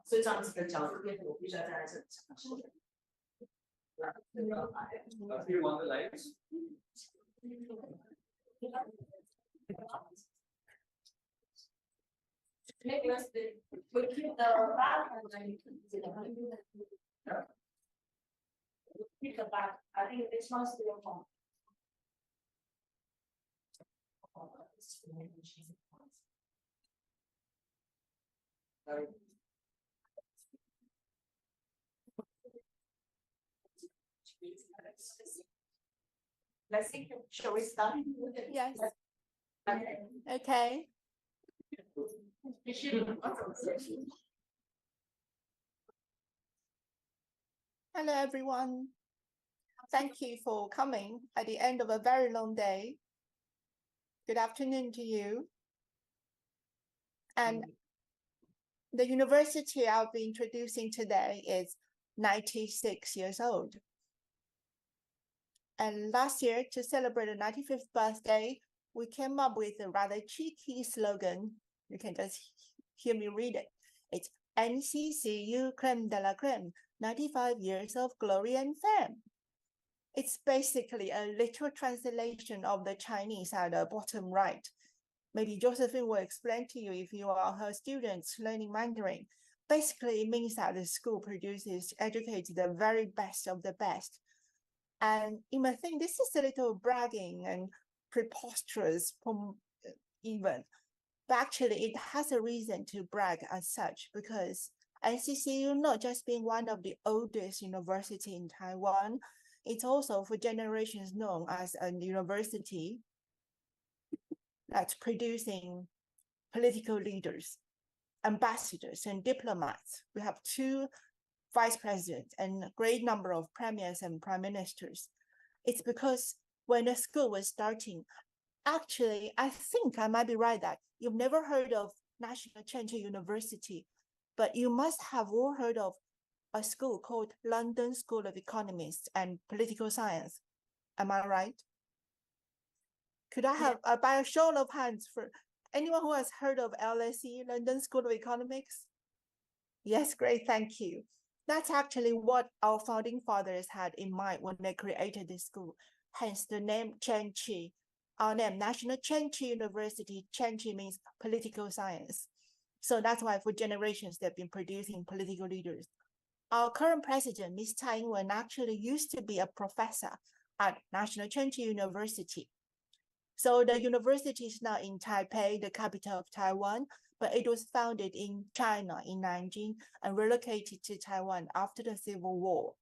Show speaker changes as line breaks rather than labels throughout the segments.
所以这样子的角度变成我必须要站在这里讲说。Do you want the lights? Maybe we keep the back and then you can see the keep the back. I think this one's still on. Let's see. Shall we start?
Yes. Okay. Hello, everyone. Thank you for coming at the end of a very long day. Good afternoon to you. And the university I'll be introducing today is 96 years old. And last year, to celebrate the 95th birthday, we came up with a rather cheeky slogan. You can just hear me read it. It's NCCU Creme de la Creme, 95 years of glory and fame. It's basically a literal translation of the Chinese at the bottom right. Maybe Josephine will explain to you if you are her students learning Mandarin. Basically, it means that the school educates the very best of the best. And you might think this is a little bragging and preposterous even, but actually it has a reason to brag as such, because NCCU not just being one of the oldest university in Taiwan, it's also for generations known as a university that's producing political leaders, ambassadors, and diplomats. We have 2 vice presidents and a great number of premiers and prime ministers. It's because when the school was starting, actually, I think I might be right that you've never heard of National Chinese University, but you must have all heard of a school called London School of Economics and Political Science. Am I right? Could I have, by a show of hands, for anyone who has heard of LSE, London School of Economics? Yes, great, thank you. That's actually what our founding fathers had in mind when they created this school, hence the name Chenchi. Our name, National Chenchi University. Chenchi means political science. So that's why for generations they've been producing political leaders. Our current president, Ms. Tsai Ing-wen, actually used to be a professor at National Chenchi University. So the university is now in Taipei, the capital of Taiwan, but it was founded in China, in Nanjing, and relocated to Taiwan after the Civil War.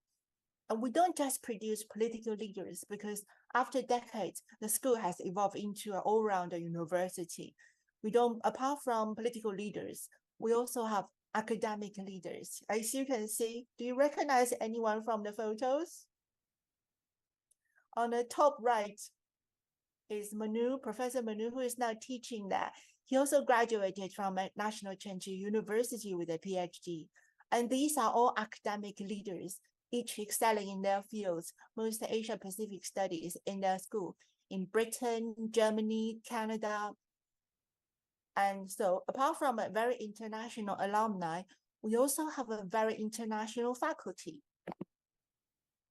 And we don't just produce political leaders, because after decades, the school has evolved into an all-round university. We don't, apart from political leaders, we also have academic leaders. As you can see, do you recognize anyone from the photos? On the top right is Manu, Professor Manu, who is now teaching there. He also graduated from National Chenchi University with a PhD. And these are all academic leaders, each excelling in their fields, most Asia Pacific studies in their school, in Britain, Germany, Canada. And so apart from a very international alumni, we also have a very international faculty.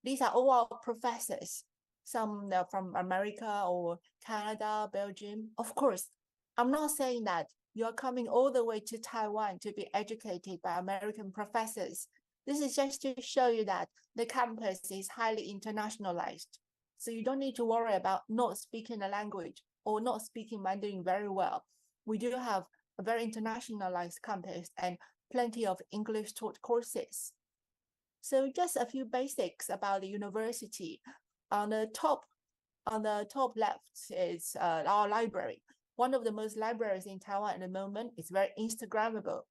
These are all our professors, some from America or Canada, Belgium. Of course, I'm not saying that you're coming all the way to Taiwan to be educated by American professors. This is just to show you that the campus is highly internationalized. So you don't need to worry about not speaking the language or not speaking Mandarin very well. We do have a very internationalized campus and plenty of English taught courses. So just a few basics about the university. On the top left is our library. One of the most libraries in Taiwan at the moment. It's very Instagrammable.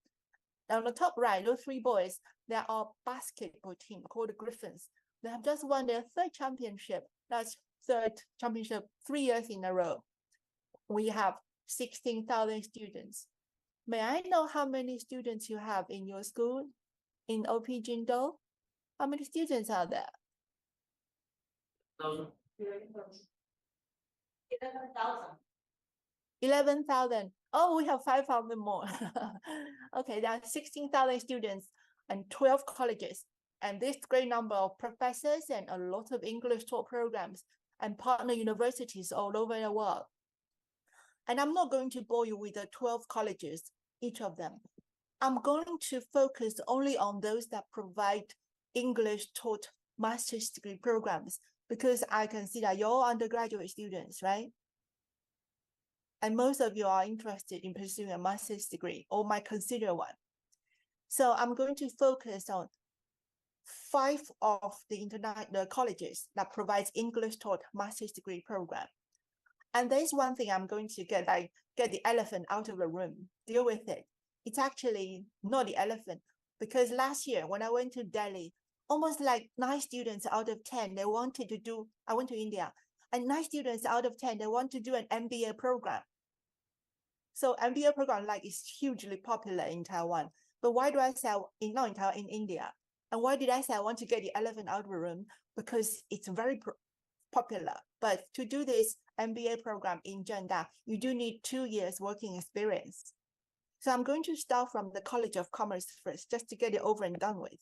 On the top right, those 3 boys, they are our basketball team called the Griffins. They have just won their 3rd championship. That's 3rd championship 3 years in a row. We have 16,000 students. May I know how many students you have in your school in OP Jindo? How many students are there?
11,000.
11,000. Oh, we have 5,000 more. Okay, there are 16,000 students and 12 colleges. And this great number of professors and a lot of English taught programs and partner universities all over the world. And I'm not going to bore you with the 12 colleges, each of them. I'm going to focus only on those that provide English taught master's degree programs because I can see that you're all undergraduate students, right? And most of you are interested in pursuing a master's degree or might consider one. So I'm going to focus on 5 of the colleges that provides English taught master's degree program. And there's one thing I'm going to get the elephant out of the room, deal with it. It's actually not the elephant, because last year when I went to Delhi, almost like 9 students out of 10, they wanted to do, I went to India, and 9 students out of 10, they want to do an MBA program. So MBA program is hugely popular in Taiwan. But why do I say not in Taiwan, in India? And why did I say I want to get the elephant out of the room? Because it's very popular. But to do this MBA program in Zhengda, you do need 2 years working experience. So I'm going to start from the College of Commerce first, just to get it over and done with.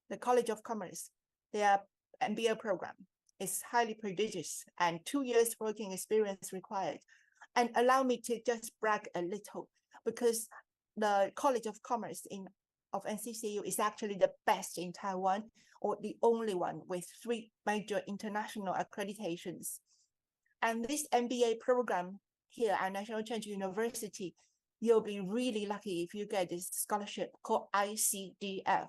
The College of Commerce, their MBA program is highly prestigious and 2 years working experience required. And allow me to just brag a little, because the College of Commerce of NCCU is actually the best in Taiwan, or the only one with 3 major international accreditations. And this MBA program here at National Cheng University, you'll be really lucky if you get this scholarship called ICDF,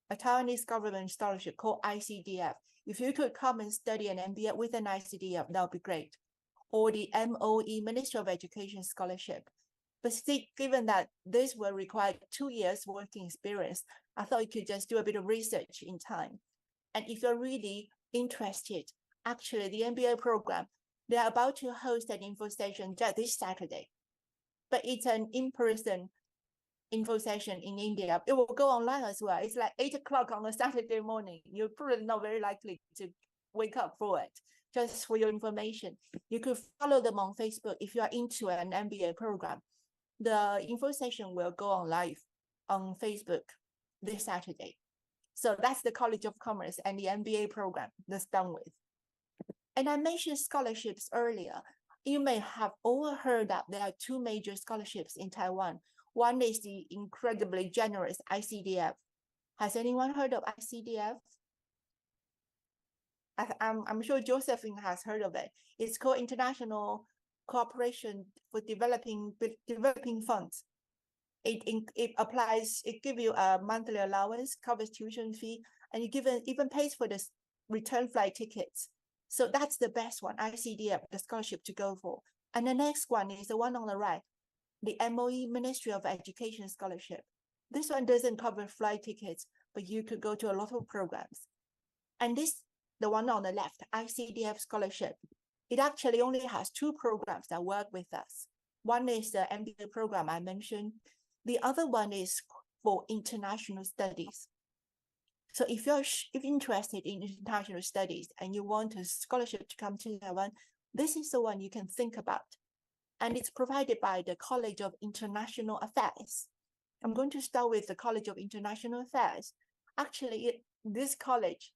a Taiwanese government scholarship called ICDF. If you could come and study an MBA with an ICDF, that would be great. Or the MOE, Ministry of Education Scholarship. But still, given that this will require 2 years working experience, I thought you could just do a bit of research in time. And if you're really interested, actually the MBA program, they're about to host an info session just this Saturday. But it's an in-person info session in India. It will go online as well. It's like 8 o'clock on a Saturday morning. You're probably not very likely to wake up for it. Just for your information, you could follow them on Facebook if you are into an MBA program. The info session will go on live on Facebook this Saturday. So that's the College of Commerce and the MBA program that's done with. And I mentioned scholarships earlier. You may have all heard that there are 2 major scholarships in Taiwan. One is the incredibly generous ICDF. Has anyone heard of ICDF? I'm sure Josephine has heard of it. It's called International Cooperation for Developing Funds. It applies, it gives you a monthly allowance, covers tuition fee, and it even pays for the return flight tickets. So that's the best one, ICDF, the scholarship to go for. And the next one is the one on the right, the MOE, Ministry of Education Scholarship. This one doesn't cover flight tickets, but you could go to a lot of programs. And the one on the left, ICDF scholarship, it actually only has 2 programs that work with us. One is the MBA program I mentioned. The other one is for international studies. So if you're interested in international studies and you want a scholarship to come to Taiwan, this is the one you can think about. And it's provided by the College of International Affairs. I'm going to start with the College of International Affairs. Actually, this college,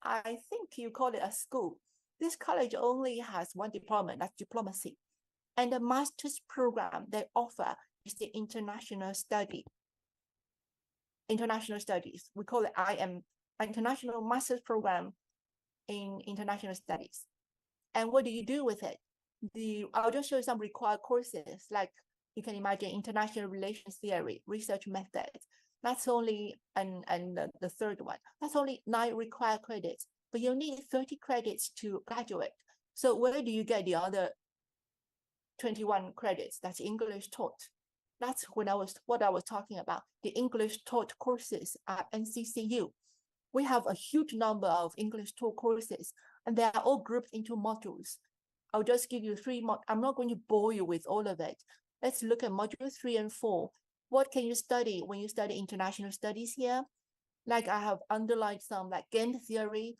I think you call it a school. This college only has one department, that's diplomacy. And the master's program they offer is the international studies. We call it International Master's Program in International Studies. And what do you do with it? I'll just show you some required courses, like you can imagine international relations theory, research methods. That's only, and the third one, that's only 9 required credits, but you need 30 credits to graduate. So where do you get the other 21 credits? That's English taught. That's what I was talking about, the English taught courses at NCCU. We have a huge number of English taught courses, and they are all grouped into modules. I'll just give you 3 more. I'm not going to bore you with all of it, Let's look at module 3 and 4. What can you study when you study international studies here? Like I have underlined some like game theory,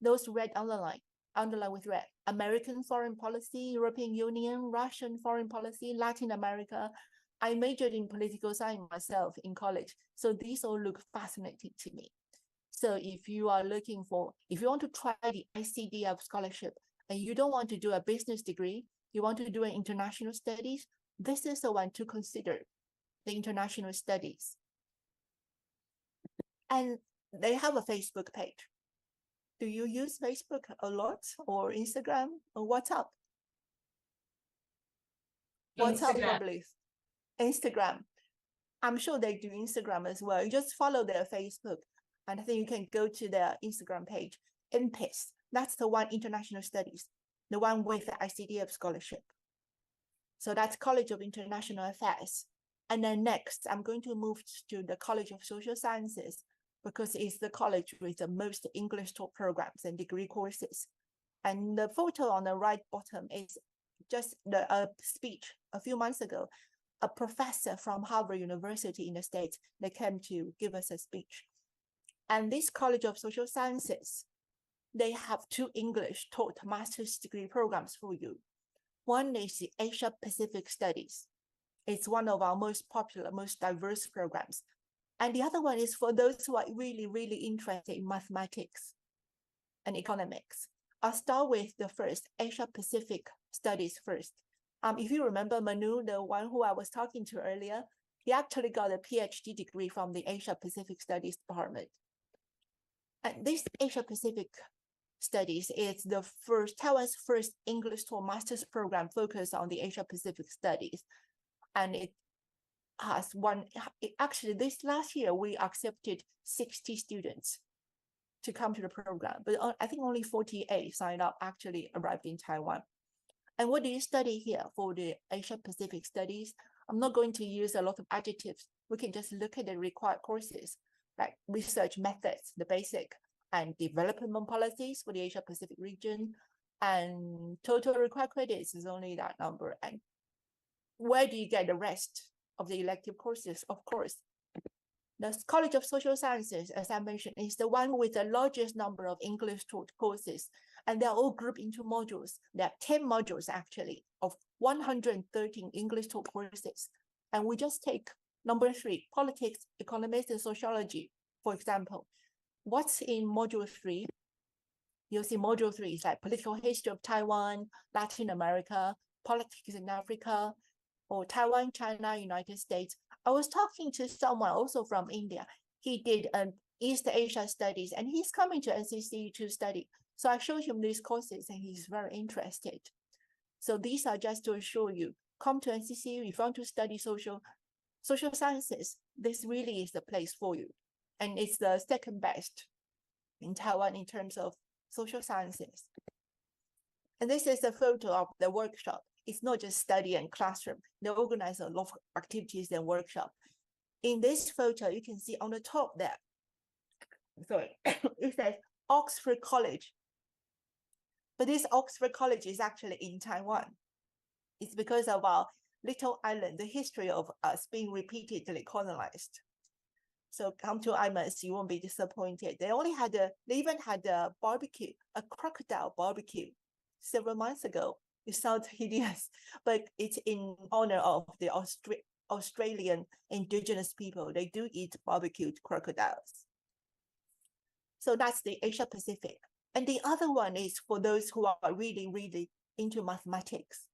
those red underline with red. American foreign policy, European Union, Russian foreign policy, Latin America. I majored in political science myself in college. So these all look fascinating to me. So if you are looking for, if you want to try the ICDF scholarship and you don't want to do a business degree, you want to do an international studies, this is the one to consider, the international studies. And they have a Facebook page. Do you use Facebook a lot or Instagram or WhatsApp? WhatsApp probably. Instagram. I'm sure they do Instagram as well. You just follow their Facebook. And I think you can go to their Instagram page, INPIS. That's the one international studies, the one with the ICDF scholarship. So that's College of International Affairs. And then next, I'm going to move to the College of Social Sciences because it's the college with the most English taught programs and degree courses. And the photo on the right bottom is just the speech a few months ago. A professor from Harvard University in the States, they came to give us a speech. And this College of Social Sciences, they have 2 English taught master's degree programs for you. One is the Asia Pacific Studies. It's one of our most popular, most diverse programs. And the other one is for those who are really, really interested in mathematics and economics. I'll start with the first, Asia Pacific Studies first. If you remember Manu, the one who I was talking to earlier, he actually got a PhD degree from the Asia Pacific Studies Department. And this Asia Pacific Studies is the first, Taiwan's first English taught master's program focused on the Asia Pacific Studies. And it has actually this last year, we accepted 60 students to come to the program, but I think only 48 signed up actually arrived in Taiwan. And what do you study here for the Asia Pacific Studies? I'm not going to use a lot of adjectives. We can just look at the required courses, like research methods, the basic, and development policies for the Asia Pacific region. And total required credits is only that number. And where do you get the rest of the elective courses? Of course, the College of Social Sciences, as I mentioned, is the one with the largest number of English taught courses. And they're all grouped into modules. There are 10 modules actually of 113 English taught courses. And we just take number 3, politics, economics, and sociology, for example. What's in module 3? You'll see module 3 is like political history of Taiwan, Latin America, politics in Africa, or Taiwan, China, United States. I was talking to someone also from India. He did East Asia studies, and he's coming to NCCU to study. So I showed him these courses, and he's very interested. So these are just to assure you, come to NCCU if you want to study social sciences. This really is the place for you. And it's the second best in Taiwan in terms of social sciences. And this is a photo of the workshop. It's not just study and classroom. They organize a lot of activities and workshops. In this photo, you can see on the top there, sorry, it says Oxford College. But this Oxford College is actually in Taiwan. It's because of our little island, the history of us being repeatedly colonized. So come to IMAS, you won't be disappointed. They even had a barbecue, a crocodile barbecue several months ago. It sounds hideous, but it's in honor of the Australian indigenous people. They do eat barbecued crocodiles. So that's the Asia Pacific. And the other one is for those who are really, really into mathematics.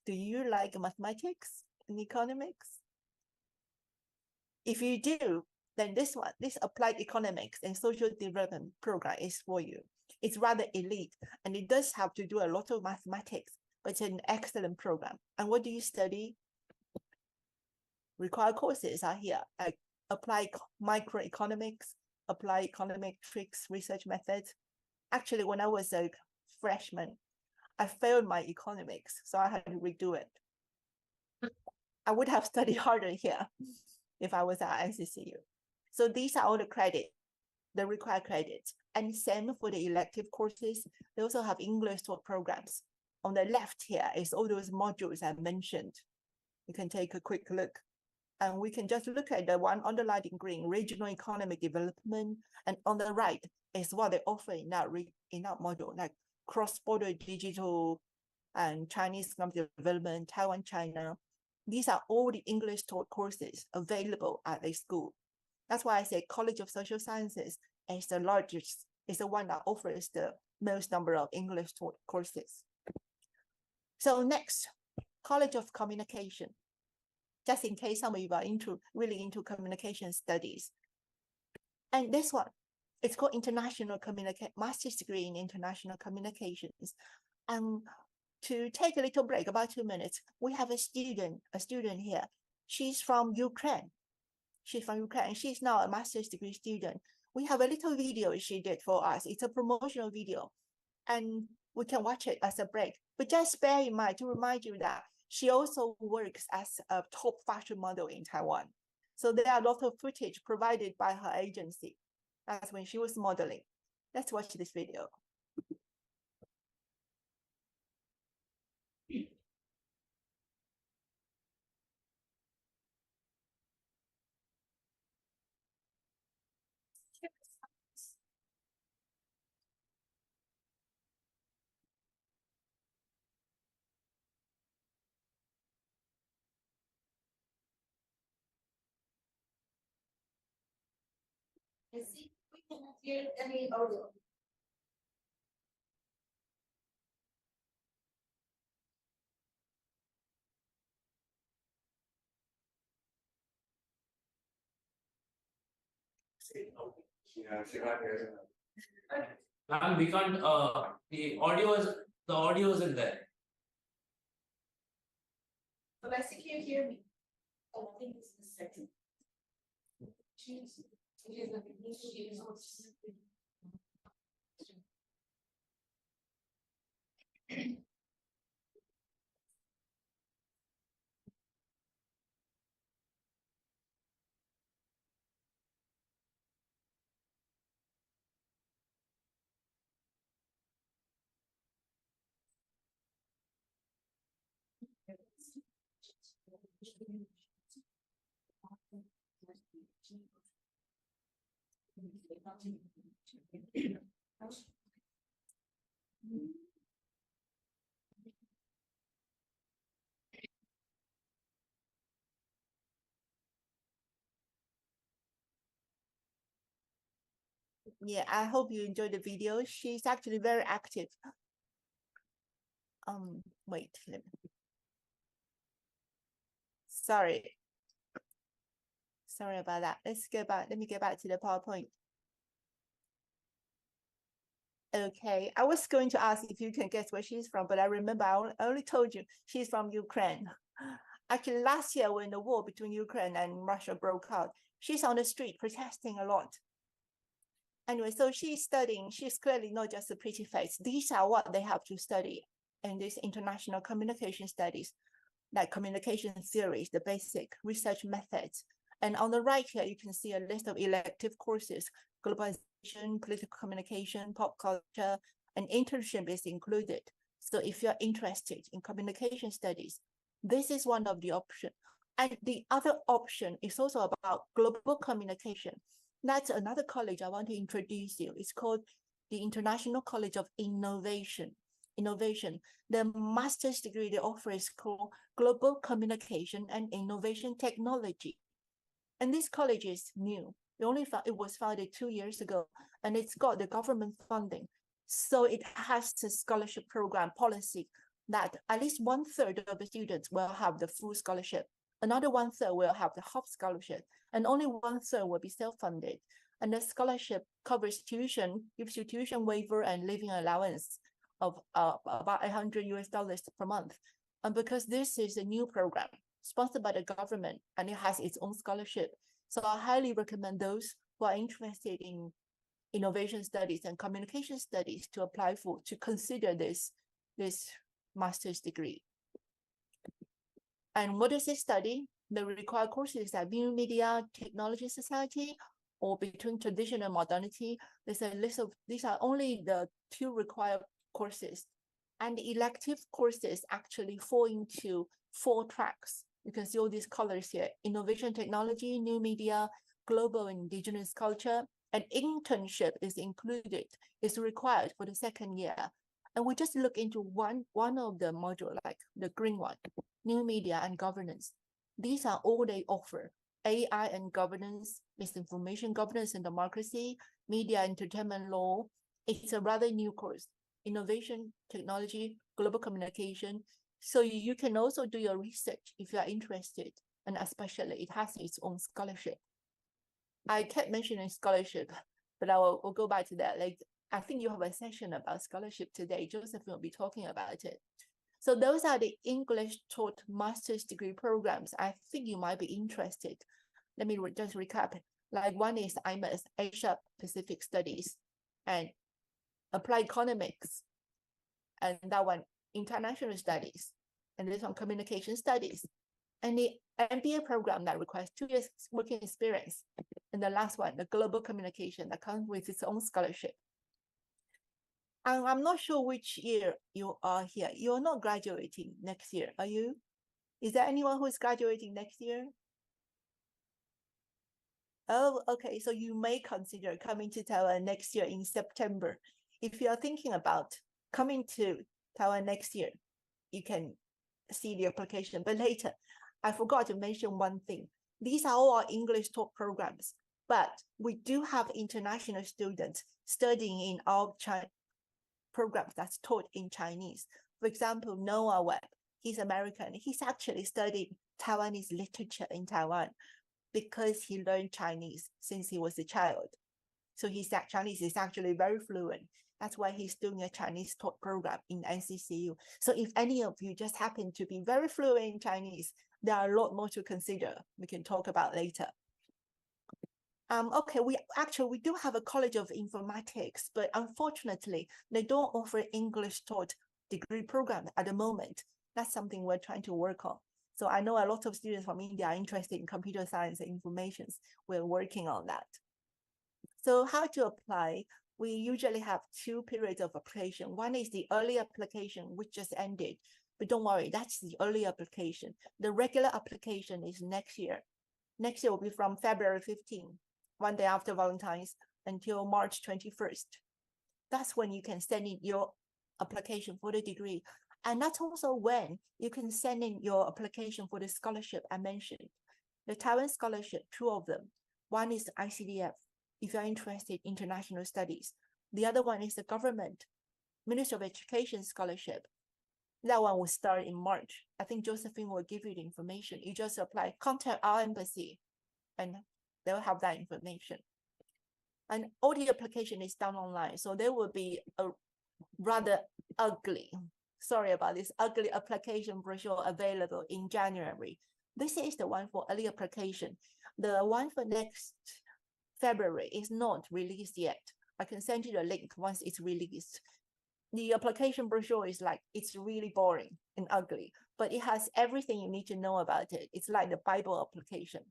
Do you like mathematics and economics? If you do, then this applied economics and social development program is for you. It's rather elite, and it does have to do a lot of mathematics, but it's an excellent program. And what do you study? Required courses are here, like applied microeconomics, applied econometrics, research methods. Actually, when I was a freshman, I failed my economics, so I had to redo it. I would have studied harder here if I was at NCCU. So these are all the credits, the required credits. And same for the elective courses. They also have English taught programs. On the left here is all those modules I mentioned. You can take a quick look. And we can just look at the one underlined in green, regional economic development. And on the right is what they offer in that module, like cross-border digital and Chinese economic development, Taiwan, China. These are all the English taught courses available at the school. That's why I say College of Social Sciences is the largest, is the one that offers the most number of English taught courses. So next, College of Communication. Just in case some of you are really into communication studies. And this one, it's called Master's Degree in International Communications. And to take a little break, about 2 minutes, we have a student here. She's from Ukraine. She's from Ukraine. She's now a master's degree student. We have a little video she did for us. It's a promotional video, and we can watch it as a break. But just bear in mind to remind you that she also works as a top fashion model in Taiwan. So there are a lot of footage provided by her agency. That's when she was modeling. Let's watch this video.
And see, we can hear any audio.
And we can't the audio is in there.
But I think you hear me. Oh, I think it's the second.
Yeah, I hope you enjoyed the video. She's actually very active. Wait, sorry about that. Let's go back. Let me get back to the PowerPoint. Okay, I was going to ask if you can guess where she's from, but I remember I only told you she's from Ukraine. Actually, last year when the war between Ukraine and Russia broke out, she's on the street protesting a lot. Anyway, so she's studying. She's clearly not just a pretty face. These are what they have to study in this international communication studies, like communication theories, the basic research methods. And on the right here, you can see a list of elective courses: globalization, political communication, pop culture, and internship is included. So if you're interested in communication studies, this is one of the options. And the other option is also about global communication. That's another college I want to introduce you. It's called the International College of Innovation. The master's degree they offer is called Global Communication and Innovation Technology. And this college is new. It was founded 2 years ago, and it's got the government funding. So it has a scholarship program policy that at least 1/3 of the students will have the full scholarship. Another 1/3 will have the half scholarship, and only 1/3 will be self-funded. And the scholarship covers tuition, gives you tuition waiver and living allowance of about $100 per month. And because this is a new program sponsored by the government and it has its own scholarship, so I highly recommend those who are interested in innovation studies and communication studies to apply for, to consider this master's degree. And what does it study? The required courses are New Media Technology Society or Between Tradition and Modernity. There's a list of, these are only the 2 required courses. And the elective courses actually fall into 4 tracks. You can see all these colors here: innovation technology, new media, global and indigenous culture. An internship is included, is required for the second year. And we just look into one of the module, like the green one, new media and governance. These are all they offer: AI and governance, misinformation governance and democracy, media entertainment law. It's a rather new course: innovation, technology, global communication. So you can also do your research if you are interested, and especially it has its own scholarship. I kept mentioning scholarship, but we'll go back to that. Like, I think you have a session about scholarship today. Joseph will be talking about it. So those are the English taught master's degree programs. I think you might be interested. Let me just recap. Like, one is IMAS, Asia Pacific Studies, and Applied Economics, and that one, International Studies, and this one, Communication Studies, and the MBA program that requires 2 years working experience, and the last one, the Global Communication, that comes with its own scholarship. And I'm not sure which year you are here. You're not graduating next year, are you? Is there anyone who is graduating next year? Oh, okay. So you may consider coming to Taiwan next year in September. If you are thinking about coming to Taiwan next year, you can see the application. But later, I forgot to mention one thing. These are all our English taught programs, but we do have international students studying in our programs that's taught in Chinese. For example, Noah Webb, he's American. He's actually studied Taiwanese literature in Taiwan because he learned Chinese since he was a child. So his Chinese is actually very fluent. That's why he's doing a Chinese taught program in NCCU. So if any of you just happen to be very fluent in Chinese, there are a lot more to consider. We can talk about later. Okay, we do have a College of Informatics, but unfortunately, they don't offer English taught degree program at the moment. That's something we're trying to work on. So I know a lot of students from India are interested in computer science and information. We're working on that. So how to apply? We usually have 2 periods of application. One is the early application, which just ended. But don't worry, that's the early application. The regular application is next year. Next year will be from February 15, one day after Valentine's, until March 21st. That's when you can send in your application for the degree. And that's also when you can send in your application for the scholarship I mentioned. The Taiwan scholarship, 2 of them. One is the ICDF, if you're interested in international studies. The other one is the government, Ministry of Education scholarship. That one will start in March. I think Josephine will give you the information. You just apply, contact our embassy, and they'll have that information. And all the application is done online. So there will be a rather ugly, sorry about this, ugly application brochure available in January. This is the one for early application. The one for next February is not released yet. I can send you the link once it's released. The application brochure is like, it's really boring and ugly, but it has everything you need to know about it. It's like the Bible application.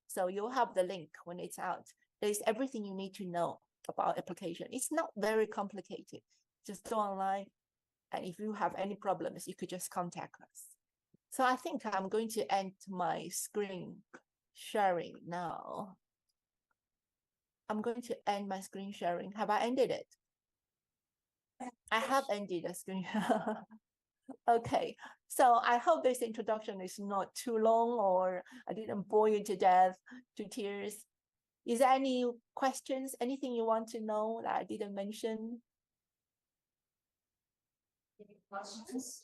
So you'll have the link when it's out. There's everything you need to know about application. It's not very complicated. Just go online. And if you have any problems, you could just contact us. So I think I'm going to end my screen sharing now. I'm going to end my screen sharing. Have I ended it? I have ended the screen. Okay, so I hope this introduction is not too long, or I didn't bore you to death, to tears. Is there any questions, anything you want to know that I didn't mention?
Any questions?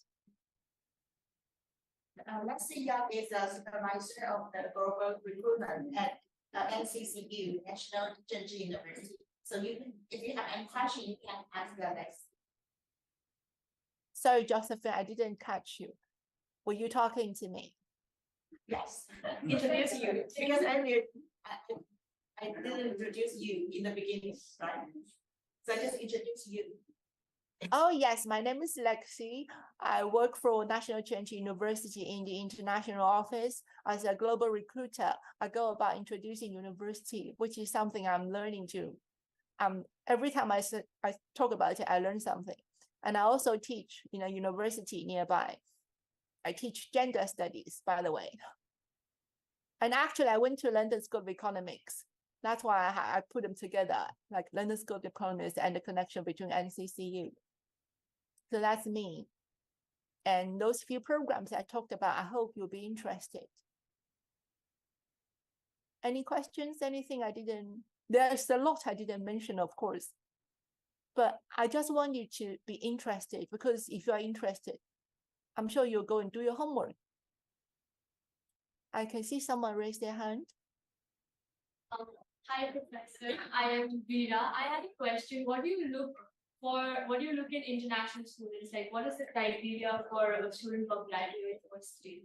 Lexi Young is a supervisor of the global recruitment at NCCU, National Zhenji University. So you can, if you have any question, you can ask Lex.
Sorry, Josephine, I didn't catch you. Were you talking to me?
Yes, introduce you, because earlier I didn't introduce you in the beginning, right? So I just introduced you.
Oh, yes, my name is Lexi. I work for National Zhenji University in the international office as a global recruiter. I go about introducing university, which is something I'm learning to. Every time I talk about it, I learn something. And I also teach in a university nearby. I teach gender studies, by the way. And actually, I went to London School of Economics. That's why I put them together, like London School of Economics and the connection between NCCU. So that's me. And those few programs I talked about, I hope you'll be interested. Any questions? Anything I didn't? There's a lot I didn't mention, of course. But I just want you to be interested, because if you are interested, I'm sure you'll go and do your homework. I can see someone raise their hand.
Hi, Professor. I am Veera. I had a question. What do you look for? What do you look in international students? Like, what is the criteria for a student from graduate university?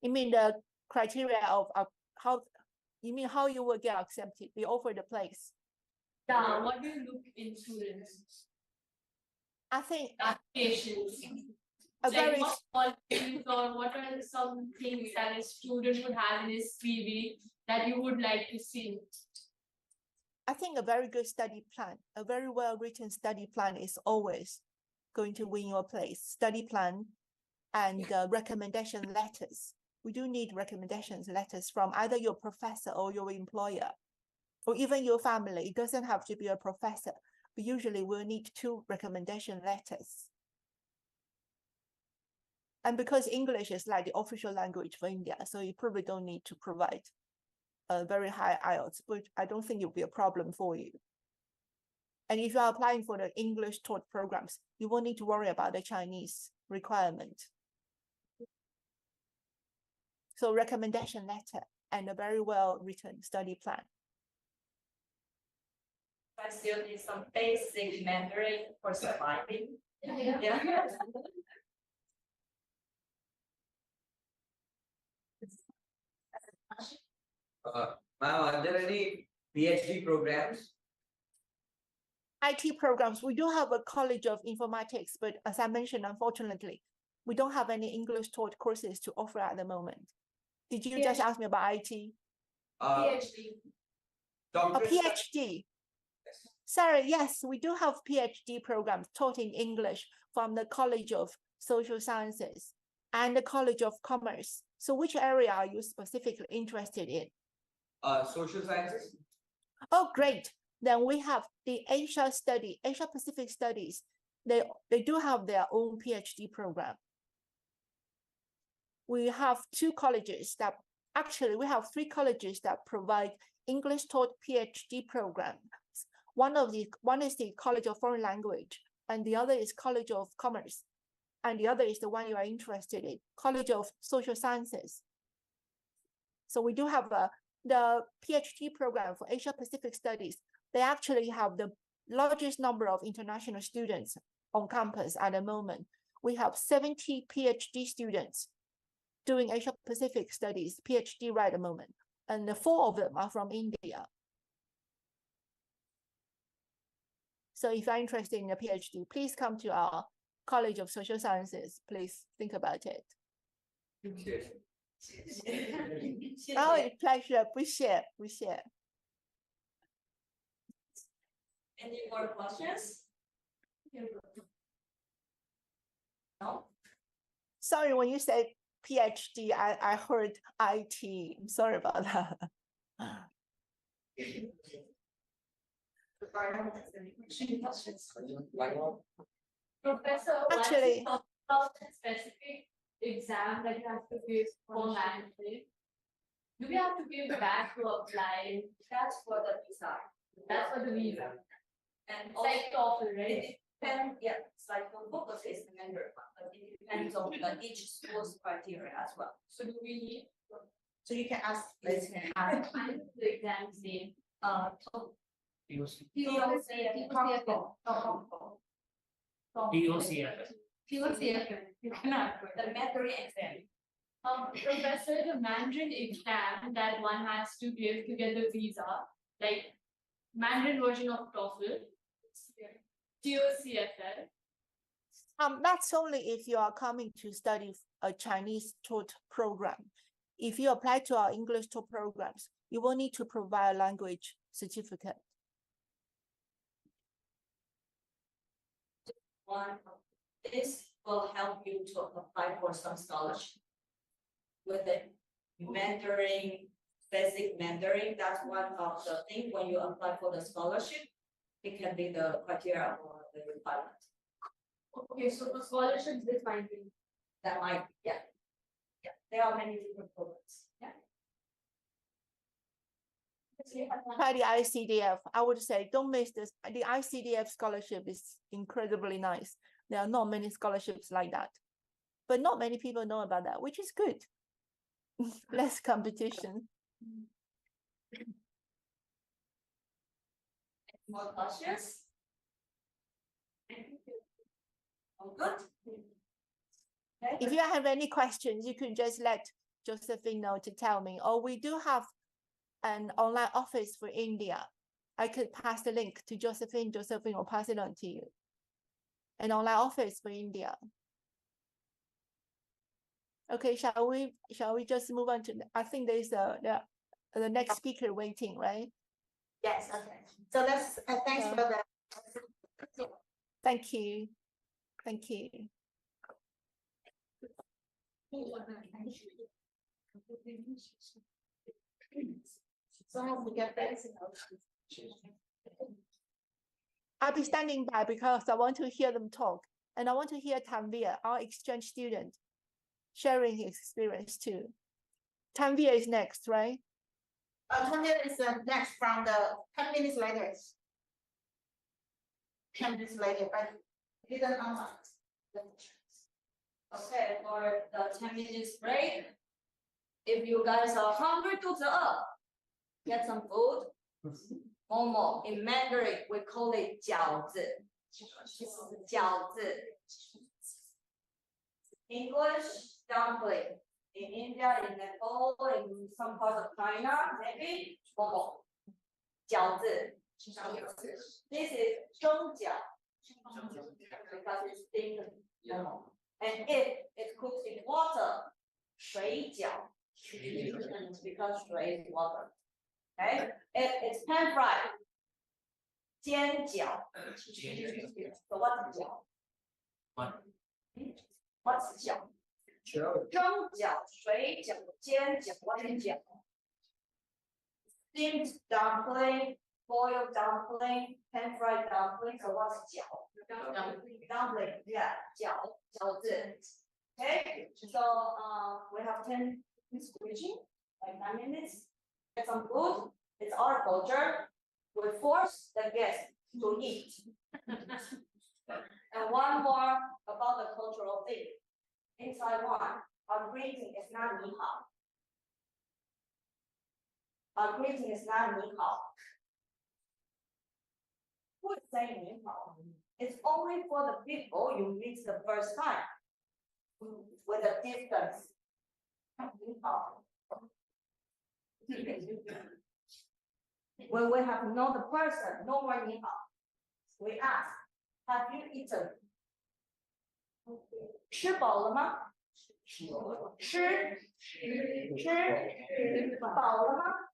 You mean the criteria of how? You mean how you will get accepted? Be offered a place.
Yeah. What do you look in students?
I think
Applications.
a
Like
very
what qualities or what are some things that a student would have in his CV that you would like to see?
I think a very good study plan, a very well written study plan is always going to win your place. Study plan and recommendation letters. We do need recommendation letters from either your professor or your employer, or even your family. It doesn't have to be a professor, but usually we'll need 2 recommendation letters. And because English is like the official language for India, so you probably don't need to provide a very high IELTS, but I don't think it will be a problem for you. And if you are applying for the English taught programs, you won't need to worry about the Chinese requirement. So recommendation letter and a very well written study plan.
I still need some basic Mandarin for surviving.
Yeah.
Ma'am, are there any PhD programs?
IT programs, we do have a College of Informatics, but as I mentioned, unfortunately, we don't have any English taught courses to offer at the moment. Did you just ask me about IT?
PhD.
A
Doctorate study?
PhD. Sorry, yes, we do have PhD programs taught in English from the College of Social Sciences and the College of Commerce. So which area are you specifically interested in?
Social sciences?
Oh, great. Then we have the Asia Pacific Studies. They do have their own PhD program. We have 2 colleges that, actually we have 3 colleges that provide English taught PhD programs. One is the College of Foreign Language, and the other is College of Commerce, and the other is the one you are interested in, College of Social Sciences. So we do have the PhD program for Asia Pacific Studies. They actually have the largest number of international students on campus at the moment. We have 70 PhD students doing Asia Pacific Studies, PhD right at the moment, and 4 of them are from India. So if you're interested in a PhD, please come to our College of Social Sciences. Please think about it. Oh, pleasure. We share.
Any more questions? No?
Sorry, when you said PhD, I heard IT. I'm sorry about that.
Professor,
Actually-
what's the specific exam that you have to give for management? Do we have to give back to apply?
That's for the visa.
That's for the visa.
And
It's like TOEFL, right?
it depends, yeah, it's like the focus is the Mandarin, but it depends on each school's criteria as well.
So do we need?
So you can ask.
I know the exam's name.
POC.
You cannot.
The Mandarin exam.
Professor, the Mandarin exam that one has to give to get the visa, like Mandarin version of TOEFL, TOCFL.
That's only if you are coming to study a Chinese taught program. If you apply to our English taught programs, you will need to provide a language certificate.
One, is will help you to apply for some scholarship. With the Mandarin, basic Mandarin, that's one of the things when you apply for the scholarship, it can be the criteria or the requirement.
Okay, so for scholarships, this might be.
That might, yeah. Yeah, there are many different programs, yeah.
Try the ICDF. I would say don't miss this. The ICDF scholarship is incredibly nice. There are not many scholarships like that, but not many people know about that, which is good. Less competition.
More questions? All good? Okay.
If you have any questions, you can just let Josephine know to tell me. Or we do have an online office for India. I could pass the link to Josephine. Josephine will pass it on to you. An online office for India. Okay, shall we just move on to? I think there's the next speaker waiting, right?
Yes, okay. So let's, thanks
Yeah.
for the.
Thank you. Thank you.
So how we get back?
I'll be standing by because I want to hear them talk. And I want to hear Tanvir, our exchange student, sharing his experience too. Tanvir is next, right?
10 minutes next from the 10 minutes later. 10 minutes later, but we didn't unlock.
Okay, for the 10 minutes break. If you guys are hungry, 肚子饿, get some food. Momo, in Mandarin, we call it 饺子. 饺子. English, dumpling. In India, in Nepal, in some parts of China, maybe momo. 饺子. This is 蒸饺. Because it's thin momo. And if it's cooked in water, 水饺. Because 水is water. Okay? If it's pan fried, 煎饺. So what's 饺?
What?
What's 饺? 蒸饺, 水饺, 煎饺, what is 饺? Steamed dumpling, boiled dumpling, pan fried dumpling, so what's 饺? Dumpling, yeah, 饺子. Okay, so we have 10 minutes reaching, like 9 minutes. Get some food. It's our culture. We force the guests to eat. And one more about the cultural thing. In Taiwan, our greeting is not ni hao. Our greeting is not ni hao. Who is saying ni hao? It's only for the people you meet the first time. With a distance. Ni hao. When we have known the person, no more ni hao. We ask, have you eaten? 吃饱了吗？吃饱了吗？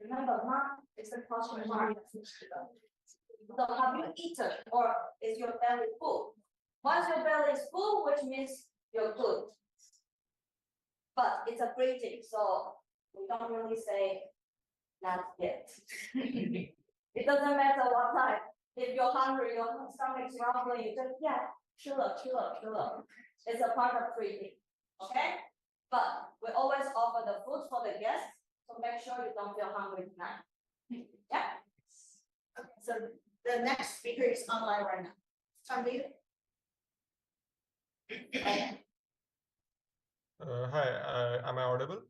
Remember, ma is a question mark. So have you eaten or is your belly full? Once your belly is full, which means you're good. But it's a greeting, so we don't really say not yet. It doesn't matter what time. If you're hungry, your stomach's rumbling, you just吃了. It's a part of greeting. Okay? But we always offer the food for the guests, so make sure you don't feel hungry tonight. Yeah?
Okay, so the next speaker is online right now. Tanvir.
Hi, am I audible?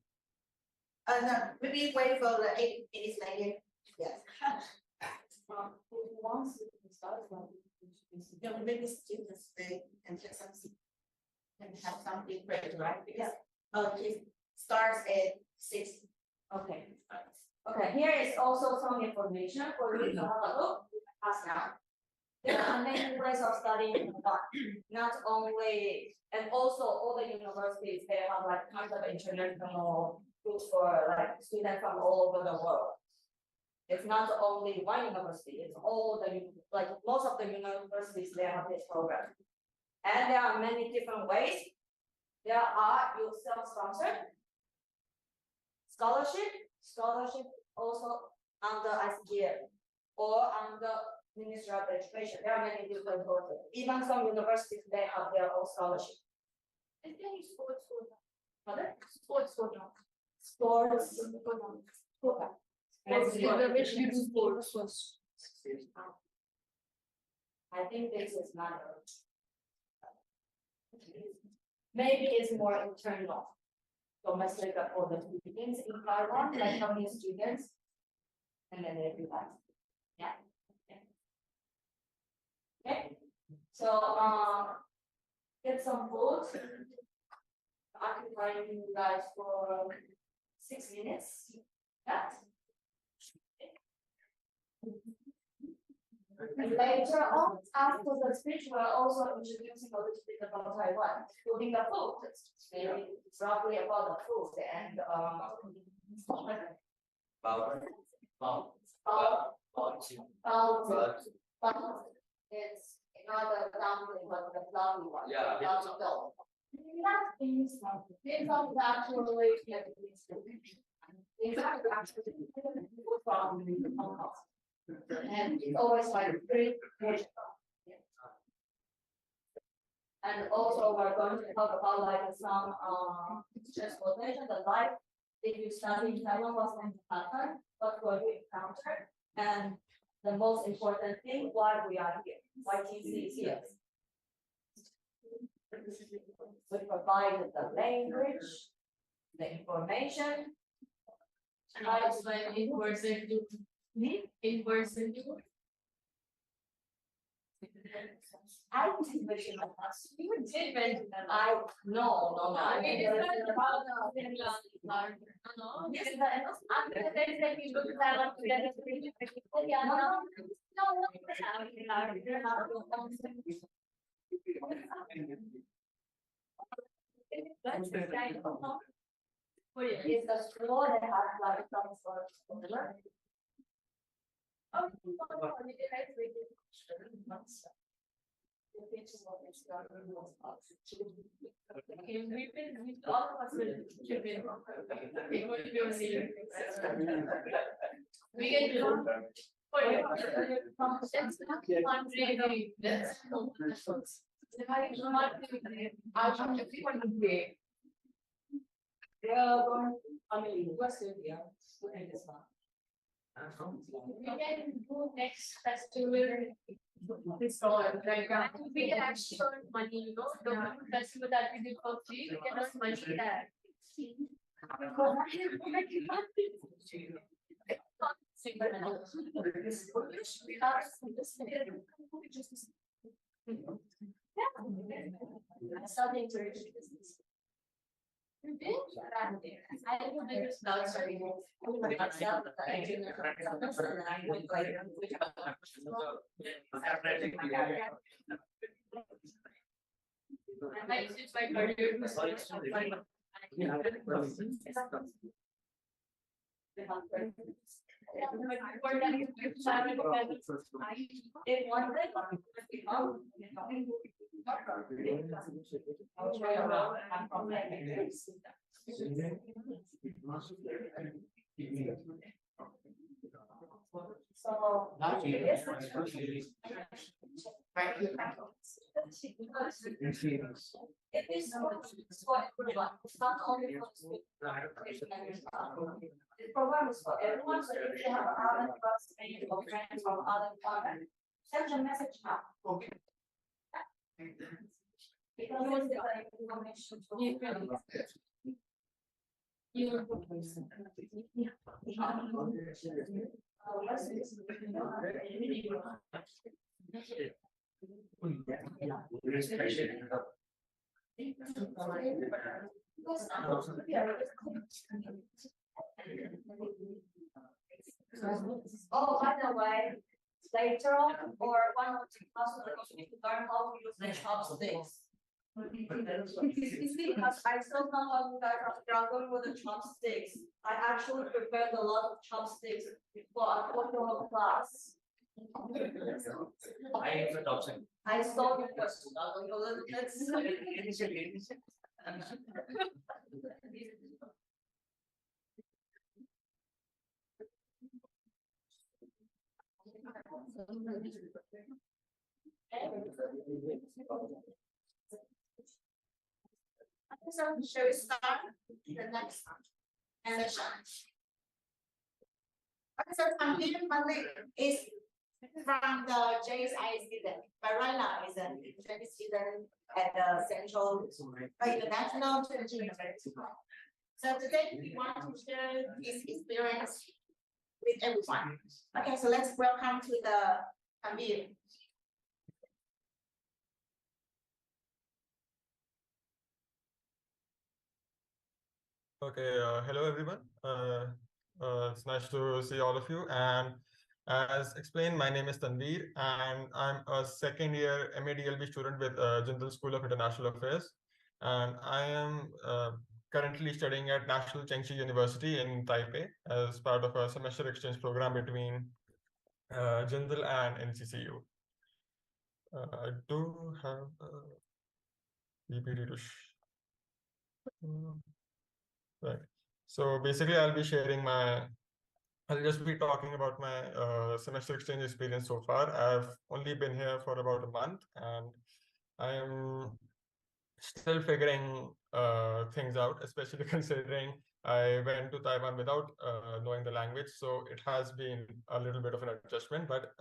No, maybe wait for the 8 minutes later. Yes.
Who wants to start?
No, maybe students stay and get some seat. And have something ready, right? Because it starts at 6.
Okay. Okay, here is also some information for you to have a look. Pass now. There are many ways of studying in Taiwan. Not only, and also all the universities, they have like kind of international groups for like students from all over the world. It's not only one university, it's all the, like most of the universities, they have this program. And there are many different ways. There are you self-sponsored, scholarship also under ICGM or under Ministry of Education. There are many different programs. Even some universities, they have their own scholarship.
Is there any sports program?
Pardon?
Sports program.
Sports program.
Which you do sports.
I think this is not. Maybe it's more internal. Domestic for the students in Taiwan, like how many students? And then everybody. Yeah. Okay, so get some food. Occupying you guys for 6 minutes. Yeah. And later on, after the speech, we're also introducing a little bit about Taiwan, including the food. It's roughly about the food and it's another dumpling, but the fluffy one.
Yeah.
Dough. That things actually from Hong Kong. And it's always like great pleasure. And also we're going to talk about like some transportation, the life if you study in Taiwan, what's going to happen, what will you encounter, and the most important thing, why we are here, why TC is here. We provide the language, the information.
And I explain in person too. In person too.
I did mention that.
You did mention that.
No.
I mean, it's not about the no.
Yes, but after the day that you look at together,
That's the guy.
it's a school that has like some sort of similar.
Okay, we all of us will chip in. We can do. It's not fundraising, that's I want everyone to pay.
I mean, Western, yeah, look at this one.
We can do next festival. This all, like, we can actually earn money, you know, the festival that we did for free, we can earn money there.
Something to reach business.
You did? I don't know if it's not sorry. I switched my career to
If one day, I'll try around. I'm from so. It is for everyone, it's not only for the this program is for everyone, so if you have other classmates or friends from other department, send a message now.
Okay.
Because it's the information to Oh, by the way, later on, or one of the classes, you need to learn how to use the chopsticks. Because I still know how you guys are struggling with the chopsticks. I actually prepared a lot of chopsticks for a cultural class.
I am the top second.
I stole your question. Let's.
So shall we start the next session? Okay, so computer funding is from the JSI student, but right now is a Chinese student at the Central International Chinese University. So today we want to share this experience with everyone. Okay, so let's welcome to the computer.
Okay, hello everyone. It's nice to see all of you. And as explained, my name is Tanveer, and I'm a second year MADLB student with Jindal School of International Affairs. And I am currently studying at National Chengchi University in Taipei as part of a semester exchange program between Jindal and NCCU. I do have PPT to right. So basically, I'll just be talking about my semester exchange experience so far. I've only been here for about a month, and I am still figuring things out, especially considering I went to Taiwan without knowing the language. So it has been a little bit of an adjustment, but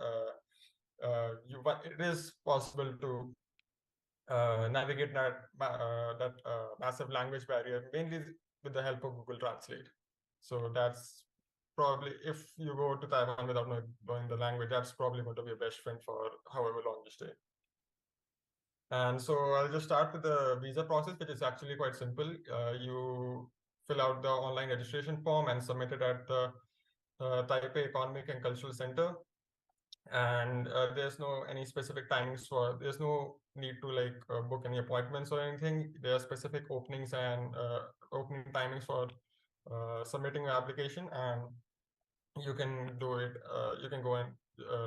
it is possible to navigate that massive language barrier, mainly with the help of Google Translate. So that's probably, if you go to Taiwan without knowing the language, that's probably going to be your best friend for however long you stay. And so I'll just start with the visa process, which is actually quite simple. You fill out the online registration form and submit it at the Taipei Economic and Cultural Center. And there's no any specific timings there's no need to like book any appointments or anything. There are specific openings and opening timings for submitting your application, and you can do it. You can go and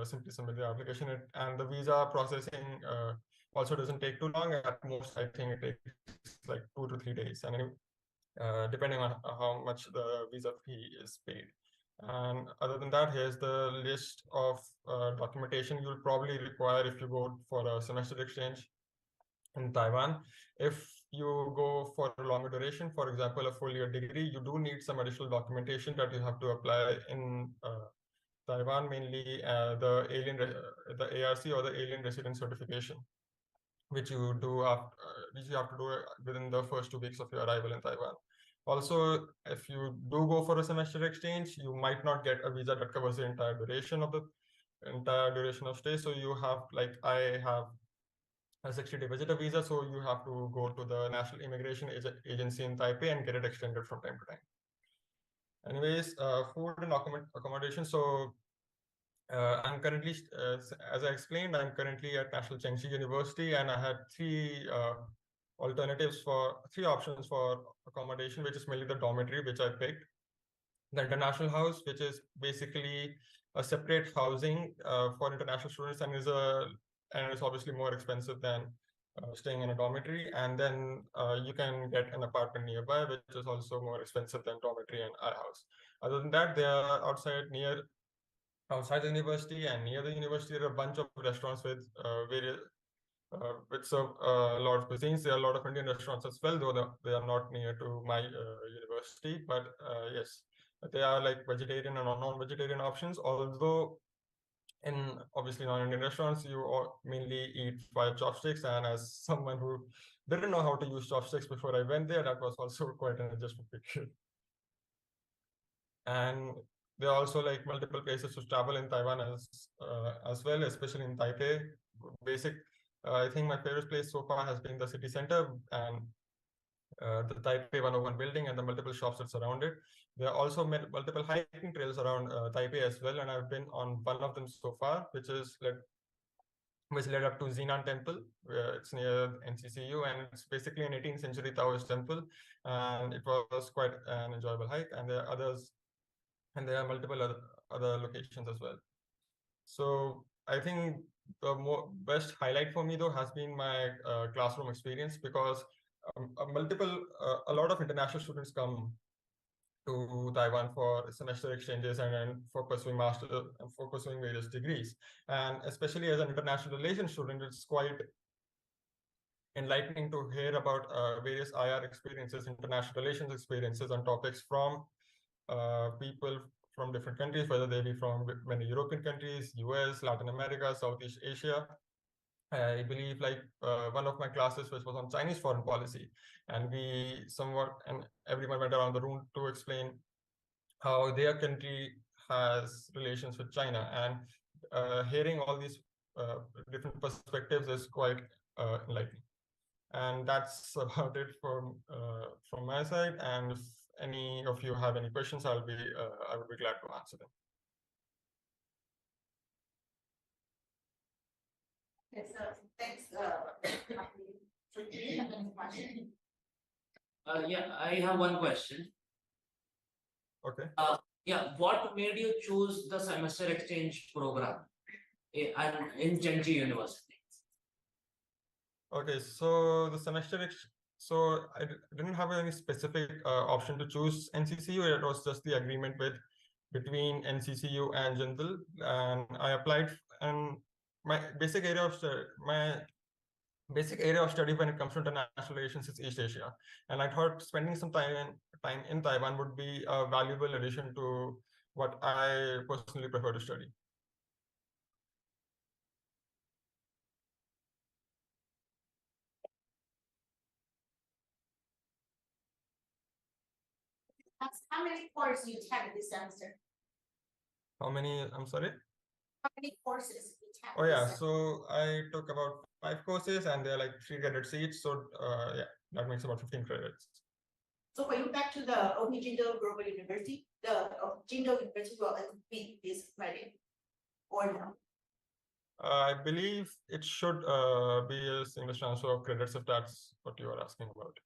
simply submit the application, and the visa processing also doesn't take too long. At most, I think it takes like 2 to 3 days, and depending on how much the visa fee is paid. And other than that, here's the list of documentation you'll probably require if you go for a semester exchange in Taiwan. If you go for a longer duration, for example, a full year degree, you do need some additional documentation that you have to apply in Taiwan, mainly the ARC or the Alien Resident Certification, which you do which you have to do within the first 2 weeks of your arrival in Taiwan. Also, if you do go for a semester exchange, you might not get a visa that covers the entire duration of stay. So you have, like, I have a 60-day visitor visa, so you have to go to the National Immigration Agency in Taipei and get it extended from time to time. Anyways, food and accommodation. So I'm currently, as I explained, I'm currently at National Chengchi University, and I had three options for accommodation, which is mainly the dormitory, which I picked. The international house, which is basically a separate housing for international students, and is obviously more expensive than staying in a dormitory. And then you can get an apartment nearby, which is also more expensive than dormitory and house. Other than that, they are outside the university, and near the university there are a bunch of restaurants with various which serve a lot of cuisines. There are a lot of Indian restaurants as well, though they are not near to my university. But yes, they are like vegetarian and non-vegetarian options. Although in obviously non-Indian restaurants, you mainly eat via chopsticks. And as someone who didn't know how to use chopsticks before I went there, that was also quite an adjustment period. And there are also like multiple places to travel in Taiwan as well, especially in Taipei. I think my favorite place so far has been the city center and the Taipei 101 building and the multiple shops that surround it. There are also multiple hiking trails around Taipei as well, and I've been on one of them so far, which led up to Xinan Temple. It's near NCCU, and it's basically an 18th century Taoist temple, and it was quite an enjoyable hike. And there are multiple other locations as well. So I think the best highlight for me though has been my classroom experience, because a lot of international students come to Taiwan for semester exchanges and for pursuing for pursuing various degrees. And especially as an international relations student, it's quite enlightening to hear about various IR experiences, international relations experiences, and topics from people from different countries, whether they be from many European countries, US, Latin America, Southeast Asia. I believe like one of my classes which was on Chinese foreign policy, and everyone went around the room to explain how their country has relations with China, and hearing all these different perspectives is quite enlightening. And that's about it from my side. And if any of you have any questions, I would be glad to answer them.
Okay, so thanks, so do you have any question?
Yeah, I have one question.
Okay.
Yeah, what made you choose the semester exchange program in Genji University?
Okay, so the so I didn't have any specific option to choose NCCU. It was just the agreement between NCCU and Jindal, and I applied. And my basic area of study when it comes to international relations is East Asia, and I thought spending some time in Taiwan would be a valuable addition to what I personally prefer to study.
How many courses you take this semester?
How many? I'm sorry.
How many courses you take?
Oh yeah, so I took about 5 courses, and they're like 3 credits each. So yeah, that makes about 15 credits.
So when you back to the OP Jindal Global University, the Jindal University will complete this credit or no?
I believe it should be a seamless transfer of credits, if that's what you are asking about.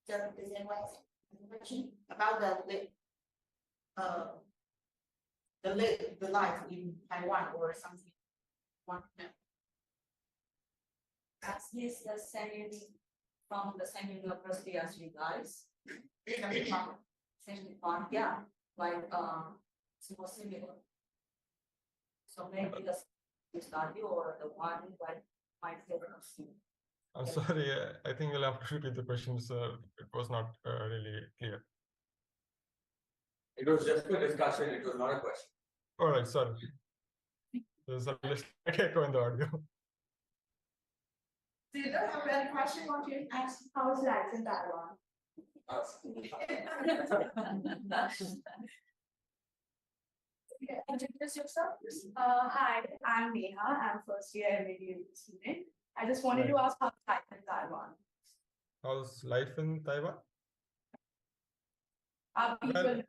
So does anyone have any question about the life in Taiwan or something? One, no.
As he's the same from the same university as you guys. Same department, yeah, like it's more similar. So maybe the same study or the one like my favorite.
I'm sorry, I think you'll have to repeat the question, sir. It was not really clear.
It was just a discussion, it was not a question.
All right, sorry. There's a little echo in the audio.
So you don't have any question, want to ask how is life in Taiwan?
Introduce yourself. Hi, I'm Neha. I'm first year MBA student. I just wanted to ask how life in Taiwan.
How's life in Taiwan?
Are people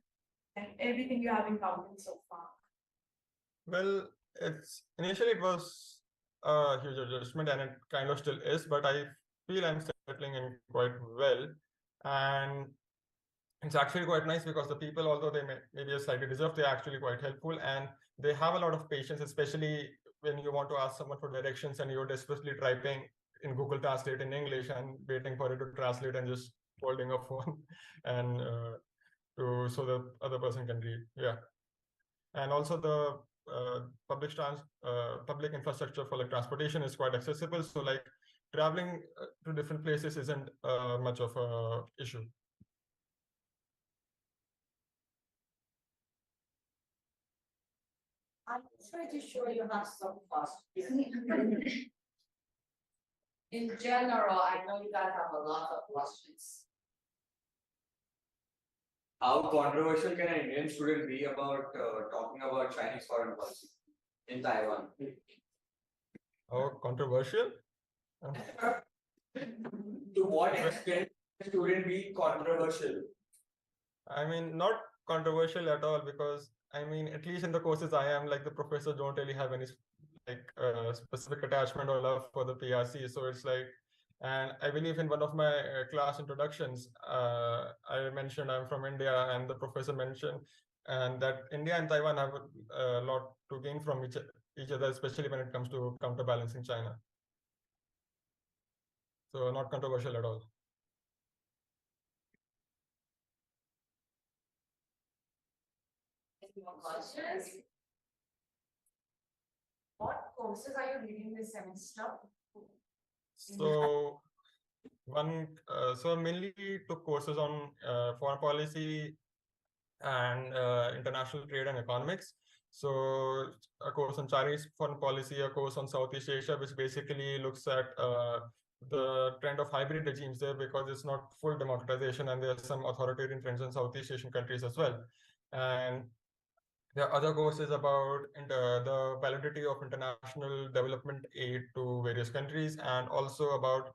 and everything you have in common so far?
Well, initially it was a huge adjustment, and it kind of still is, but I feel I'm settling in quite well. And it's actually quite nice because the people, although they may be slightly reserved, they're actually quite helpful, and they have a lot of patience, especially when you want to ask someone for directions and you're desperately typing in Google Translate in English and waiting for it to translate and just holding a phone and so the other person can read. Yeah. And also the public infrastructure for like transportation is quite accessible. So like traveling to different places isn't much of a issue.
I'm pretty sure you have some questions. In general, I know you guys have a lot of questions.
How controversial can an Indian student be about talking about Chinese foreign policy in Taiwan?
Oh, controversial?
To what extent can a student be controversial?
I mean, not controversial at all, because I mean, at least in the courses I am, like the professors don't really have any specific attachment or love for the PRC. So it's like, and I believe in one of my class introductions, I mentioned I'm from India, and the professor mentioned and that India and Taiwan have a lot to gain from each other, especially when it comes to counterbalancing China. So not controversial at all.
Any more questions? What courses are you reading this semester?
So so I mainly took courses on foreign policy and international trade and economics. So a course on Chinese foreign policy, a course on Southeast Asia, which basically looks at the trend of hybrid regimes there, because it's not full democratization and there's some authoritarian trends in Southeast Asian countries as well. And there are other courses about the validity of international development aid to various countries, and also about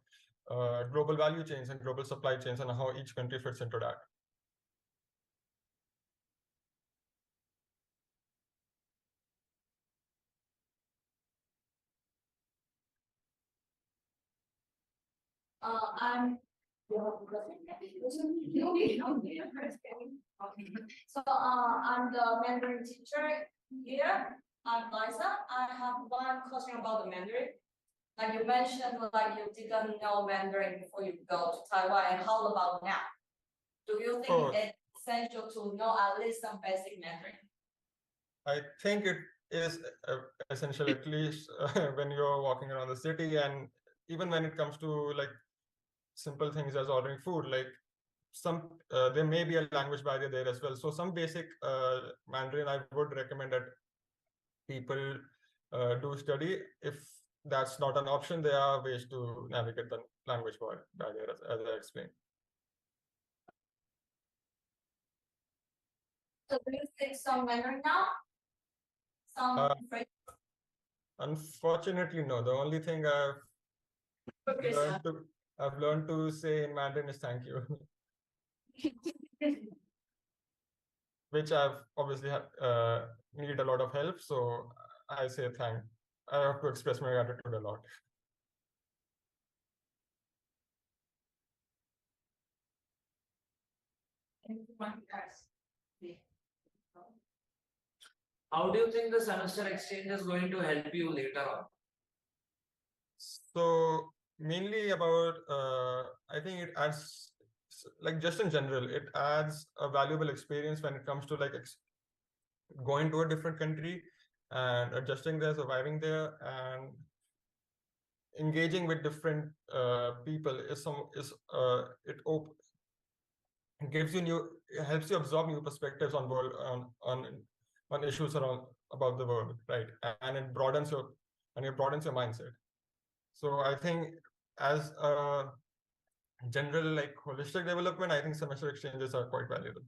global value chains and global supply chains and how each country fits into that.
I'm. So, I'm the Mandarin teacher here. I'm Liza. I have one question about the Mandarin. Like you mentioned, like you didn't know Mandarin before you go to Taiwan, and how about now? Do you think
Oh.
it's essential to know at least some basic Mandarin?
I think it is essential, at least when you're walking around the city, and even when it comes to like simple things as ordering food, like there may be a language barrier there as well. So some basic Mandarin I would recommend that people do study. If that's not an option, there are ways to navigate the language barrier, as I explained.
So do you speak some Mandarin now? Some French?
Unfortunately, no. The only thing I've learned to say in Mandarin is thank you, which I've obviously need a lot of help. So I say thank. I have to express my gratitude a lot.
How do you think the semester exchange is going to help you later on?
So mainly about I think it adds, like, just in general, it adds a valuable experience when it comes to like going to a different country and adjusting there, surviving there, and engaging with different people it gives you it helps you absorb new perspectives on world on issues around about the world, right? And it broadens your mindset. So I think as a general like holistic development, I think semester exchanges are quite valuable.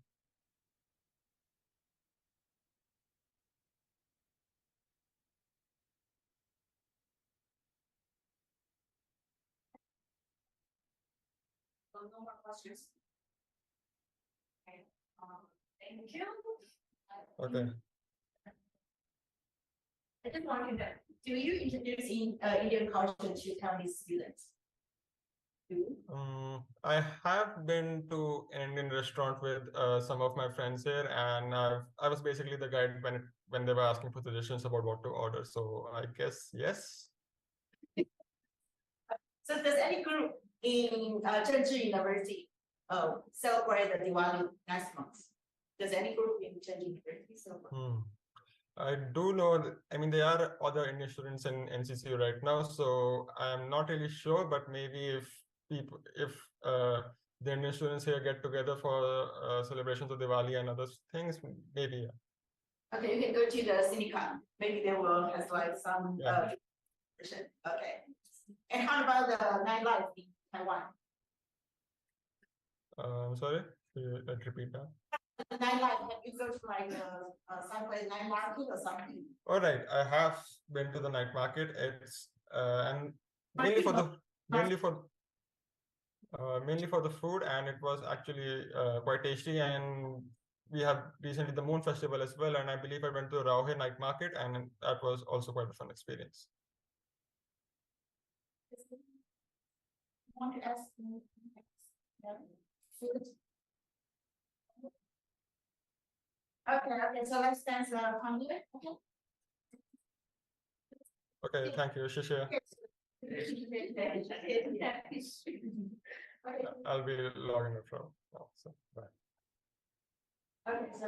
So no more questions. Okay, thank you.
Okay.
I just want to know, do you introduce Indian culture to Taiwanese students?
I have been to an Indian restaurant with some of my friends here, and I was basically the guide when they were asking for suggestions about what to order. So I guess yes.
So does any group in Zhengzhi University celebrate the Diwali next month? Does any group in Zhengzhi University celebrate?
I do know that, I mean, there are other Indian students in NCCU right now, so I'm not really sure, but maybe if the Indian students here get together for celebrations of Diwali and other things, maybe. Yeah.
Okay, you can go to the Cineca. Maybe they will have like some
Yeah.
Okay. And how about the nightlife in Taiwan?
Sorry, can you repeat that?
The nightlife, have you go to like some place night market or something?
All right, I have been to the night market. It's and mainly for the food, and it was actually quite tasty. And we have recently the Moon Festival as well, and I believe I went to the Rauhe night market, and that was also quite a fun experience.
Want to ask me next? Yeah. Food. Okay, so let's dance the family.
Okay, thank you, Shishir. I'll be logging it from now. So, bye.
Okay, so.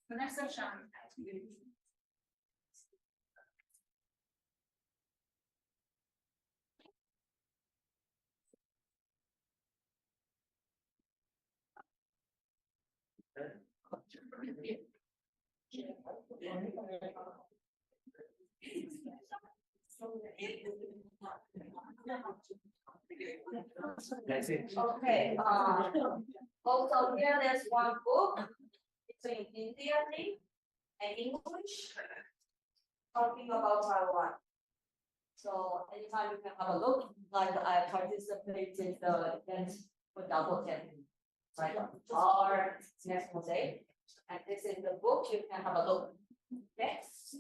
The next session.
Okay, also here there's one book, it's in Indian and English, talking about Taiwan. So anytime you can have a look, like I participated the event for double ten. Right, our next day, and this is the book, you can have a look. Next.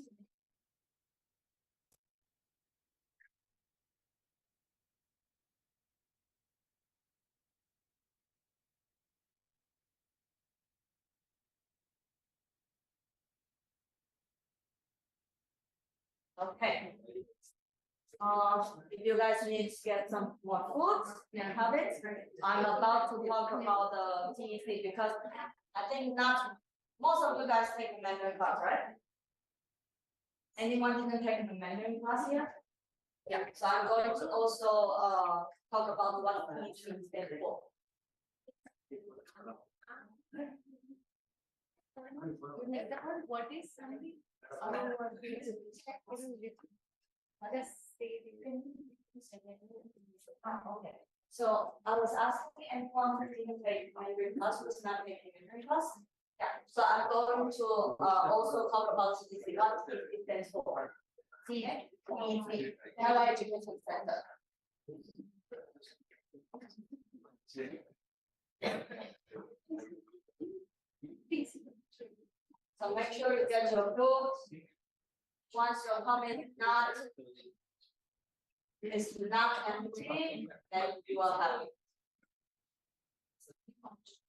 Okay. If you guys need to get some more food, you can have it. I'm about to talk about the TEC because I think not most of you guys take Mandarin class, right? Anyone who can take the Mandarin class here? Yeah, so I'm going to also talk about what TEC stands for.
What is something?
Okay, so I was asking anyone who didn't take Mandarin class, who's not taking Mandarin class. Yeah, so I'm going to also talk about TEC, what it stands for. TEC, Taiwan Education Center. So make sure you get your books. Once your comment is not empty, then you will have it.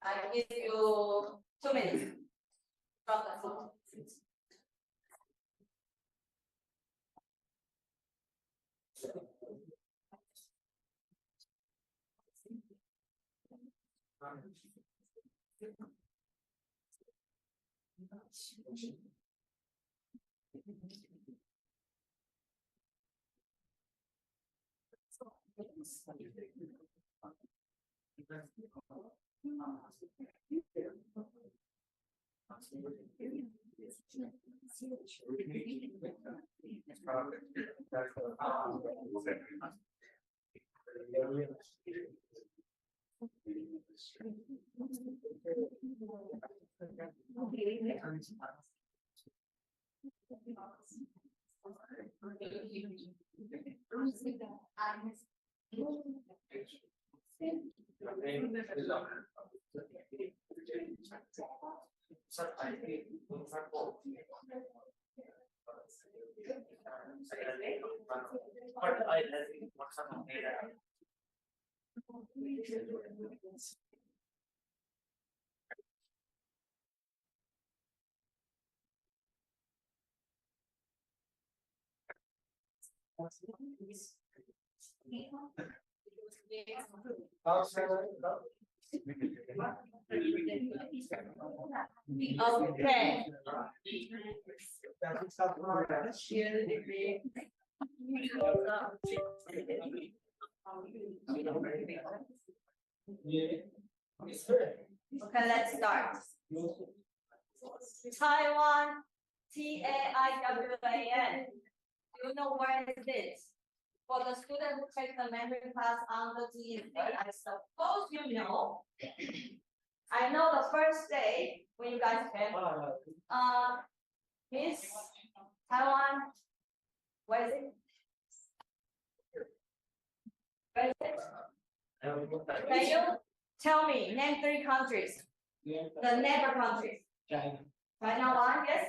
I give you 2 minutes. From the food. Okay. Okay, let's start. Taiwan, Taiwan. Do you know where it is? For the student who take the Mandarin class on the TEC, I suppose you know. I know the first day when you guys came, Miss Taiwan, where is it? Where is it? Can you Tell me, name 3 countries, the neighbor countries.
China.
China one, yes.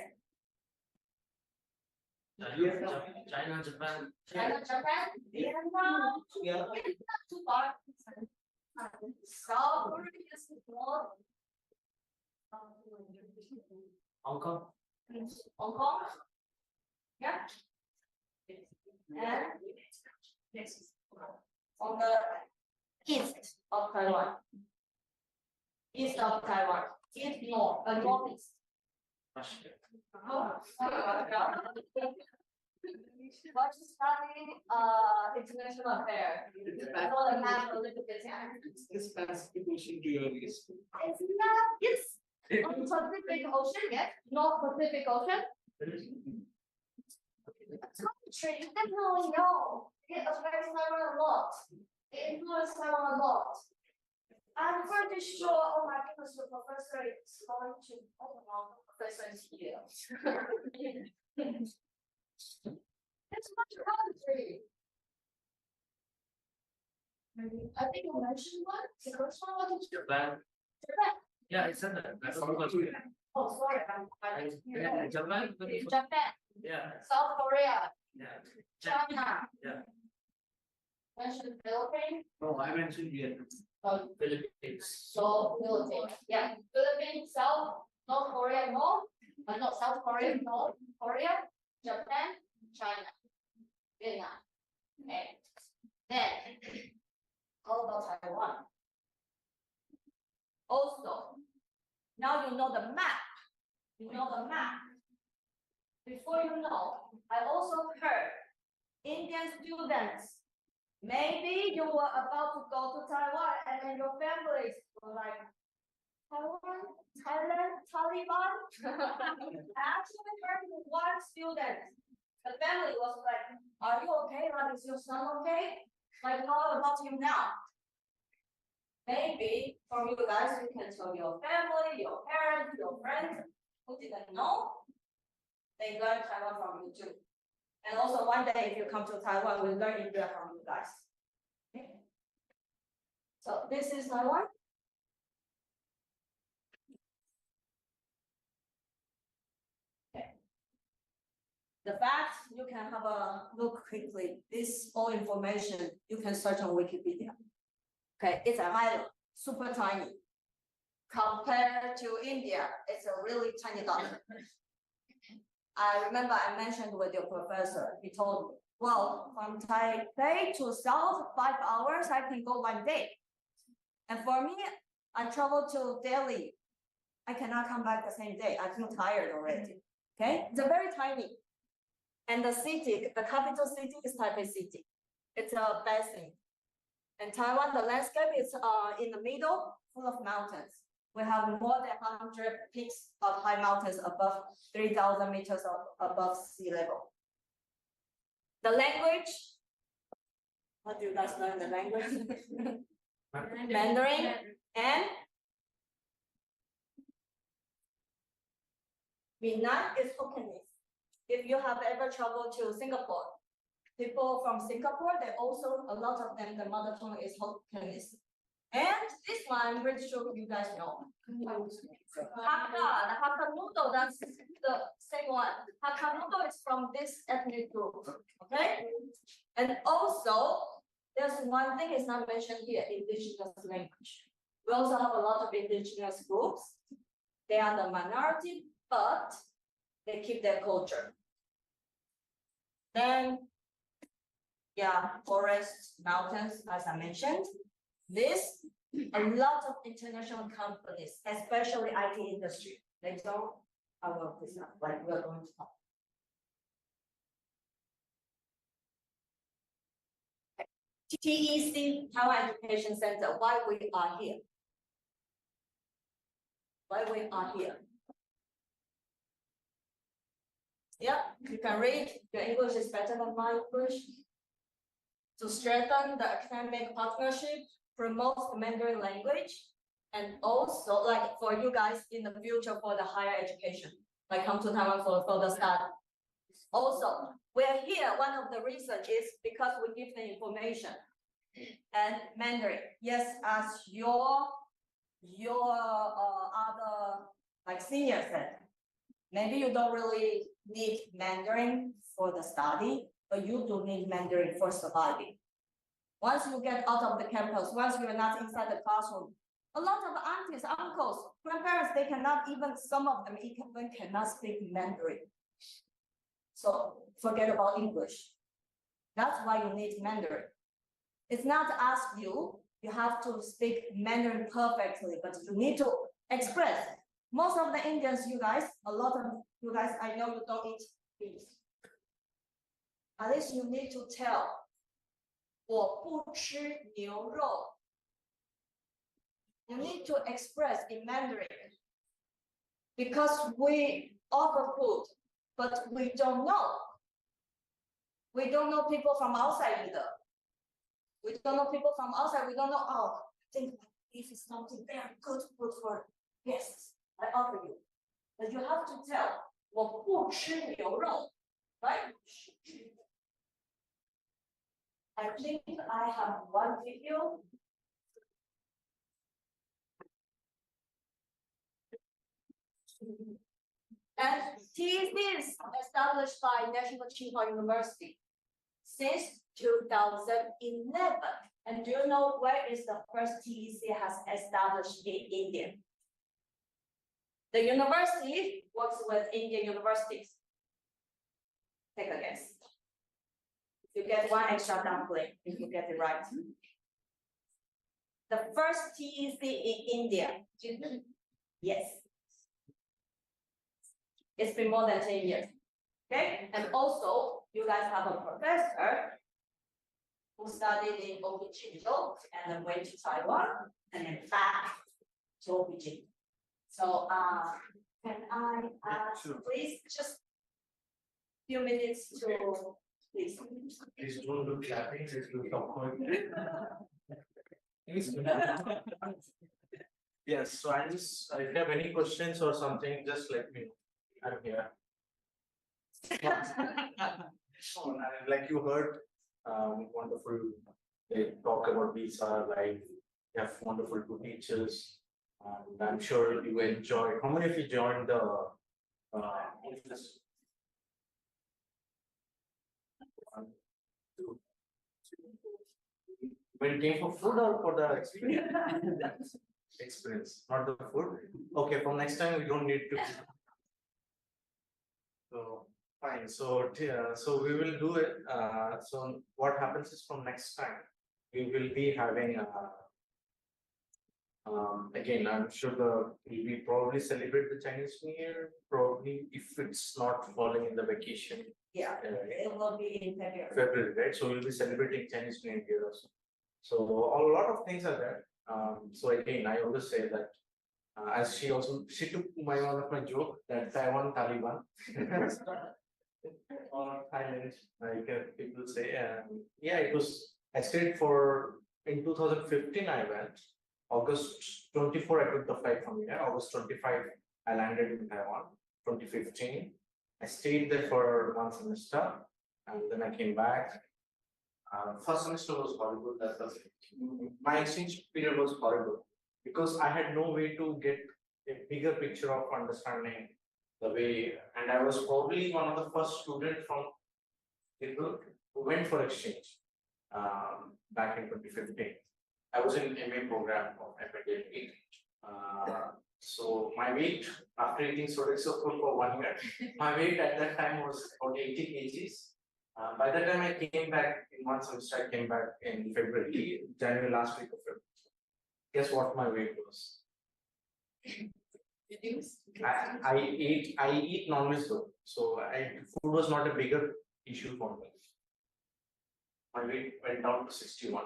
China, Japan.
China, Japan, Vietnam.
Yeah.
It's not too far. South Korea is more.
Hong Kong.
Hong Kong. Yeah. And on the east of Taiwan. East of Taiwan. East north, northeast.
Russia.
What is studying international affairs? I know the map a little bit.
This classification to your list.
It's not, it's on Pacific Ocean, yes, North Pacific Ocean. Country, you definitely know. It affects Taiwan a lot. It influences Taiwan a lot. I'm pretty sure, oh my goodness, the professor is going to, oh no, professor is here. It's much country. I think you mentioned one, the first one, what did you?
Japan.
Japan.
Yeah, I said that. That's all.
Oh, sorry, I'm.
Yeah, Japan.
Japan,
Yeah,
South Korea,
yeah.
China.
Yeah.
Mentioned Philippines,
No, I mentioned Vietnam. Philippines.
so Philippines, yeah, Philippines, South, North Korea, North, not South Korea, North Korea, Japan, China, Vietnam. Okay, then, how about Taiwan? Also, now you know the map. You know the map. Before you know, I also heard Indian students, maybe you were about to go to Taiwan and then your families were like, Taiwan, Thailand, Taliban. I actually heard one student, the family was like, are you okay? Like, is your son okay? Like, how about him now? Maybe from you guys, you can tell your family, your parents, your friends who didn't know. They learn Taiwan from you too. And also one day if you come to Taiwan, we'll learn India from you guys. Okay. So this is Taiwan. Okay. The facts, you can have a look quickly. This all information you can search on Wikipedia. Okay, it's an island, super tiny. Compared to India, it's a really tiny dot. I remember I mentioned with your professor, he told me, well, from Taipei to South, 5 hours, I can go one day. And for me, I travel to Delhi. I cannot come back the same day. I feel tired already. Okay, it's a very tiny. And the city, the capital city is Taipei City. It's a basin. And Taiwan, the landscape is in the middle, full of mountains. We have more than 100 peaks of high mountains above 3,000 meters above sea level. The language, what do you guys learn the language? Mandarin and Minnan is Hokkien. If you have ever traveled to Singapore, people from Singapore, they also, a lot of them, the mother tongue is Hokkien. And this one, I'm pretty sure you guys know. Hakka, the Hakka noodle, that's the same one. Hakka noodle is from this ethnic group, okay? And also, there's one thing is not mentioned here, indigenous language. We also have a lot of indigenous groups. They are the minority, but they keep their culture. Then, yeah, forests, mountains, as I mentioned. This, a lot of international companies, especially IT industry, they don't, I will this up, like we're going to talk. TEC, Taiwan Education Center, why we are here? Why we are here? Yeah, you can read, your English is better than my English. To strengthen the academic partnership, promote the Mandarin language, and also like for you guys in the future for the higher education, like come to Taiwan for further study. Also, we're here, one of the reasons is because we give the information and Mandarin. Yes, as your your other like senior said, maybe you don't really need Mandarin for the study, but you do need Mandarin for surviving. Once you get out of the campus, once you're not inside the classroom, a lot of aunties, uncles, grandparents, they cannot even, some of them even cannot speak Mandarin. So forget about English. That's why you need Mandarin. It's not ask you have to speak Mandarin perfectly, but you need to express. Most of the Indians, you guys, a lot of you guys, I know you don't eat beef. At least you need to tell, 我不吃牛肉. You need to express in Mandarin. Because we offer food, but we don't know. We don't know people from outside either. We don't know people from outside. We don't know, oh, I think this is something very good food for guests. I offer you. But you have to tell, 我不吃牛肉, right? I think I have one video. And TEC is established by National Tsinghua University since 2011. And do you know where is the first TEC has established in India? The university works with Indian universities. Take a guess. You get one extra dumpling if you get it right. The first TEC in India. Yes. It's been more than 10 years. Okay, and also you guys have a professor who studied in OPG and then went to Taiwan and then back to OPG. So can I please just few minutes to please.
Please don't do clapping, please do popcorn. Yes, so if you have any questions or something, just let me know. I'm here. Like you heard, wonderful, they talk about visa, like you have wonderful two teachers, and I'm sure you enjoy. How many of you joined the when it came for food or for the experience? Experience, not the food. Okay, from next time we don't need to. So fine. So so we will do it. So what happens is from next time we will be having again, I'm sure we probably celebrate the Chinese New Year, probably if it's not falling in the vacation.
Yeah, it will be in February.
February, right? So we'll be celebrating Chinese New Year also. So a lot of things are there. So again, I always say that as she took one of my joke that Taiwan Taliban or Thailand, like people say, yeah, it was. I stayed for in 2015. I went August 24. I took the flight from here. August 25, I landed in Taiwan. 2015. I stayed there for one semester, and then I came back. First semester was horrible. My exchange period was horrible because I had no way to get a bigger picture of understanding the way, and I was probably one of the first students from people who went for exchange back in 2015. I was in MA program of MA. So my weight after eating soda for 1 year, my weight at that time was about 80 kgs. By the time I came back in one semester, I came back in January last week of February. Guess what my weight was? I eat non-veg though, so food was not a bigger issue for me. My weight went down to 61.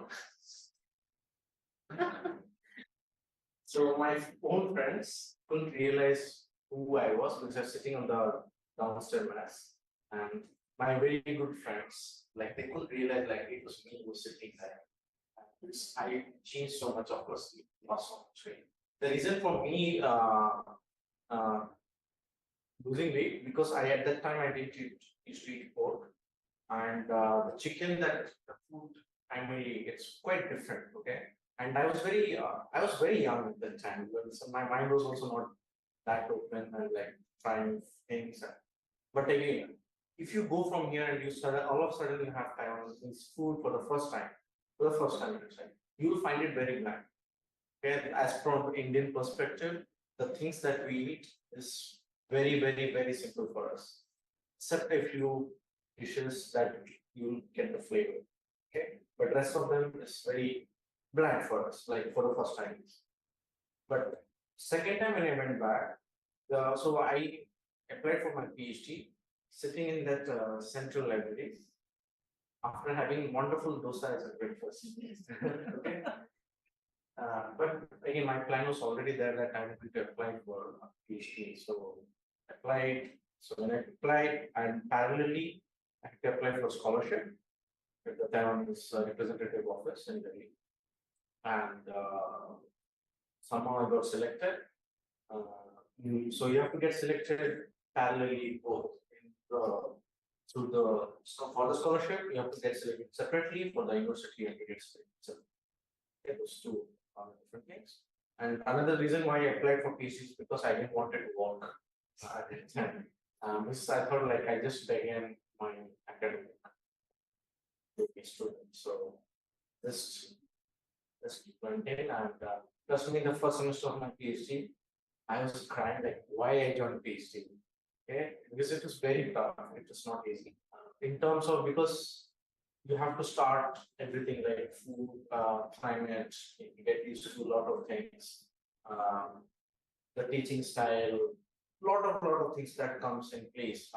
So my own friends couldn't realize who I was because I was sitting on the downstairs mess, and my very good friends, like they couldn't realize like it was me who was sitting there. I changed so much, of course, lost so much weight. The reason for me losing weight because at that time I didn't used to eat pork, and the chicken that the food primarily it's quite different. Okay, And I was very young at that time, so my mind was also not that open and like trying things. But again, if you go from here and you start, all of a sudden you have Taiwanese food for the first time, you will find it very bland. Okay, as from Indian perspective, the things that we eat is very simple for us, except a few dishes that you get the flavor. Okay, but rest of them is very bland for us, like for the first time. But second time when I went back, so I applied for my PhD, sitting in that central library after having wonderful dosa as a breakfast. Okay. But again, my plan was already there that I wanted to apply for a PhD. So applied. So when I applied, and parallelly I had to apply for scholarship at the Taiwanese representative office in Delhi, and somehow I got selected. So you have to get selected parallelly both through the for the scholarship. You have to get selected separately. For the university, you have to get selected. Those two different things. And another reason why I applied for PhD is because I didn't want it to work at that time. Because I thought like I just began my academic student. So just went in, and just in the first semester of my PhD, I was crying like why I joined PhD. Okay, because it was very tough. It was not easy in terms of because you have to start everything like food, climate, you get used to a lot of things, the teaching style, lot of things that comes in place.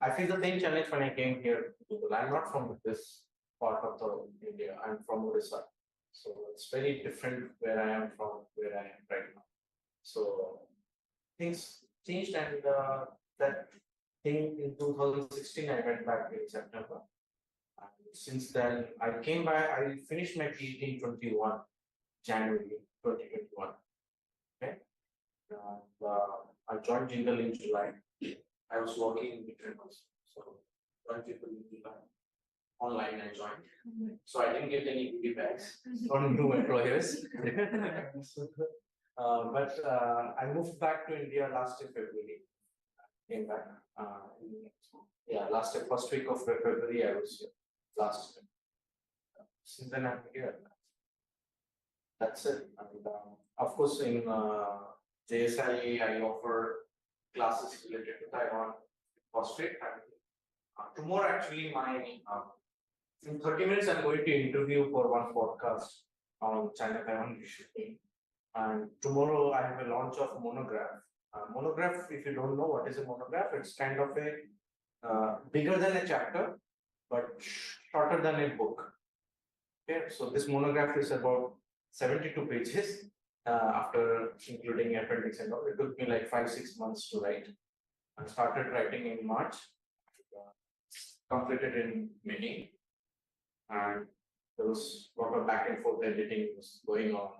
I feel the same challenge when I came here to Google. I'm not from this part of the India, I'm from Odisha. So it's very different where I am from where I am right now. So things changed, and that thing in 2016, I went back in September. Since then, I came back, I finished my PhD in January 2021. Okay. I joined Jingle in July. I was working in between months. So joined Jingle in July. Online I joined. So I didn't get any goodie bags from new employers. But I moved back to India last year February. Came back. Last year, first week of February, I was here. Last year. Since then I'm here. That's it. And of course, in JSI, I offer classes related to Taiwan phosphate. And tomorrow, actually, in 30 minutes, I'm going to interview for one podcast on China-Taiwan issue. And tomorrow, I have a launch of monograph. Monograph, if you don't know what is a monograph, it's kind of a bigger than a chapter, but shorter than a book. Okay, so this monograph is about 72 pages after including appendix and all. It took me like 5-6 months to write. I started writing in March, completed in May, and there was a lot of back and forth editing was going on.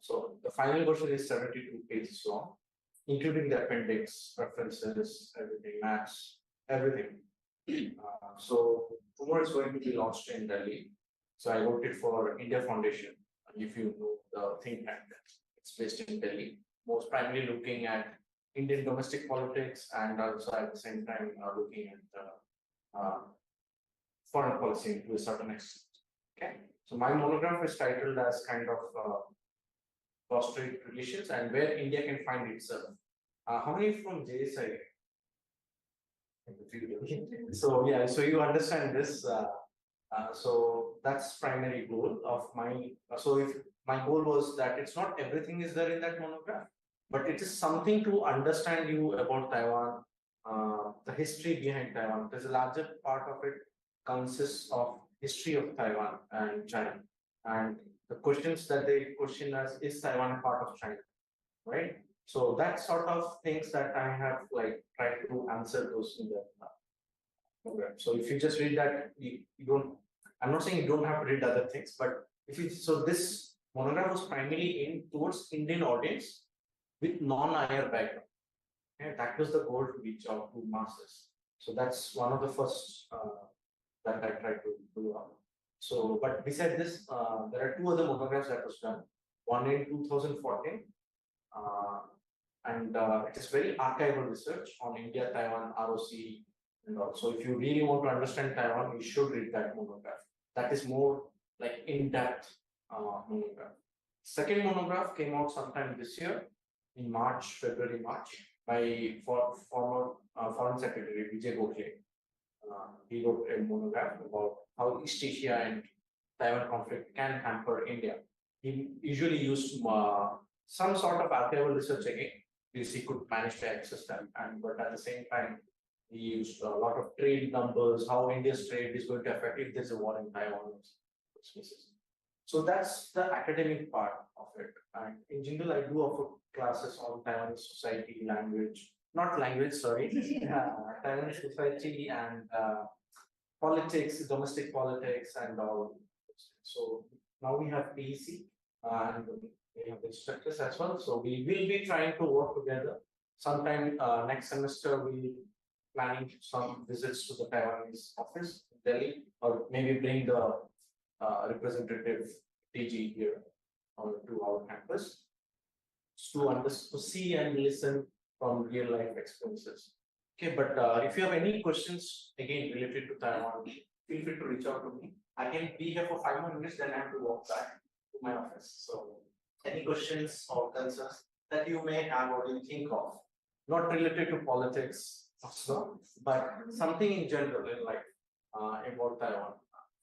So the final version is 72 pages long, including the appendix, references, everything, maps, everything. So tomorrow is going to be launched in Delhi. So I wrote it for India Foundation. If you know the think tank, it's based in Delhi, most primarily looking at Indian domestic politics and also at the same time looking at foreign policy to a certain extent. Okay, so my monograph is titled as kind of cross-strait relations and where India can find itself. How many from JSI? So yeah, so you understand this. So that's primary goal of my. So if my goal was that it's not everything is there in that monograph, but it is something to understand you about Taiwan, the history behind Taiwan. There's a larger part of it consists of history of Taiwan and China, and the questions that they question us is Taiwan a part of China, right? So that sort of things that I have like tried to answer those in the program. So if you just read that, you don't. I'm not saying you don't have to read other things, but if you so this monograph was primarily in towards Indian audience with non-IR background. Okay, that was the goal to reach out to masses. So that's one of the first that I tried to do. So, but beside this, there are two other monographs that was done. One in 2014, and it is very archival research on India, Taiwan, ROC, and also if you really want to understand Taiwan, you should read that monograph. That is more like in-depth monograph. Second monograph came out sometime this year in March, February, March by former Foreign Secretary Vijay Gokhale. He wrote a monograph about how East Asia and Taiwan conflict can hamper India. He usually used some sort of archival research again, because he could manage to access them, and but at the same time, he used a lot of trade numbers, how India's trade is going to affect if there's a war in Taiwan. So that's the academic part of it. And in general, I do offer classes on Taiwanese society, language, not language, sorry, Taiwanese society and politics, domestic politics, and all. So now we have PEC and we have instructors as well. So we will be trying to work together. Sometime next semester, we'll planning some visits to the Taiwanese office in Delhi, or maybe bring the representative DG here or to our campus to see and listen from real life experiences. Okay, but if you have any questions again related to Taiwan, feel free to reach out to me. I can be here for 5 more minutes, then I have to walk back to my office. So, any questions or concerns that you may have or you think of, not related to politics, also, but something in general in life about Taiwan,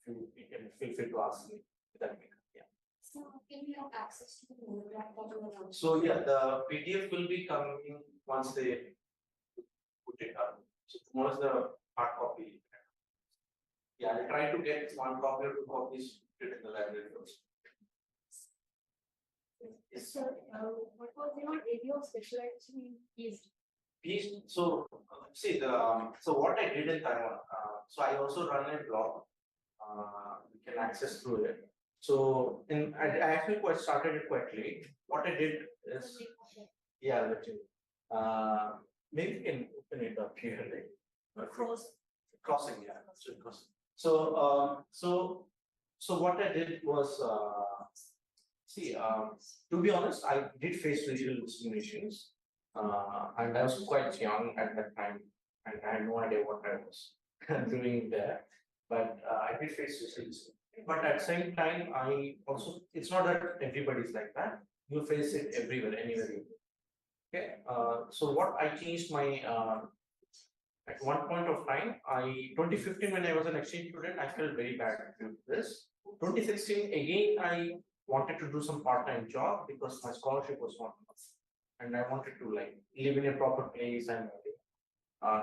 you can feel free to ask me. That yeah.
So can we have access to the monograph that you want?
So yeah, the PDF will be coming once they put it up. So tomorrow's the hard copy. Yeah, I'll try to get 1 copy or 2 copies put it in the library first. Yes.
So what was your area of specialization is?
Please, so see so what I did in Taiwan, so I also run a blog. You can access through it. So I actually started it quite late. What I did is, yeah, I'll let you. Maybe you can open it up here, like crossing, yeah, crossing. So so what I did was to be honest, I did face racial discriminations, and I was quite young at that time, and I had no idea what I was doing there. But I did face racial discrimination. But at the same time, I also, it's not that everybody's like that. You face it everywhere, anywhere you go. Okay. So what I changed my at one point of time, 2015 when I was an exchange student, I felt very bad with this. 2016 again, I wanted to do some part-time job because my scholarship was not enough, and I wanted to like live in a proper place and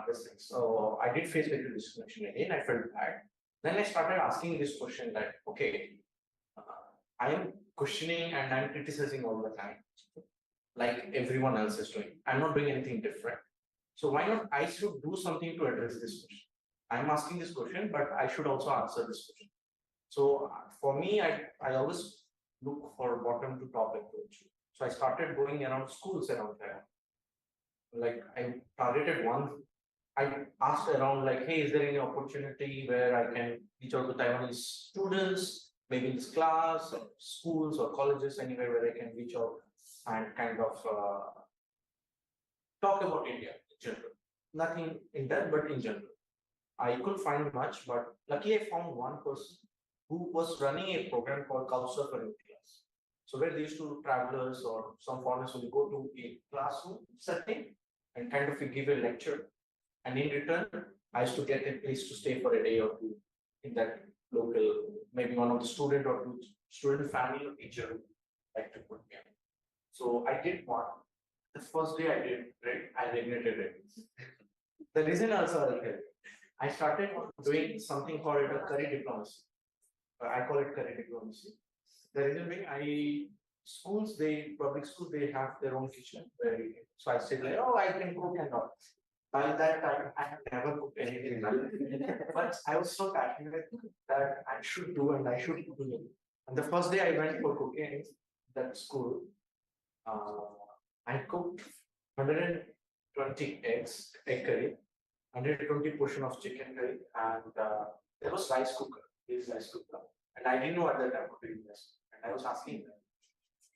this thing. So I did face racial discrimination again. I felt bad. Then I started asking this question that, okay, I am questioning and I'm criticizing all the time, like everyone else is doing. I'm not doing anything different. So why not I should do something to address this question? I'm asking this question, but I should also answer this question. So for me, I always look for bottom to top approach. So I started going around schools around there. Like I targeted one. I asked around like, hey, is there any opportunity where I can reach out to Taiwanese students, maybe in this class or schools or colleges, anywhere where I can reach out and kind of talk about India in general. Nothing in depth, but in general. I couldn't find much, but luckily I found one person who was running a program called Couchsurfer in class. So where they used to travelers or some foreigners will go to a classroom setting and kind of give a lecture. And in return, I used to get a place to stay for a day or two in that local, maybe one of the student or two student family or teacher would like to put me on. So I did one. The first day I did, right, I regretted it. The reason also I'll tell you. I started doing something called a curry diplomacy. I call it curry diplomacy. The reason being, public schools, they have their own kitchen. So I said like, oh, I can cook and all. By that time, I have never cooked anything in my life. But I was so passionate that I should do and I should do it. And the first day I went for cooking in that school, I cooked 120 eggs, egg curry, 120 portion of chicken curry, and there was rice cooker, this rice cooker. And I didn't know at that time how to do this. And I was asking them,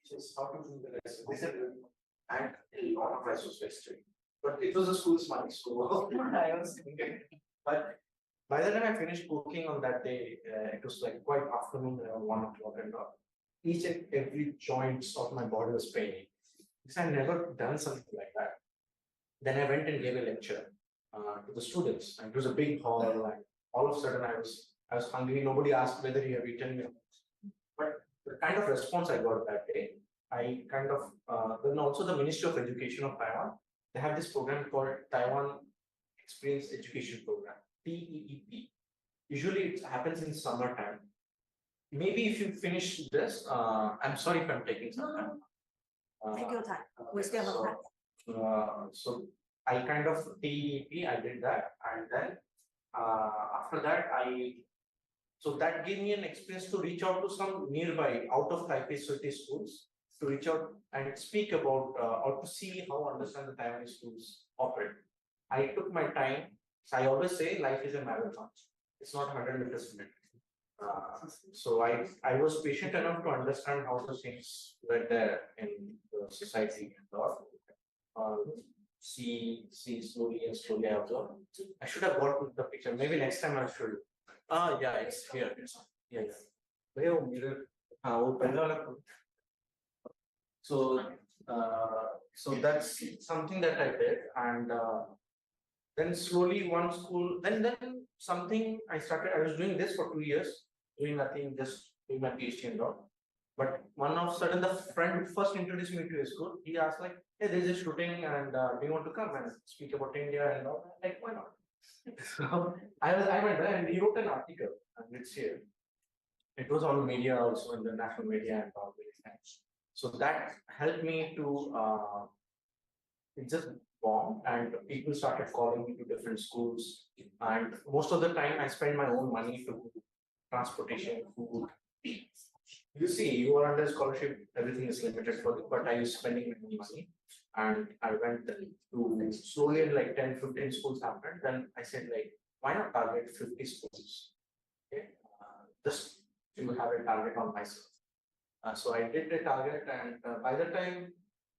just how to do the rest. They said, and a lot of rice was wasted. But it was a school's money, so I was thinking. But by the time I finished cooking on that day, it was like quite afternoon, around 1 o'clock and all. Each and every joint of my body was paining. Because I never done something like that. Then I went and gave a lecture to the students, and it was a big hall. And all of a sudden, I was hungry. Nobody asked whether you have eaten. But the kind of response I got that day, I kind of then also the Ministry of Education of Taiwan, they have this program called Taiwan Experience Education Program, TEEP. Usually it happens in summertime. Maybe if you finish this, I'm sorry if I'm taking some time.
Take your time. We still have time.
So I kind of TEP, I did that, and then after that so that gave me an experience to reach out to some nearby out of Taipei city schools to reach out and speak about or to see how understand the Taiwanese schools operate. I took my time. So I always say life is a marathon. It's not 100 meters sprint. So I was patient enough to understand how the things were there in the society and all. See slowly and slowly I observe. I should have got the picture. Maybe next time I should. Yeah, it's here. Yeah. Where mirror? So that's something that I did, and then slowly one school, then something I started. I was doing this for 2 years, doing nothing, just doing my PhD and all. But one of sudden, the friend who first introduced me to his school, he asked like, "Hey, there's a shooting, and do you want to come and speak about India and all?" Like, why not? So I went there, and he wrote an article, and it's here. It was on media also in the national media and all these things. So that helped me to it just bombed, and people started calling me to different schools. And most of the time, I spend my own money to transportation, food. You see, you are under scholarship, everything is limited for you, but I was spending my own money. And I went to slowly, like 10, 15 schools happened. Then I said, like, why not target 50 schools? Okay, just to have a target on myself. So I did the target, and by the time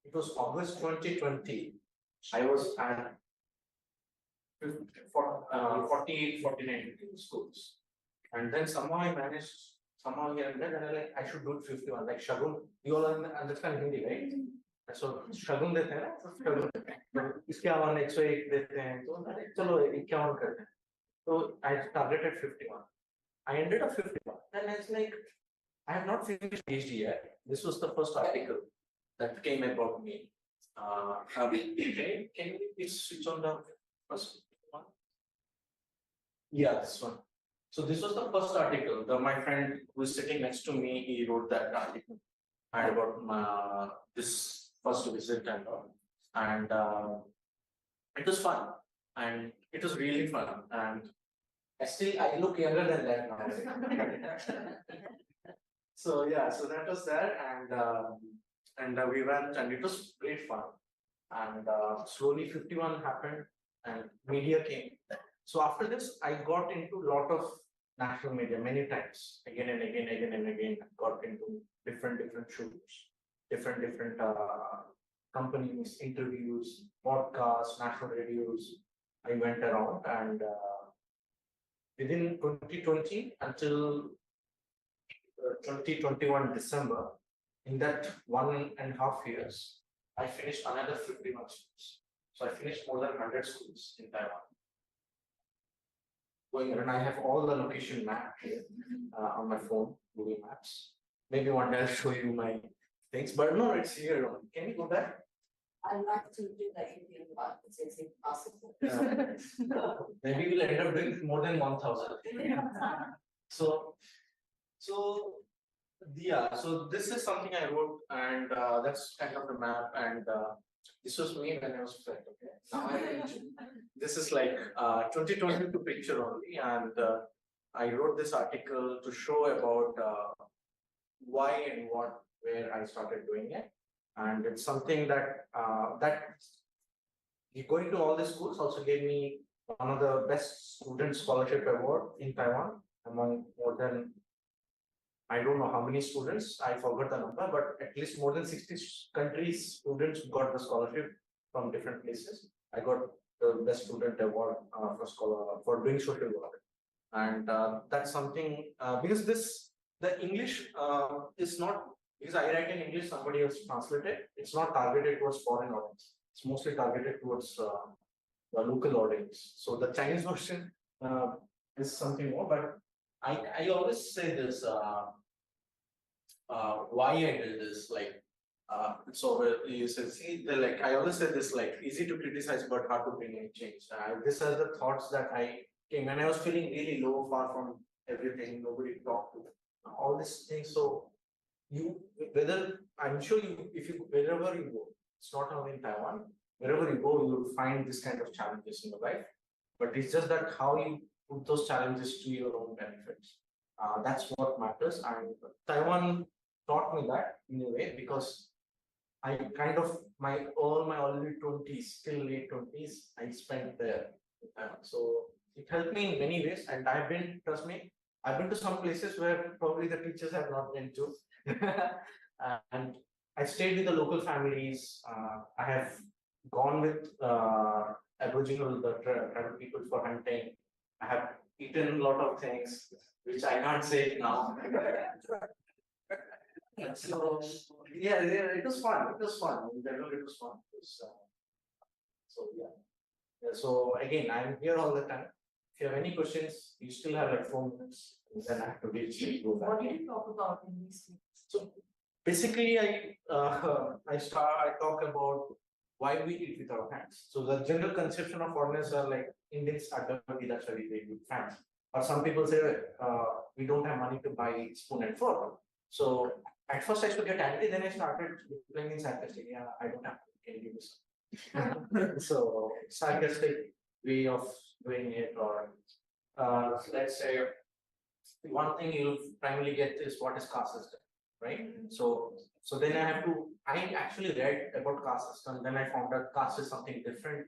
it was August 2020, I was at 48, 49 schools. And then somehow I managed, somehow here and there, and I should do 51. Like Shagun, you all understand Hindi, right? So Shagun देते हैं ना, Shagun इसके अलावा 101 देते हैं, तो चलो 51 करते हैं. So I targeted 51. I ended up 51. Then I was like, I have not finished PhD yet. This was the first article that came about me. Can you please switch on the first one? Yeah, this one. So this was the first article. My friend who is sitting next to me, he wrote that article and about this first visit and all. And it was fun, and it was really fun. And I look younger than that now. So yeah, so that was there, and we went, and it was great fun. And slowly 51 happened, and media came. So after this, I got into a lot of national media many times, again and again. Got into different shows, different companies, interviews, podcasts, national radios. I went around, and within 2020 until 2021 December, in that 1.5 years, I finished another 51 schools. So I finished more than 100 schools in Taiwan. And I have all the location map here on my phone, Google Maps. Maybe one day I'll show you my things, but no, it's here. Can you go back?
I'd like to do that Indian, but it's impossible.
Maybe we'll end up doing more than 1,000. So yeah, so this is something I wrote, and that's kind of the map, and this was me when I was fat, okay? Now this is like 2022 picture only, and I wrote this article to show about why and where I started doing it, and it's something that going to all the schools also gave me one of the best student scholarship award in Taiwan among more than I don't know how many students, I forgot the number, but at least more than 60 countries students got the scholarship from different places. I got the best student award for doing social work. And that's something, because the English is not, because I write in English, somebody else translate it. It's not targeted towards foreign audience. It's mostly targeted towards the local audience. So the Chinese version is something more, but I always say this, why I did this, like, you said, see, like, I always say this, like, easy to criticize, but hard to bring any change. These are the thoughts that I came when I was feeling really low, far from everything, nobody to talk to, all these things. So whether, I'm sure wherever you go, it's not only in Taiwan, wherever you go, you will find this kind of challenges in your life. But it's just that how you put those challenges to your own benefits. That's what matters. And Taiwan taught me that in a way, because I kind of all my early 20s, till late 20s, I spent there. So it helped me in many ways. And trust me, I've been to some places where probably the teachers have not been to. And I stayed with the local families. I have gone with Aboriginal tribal people for hunting. I have eaten a lot of things which I can't say now. So yeah, it was fun. It was fun. In general, it was fun. So yeah. So again, I'm here all the time. If you have any questions, you still have like 4 minutes. Then I have to reach.
What did you talk about in this?
So basically, I talk about why we eat with our hands. So the general conception of foreigners are like Indians are dirty, that's why they eat with hands. Or some people say we don't have money to buy spoon and fork. So at first I used to get angry, then I started playing sarcastic. Yeah, I don't have to, can you give me some? So sarcastic way of doing it, or let's say one thing you'll primarily get is what is caste system, right? So then I actually read about caste system, then I found out caste is something different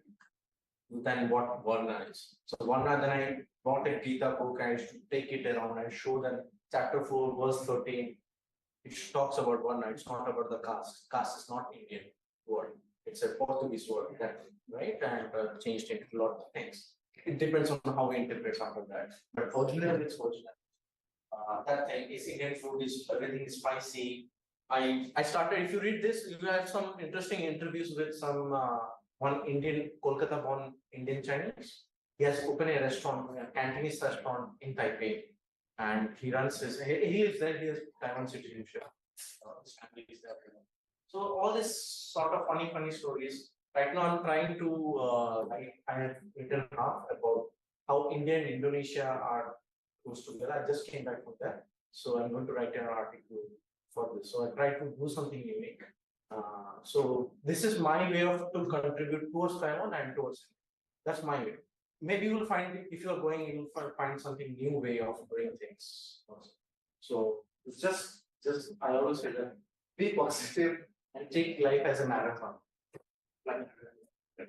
than what Varna is. So Varna, then I bought a Gita book, I used to take it around and show them chapter 4, verse 13. It talks about Varna, it's not about the caste. Caste is not Indian word. It's a Portuguese word, right? And changed into a lot of things. It depends on how we interpret after that. But originally, it's original. That thing is Indian food, is everything is spicy. I started, if you read this, you have some interesting interviews with some one Indian, Kolkata born Indian Chinese. He has opened a restaurant, a Cantonese restaurant in Taipei. And he runs his, he lives there, he has Taiwan citizenship. His family is there. So all this sort of funny stories. Right now I'm trying to, I have written half about how India and Indonesia are close together. I just came back from there. So I'm going to write an article for this. So I try to do something unique. So this is my way of to contribute towards Taiwan and towards, that's my way. Maybe you will find, if you are going, you will find something new way of doing things. So it's just I always say that be positive and take life as a marathon.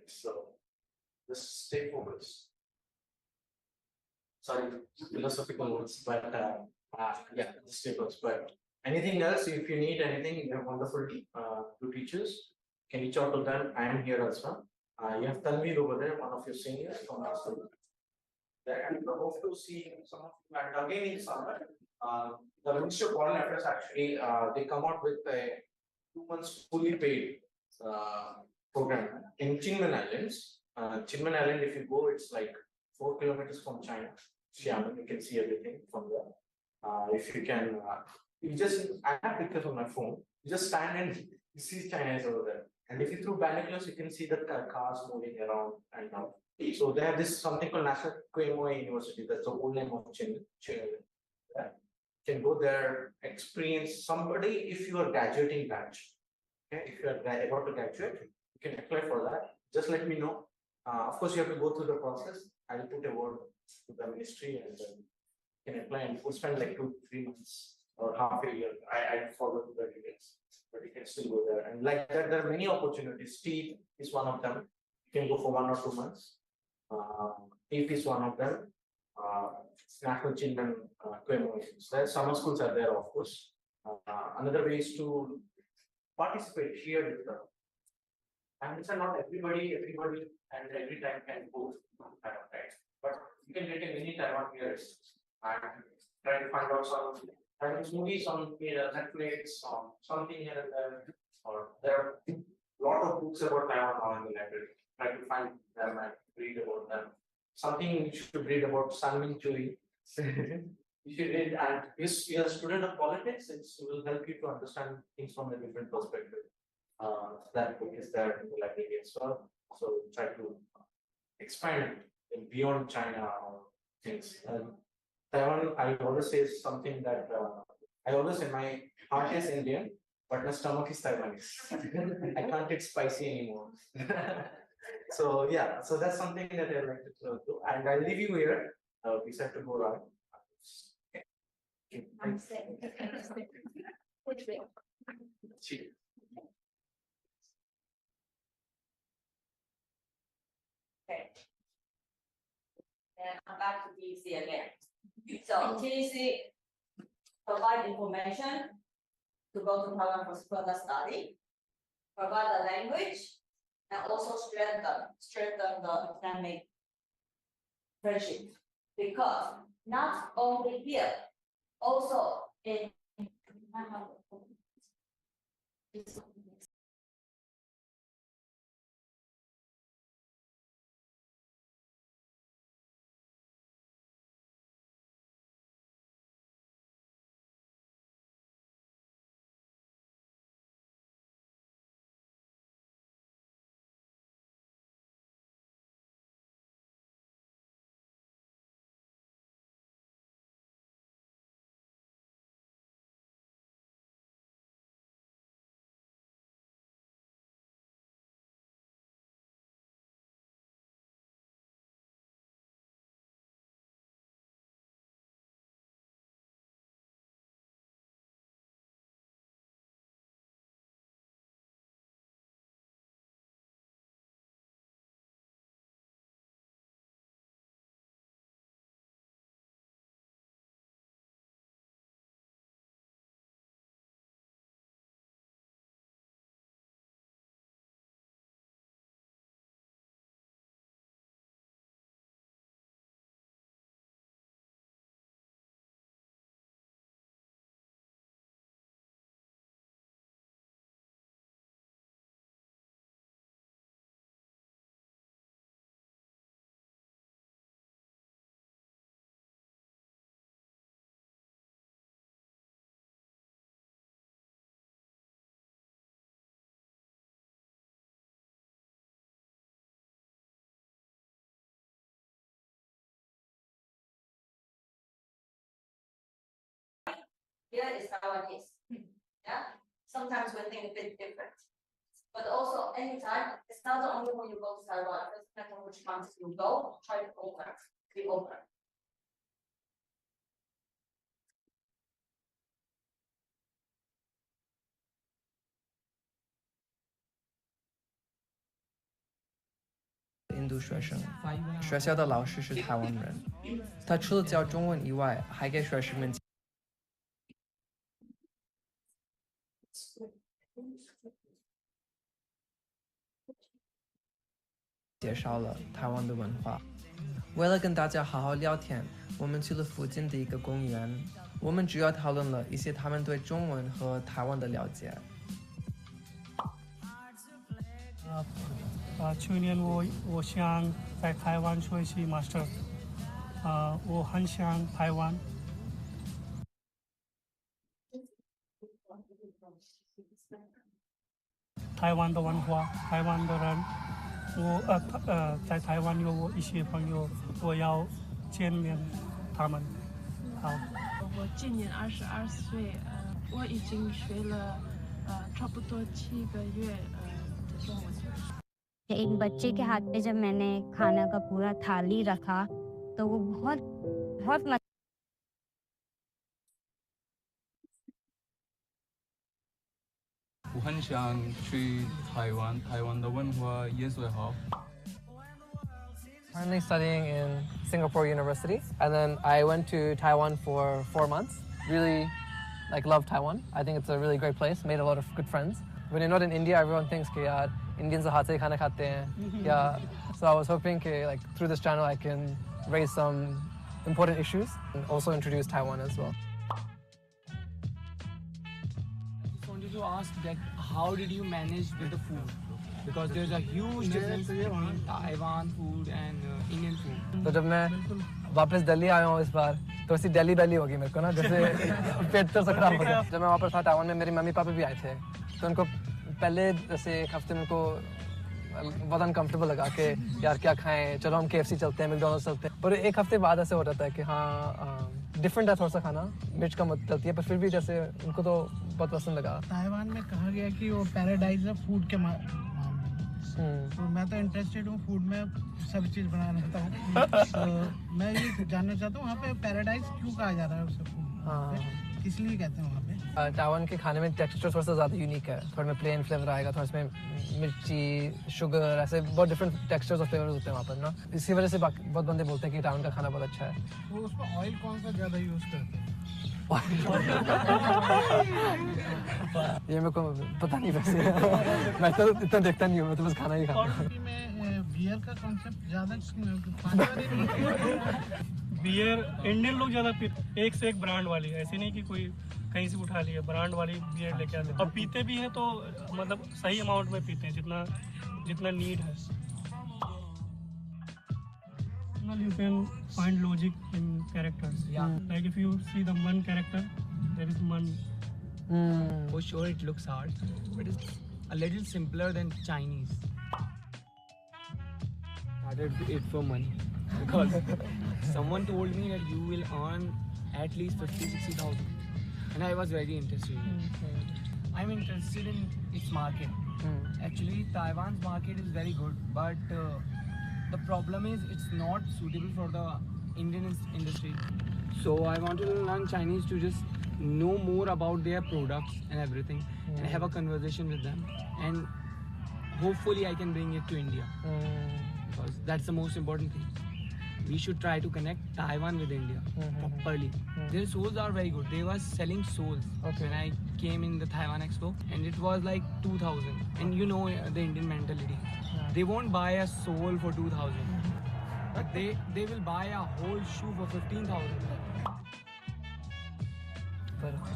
So just stay focused. Sorry, philosophical words, but yeah, stay focused. But anything else, if you need anything, you have wonderful two teachers. Can reach out to them. I am here as well. You have Tanveer over there, one of your seniors from our school. There, and we hope to see some of you. And again, in summer, the Ministry of Foreign Affairs actually they come out with a 2 months fully paid program in Chinmen Islands. Chinmen Island, if you go, it's like 4 kilometers from China. Xiamen, you can see everything from there. If you can, I have pictures on my phone. You just stand and you see China is over there. And if you through binoculars, you can see the cars moving around and now. So they have this something called National Quemoy University. That's the old name of Chinmen. Yeah. You can go there, experience somebody if you are graduating batch. Okay, if you are about to graduate, you can apply for that. Just let me know. Of course, you have to go through the process. I'll put a word to the ministry and then you can apply and we'll spend like 2 to 3 months or half a year. I forgot the details, but you can still go there. And like that, there are many opportunities. TEEP is one of them. You can go for 1 or 2 months. TEEP is one of them. national children commemorations. There summer schools are there, of course. Another way is to participate here with the. And it's not everybody, and every time can go Taiwan, right? But you can get a mini Taiwan here and try to find out some Chinese movies on Netflix, on something here and there, or there are a lot of books about Taiwan now in the library. Try to find them and read about them. Something you should read about San Ming Chui. You should read, and if you're a student of politics, it will help you to understand things from a different perspective. That book is there in the library as well. So try to expand it beyond China or things. Taiwan, I always say something that I always say my heart is Indian, but my stomach is Taiwanese. I can't eat spicy anymore. So yeah, so that's something that I like to do, and I'll leave you here. We have to go around.
I'm saying.
Cheers.
Okay. And I'm back to TEC again. So TEC provide information to go to Taiwan for further study, provide the language, and also strengthen the academic friendship. Because not only here, also in here is Taiwanese. Yeah, sometimes we think a bit different. But also anytime, it's not only when you go to Taiwan, it doesn't matter which country you go, try to be open.
印度学生，学校的老师是台湾人。他除了教中文以外，还给学生们介绍了台湾的文化。为了跟大家好好聊天，我们去了附近的一个公园。我们主要讨论了一些他们对中文和台湾的了解。
去年我想在台湾学习 master， 我很想台湾。台湾的文化，台湾的人，在台湾有我一些朋友，我要见面他们。好。
我今年22岁，我已经学了差不多7个月的中文。
एक बच्चे के हाथ पे जब मैंने खाना का पूरा थाली रखा तो वो बहुत बहुत
我很想去台湾，台湾的文化也最好。
Currently studying in Singapore University, and then I went to Taiwan for 4 months. Really, love Taiwan. I think it's a really great place. Made a lot of good friends. When you're not in India, everyone thinks कि यार Indians तो हाथ से ही खाना खाते हैं. Yeah. So I was hoping कि through this channel I can raise some important issues and also introduce Taiwan as well.
I wanted to ask that how did you manage with the food? Because there's a huge difference between Taiwan food and Indian food.
तो जब मैं वापस दिल्ली आया हूँ इस बार तो ऐसी दिल्ली बैली होगी मेरे को ना जैसे पेट तो खराब हो गया जब मैं वापस था टाइवान में मेरे मम्मी पापा भी आए थे तो उनको पहले जैसे एक हफ्ते में को बहुत अनकंफर्टेबल लगा कि यार क्या खाएं चलो हम KFC चलते हैं मैकडॉनल्ड्स चलते हैं पर एक हफ्ते बाद ऐसे हो जाता है कि हाँ डिफरेंट है थोड़ा सा खाना मिर्च कम चलती है पर फिर भी जैसे उनको तो बहुत पसंद लगा
ताइवान में कहा गया कि वो पैराडाइज है फूड के मामले में तो मैं तो इंटरेस्टेड हूँ फूड में सब चीज़ बनाना चाहता हूँ तो मैं ये जानना चाहता हूँ वहाँ पे पैराडाइज क्यों कहा जा रहा है उसे फूड किस लिए कहते हैं वहाँ पे
ताइवान के खाने में टेक्सचर थोड़ा सा ज़्यादा यूनिक है थोड़ा में प्लेन फ्लेवर आएगा थोड़ा इसमें मिर्ची शुगर ऐसे बहुत डिफरेंट टेक्सचर्स और फ्लेवर्स होते हैं वहाँ पर ना इसी वजह से बहुत बंदे बोलते हैं कि ताइवान का खाना बहुत अच्छा है
वो उसमें ऑयल कौन सा ज़्यादा यूज़ करते हैं
ये मेरे को पता नहीं वैसे मैं तो इतना देखता नहीं हूँ मैं तो बस खाना ही खाता हूँ
बियर का कॉन्सेप्ट ज़्यादा
बियर इंडियन लोग ज़्यादा पीते एक से एक ब्रांड वाली है ऐसी नहीं कि कोई कहीं से उठा लिया ब्रांड वाली बियर लेके आते और पीते भी हैं तो मतलब सही अमाउंट में पीते हैं जितना नीड है you can find logic in characters.
Yeah.
Like if you see the one character, there is one.
For sure, it looks hard, but it's a little simpler than Chinese. Started it for money because someone told me that you will earn at least 50,000-60,000, and I was very interested in it. I'm interested in its market. Actually, Taiwan's market is very good, but the problem is it's not suitable for the Indian industry. So I wanted to learn Chinese to just know more about their products and everything and have a conversation with them, and hopefully I can bring it to India because that's the most important thing. We should try to connect Taiwan with India properly. Their souls are very good. They were selling souls when I came in the Taiwan Expo, and it was like 2,000. And you know the Indian mentality. They won't buy a soul for 2,000, but they will buy a whole shoe for 15,000.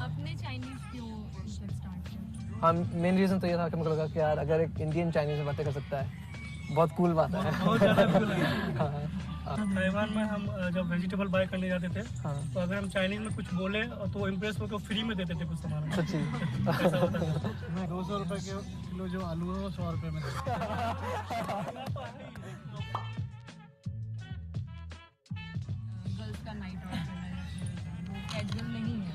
अपने Chinese क्यों start किया?
हाँ main reason तो ये था कि मुझे लगा कि यार अगर एक इंडियन चाइनीज में बातें कर सकता है बहुत कूल बात है
ताइवान में हम जब वेजिटेबल बाय करने जाते थे तो अगर हम चाइनीज में कुछ बोले तो इम्प्रेस होकर फ्री में देते थे कुछ सामान
सच्ची
मैं 200 रुपए के किलो जो आलू है वो 100 रुपए में
गर्ल्स का नाइट आउट करना वो कैजुअल नहीं है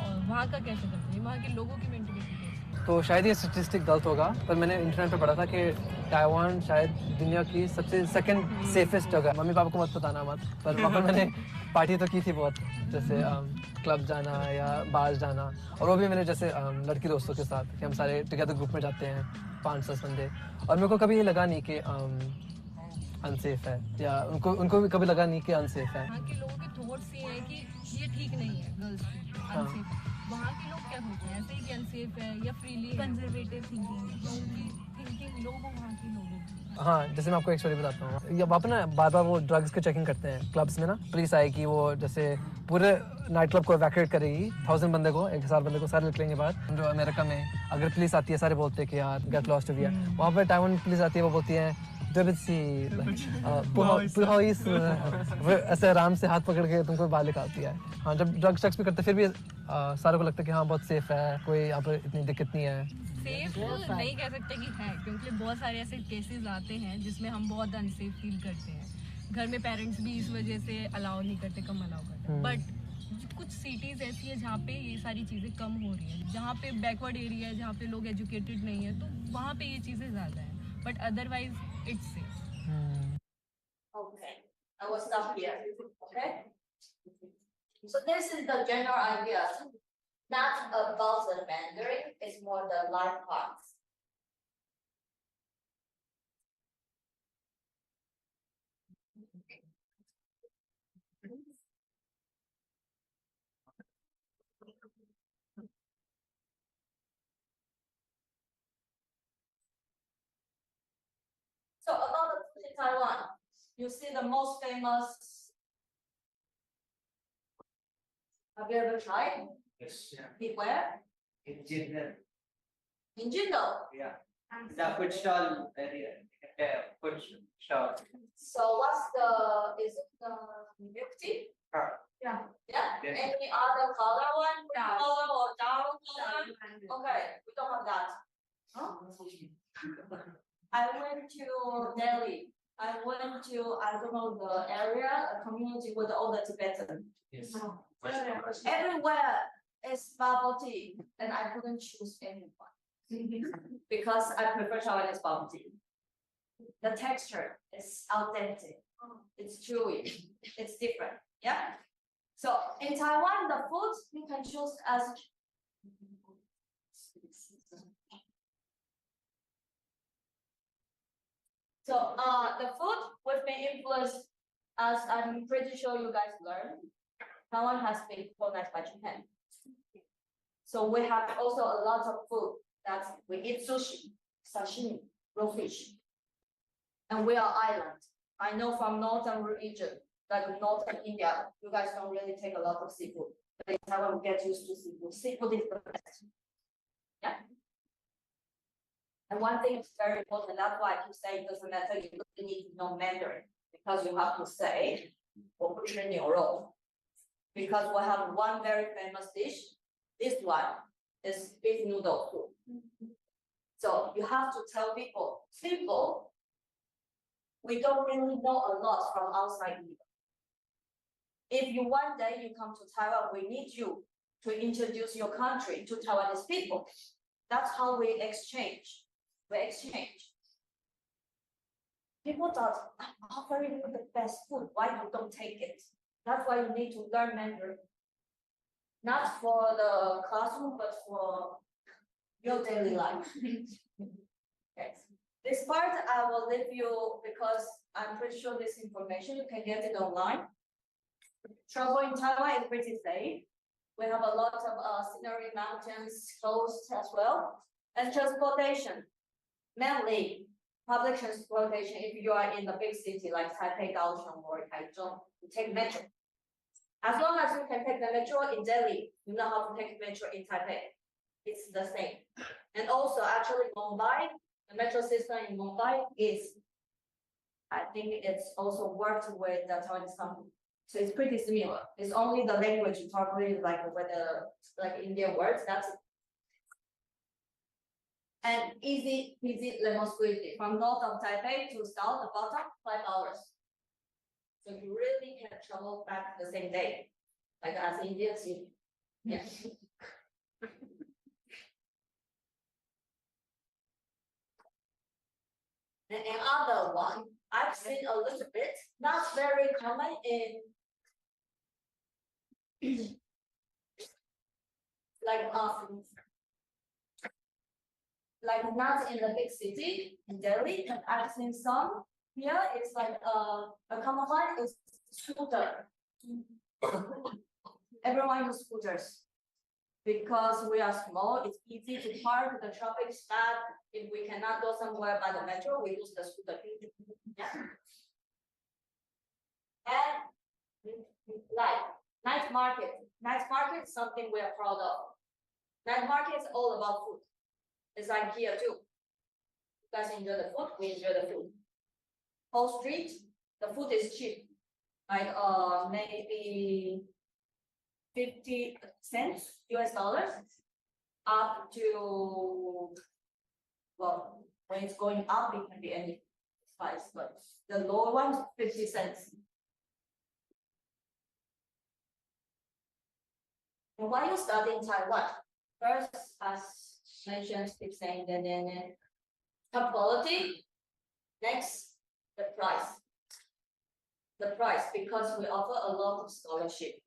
और वहाँ का कैसे करते हैं वहाँ के लोगों की मेंटालिटी
तो शायद ये स्टेटिस्टिक गलत होगा पर मैंने इंटरनेट पे पढ़ा था कि ताइवान शायद दुनिया की सबसे सेकंड सेफेस्ट जगह मम्मी पापा को मत बताना मत पर वहाँ पर मैंने पार्टी तो की थी बहुत जैसे क्लब जाना या बार जाना और वो भी मैंने जैसे लड़की दोस्तों के साथ कि हम सारे टुगेदर ग्रुप में जाते हैं 5-10 बंदे और मेरे को कभी ये लगा नहीं कि अनसेफ है या उनको भी कभी लगा नहीं कि अनसेफ है
वहाँ के लोगों के थॉट्स ये है कि ये ठीक नहीं है गर्ल्स अनसेफ वहाँ के लोग क्या सोचते हैं ऐसे ही कि अनसेफ है या फ्रीली कंजर्वेटिव थिंकिंग लोगों वहाँ के लोगों की
हाँ जैसे मैं आपको एक स्टोरी बताता हूँ या वहाँ पे ना बार बार वो ड्रग्स की चेकिंग करते हैं क्लब्स में ना पुलिस आएगी वो जैसे पूरे नाइट क्लब को इवैक्यूएट करेगी 1000 बंदे को 1000 बंदे को सारे निकलेंगे बाद जो अमेरिका में अगर पुलिस आती है सारे बोलते हैं कि यार गेट लॉस्ट हो गया वहाँ पे ताइवान पुलिस आती है वो बोलती है ऐसे आराम से हाथ पकड़ के तुमको बाहर निकालती है हाँ जब ड्रग्स टैक्स भी करते फिर भी सारों को लगता है कि हाँ बहुत सेफ है कोई यहाँ पर इतनी दिक्कत नहीं है
सेफ नहीं कह सकते कि है क्योंकि बहुत सारे ऐसे केसेस आते हैं जिसमें हम बहुत अनसेफ फील करते हैं घर में पेरेंट्स भी इस वजह से अलाउ नहीं करते कम अलाउ करते बट कुछ सिटीज ऐसी है जहाँ पे ये सारी चीज़ें कम हो रही हैं जहाँ पे बैकवर्ड एरिया है जहाँ पे लोग एजुकेटेड नहीं है तो वहाँ पे ये चीज़ें ज़्यादा है but otherwise it's safe.
Okay, I will stop here. Okay. So this is the general idea, not about the Mandarin, it's more the life parts. So about the food in Taiwan, you see the most famous. Have you ever tried?
Yes.
Eat where?
In Jinnan.
In Jindo.
Yeah. The food stall area. Food stall.
So what's the, is it the milk tea?
Yeah.
Yeah,
Yes.
any other color one,
Yeah.
color or dark color? Okay, we don't have that. Huh? I went to Delhi. I went to, I don't know the area, a community with all the Tibetan.
Yes.
Everywhere is bubble tea, and I couldn't choose anyone. Because I prefer Taiwanese bubble tea. The texture is authentic, it's chewy, it's different, yeah? So in Taiwan, the food you can choose as so the food we've been influenced, as I'm pretty sure you guys learned, Taiwan has been colonized by Japan. So we have also a lot of food that we eat sushi, sashimi, raw fish. And we are island. I know from northern region, like northern India, you guys don't really take a lot of seafood. But in Taiwan, we get used to seafood. Seafood is the best. Yeah. And one thing is very important, that's why I keep saying it doesn't matter, you really need to know Mandarin, because you have to say, 我不吃牛肉. Because we have one very famous dish. This one is beef noodle soup. So you have to tell people, simple. We don't really know a lot from outside either. If you one day you come to Taiwan, we need you to introduce your country to Taiwanese people. That's how we exchange. We exchange. People thought, I'm offering you the best food, why you don't take it? That's why you need to learn Mandarin. Not for the classroom, but for your daily life. Okay. This part I will leave you because I'm pretty sure this information, you can get it online. Travel in Taiwan is pretty safe. We have a lot of scenery, mountains, coast as well. And transportation, mainly public transportation. If you are in the big city like Taipei, Kaohsiung, or Taichung, you take metro. As long as you can take the metro in Delhi, you know how to take metro in Taipei. It's the same. And also, actually, Mumbai, the metro system in Mumbai is, I think it's also worked with the Taiwanese company. So it's pretty similar. It's only the language you talk with, like with the like Indian words. That's it. And easy lemon squeezy from north of Taipei to south, the bottom, 5 hours. So you really can travel back the same day, like as Indians. Yeah. And another one I've seen a little bit, not very common in like not in the big city in Delhi, but I've seen some here. It's like a common one is scooter. Everyone uses scooters because we are small. It's easy to park. The traffic is bad. If we cannot go somewhere by the metro, we use the scooter. Yeah. And like night market. Night market is something we are proud of. Night market is all about food. It's like here too. You guys enjoy the food, we enjoy the food. Whole street, the food is cheap. Like maybe 50 cents US dollars up to, well, when it's going up, it can be any price, but the lower one, 50 cents. And why you study in Taiwan? First, as mentioned, keep saying then top quality. Next, the price. The price, because we offer a lot of scholarship.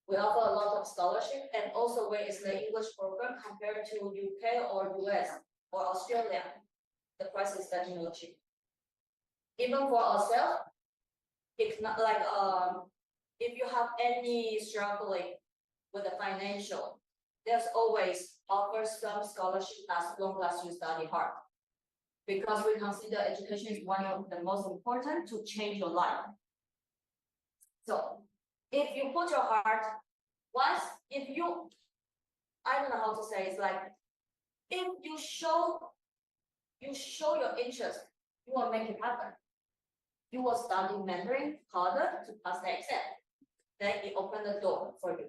We offer a lot of scholarship, and also where is the English program compared to UK or US or Australia, the price is definitely cheap. Even for ourselves, It's not like, if you have any struggling with the financial, there's always offer some scholarship as long as you study hard. Because we consider education is one of the most important to change your life. So if you put your heart, I don't know how to say, it's like, if you show your interest, you will make it happen. You will study Mandarin harder to pass the exam. Then it open the door for you.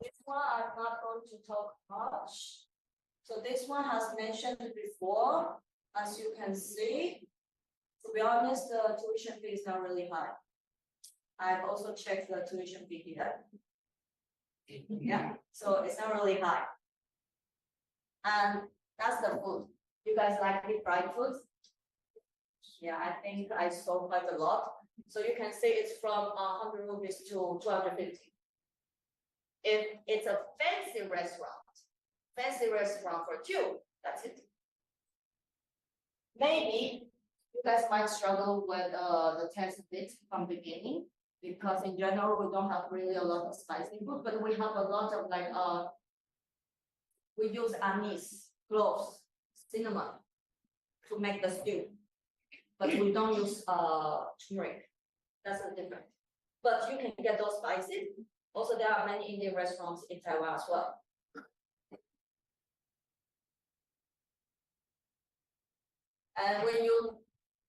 This one I'm not going to talk much. So this one has mentioned before, as you can see. To be honest, the tuition fee is not really high. I've also checked the tuition fee here. Yeah, so it's not really high. And that's the food. You guys like the fried food? Yeah, I think I saw quite a lot. So you can see it's from 100 rupees to 250. If it's a fancy restaurant for two, that's it. Maybe you guys might struggle with the taste a bit from beginning, because in general we don't have really a lot of spicy food, but we have a lot of like we use anise, cloves, cinnamon to make the stew, but we don't use turmeric. That's the difference. But you can get those spices. Also, there are many Indian restaurants in Taiwan as well. And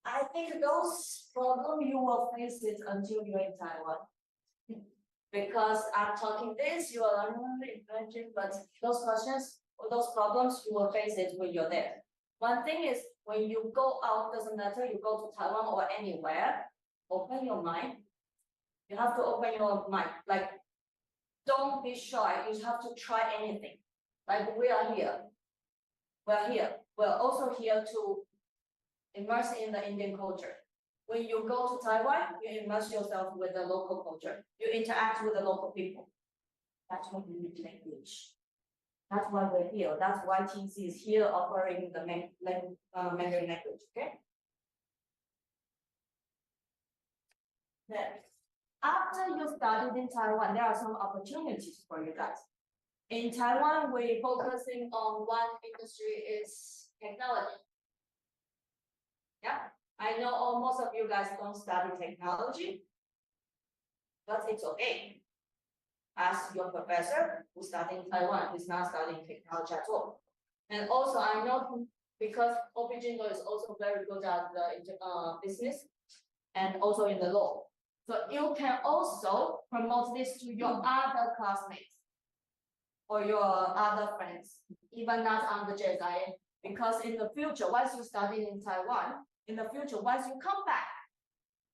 I think those problems you will face it until you're in Taiwan. Because I'm talking this, you are imagine, but those questions or those problems, you will face it when you're there. One thing is, when you go out, doesn't matter, you go to Taiwan or anywhere, open your mind. You have to open your mind. Like, don't be shy. You have to try anything. Like, we are here. We're here. We're also here to immerse in the Indian culture. When you go to Taiwan, you immerse yourself with the local culture. You interact with the local people. That's what you need language. That's why we're here. That's why TC is here offering the Mandarin language, okay? Then, after you studied in Taiwan, there are some opportunities for you guys. In Taiwan, we're focusing on one industry is technology. Yeah, I know most of you guys don't study technology, but it's okay. Ask your professor who studied in Taiwan, who's not studying technology at all. And also, I know because Opijingo is also very good at the business and also in the law. So you can also promote this to your other classmates or your other friends, even not on the JSIA, because in the future, once you study in Taiwan, in the future, once you come back,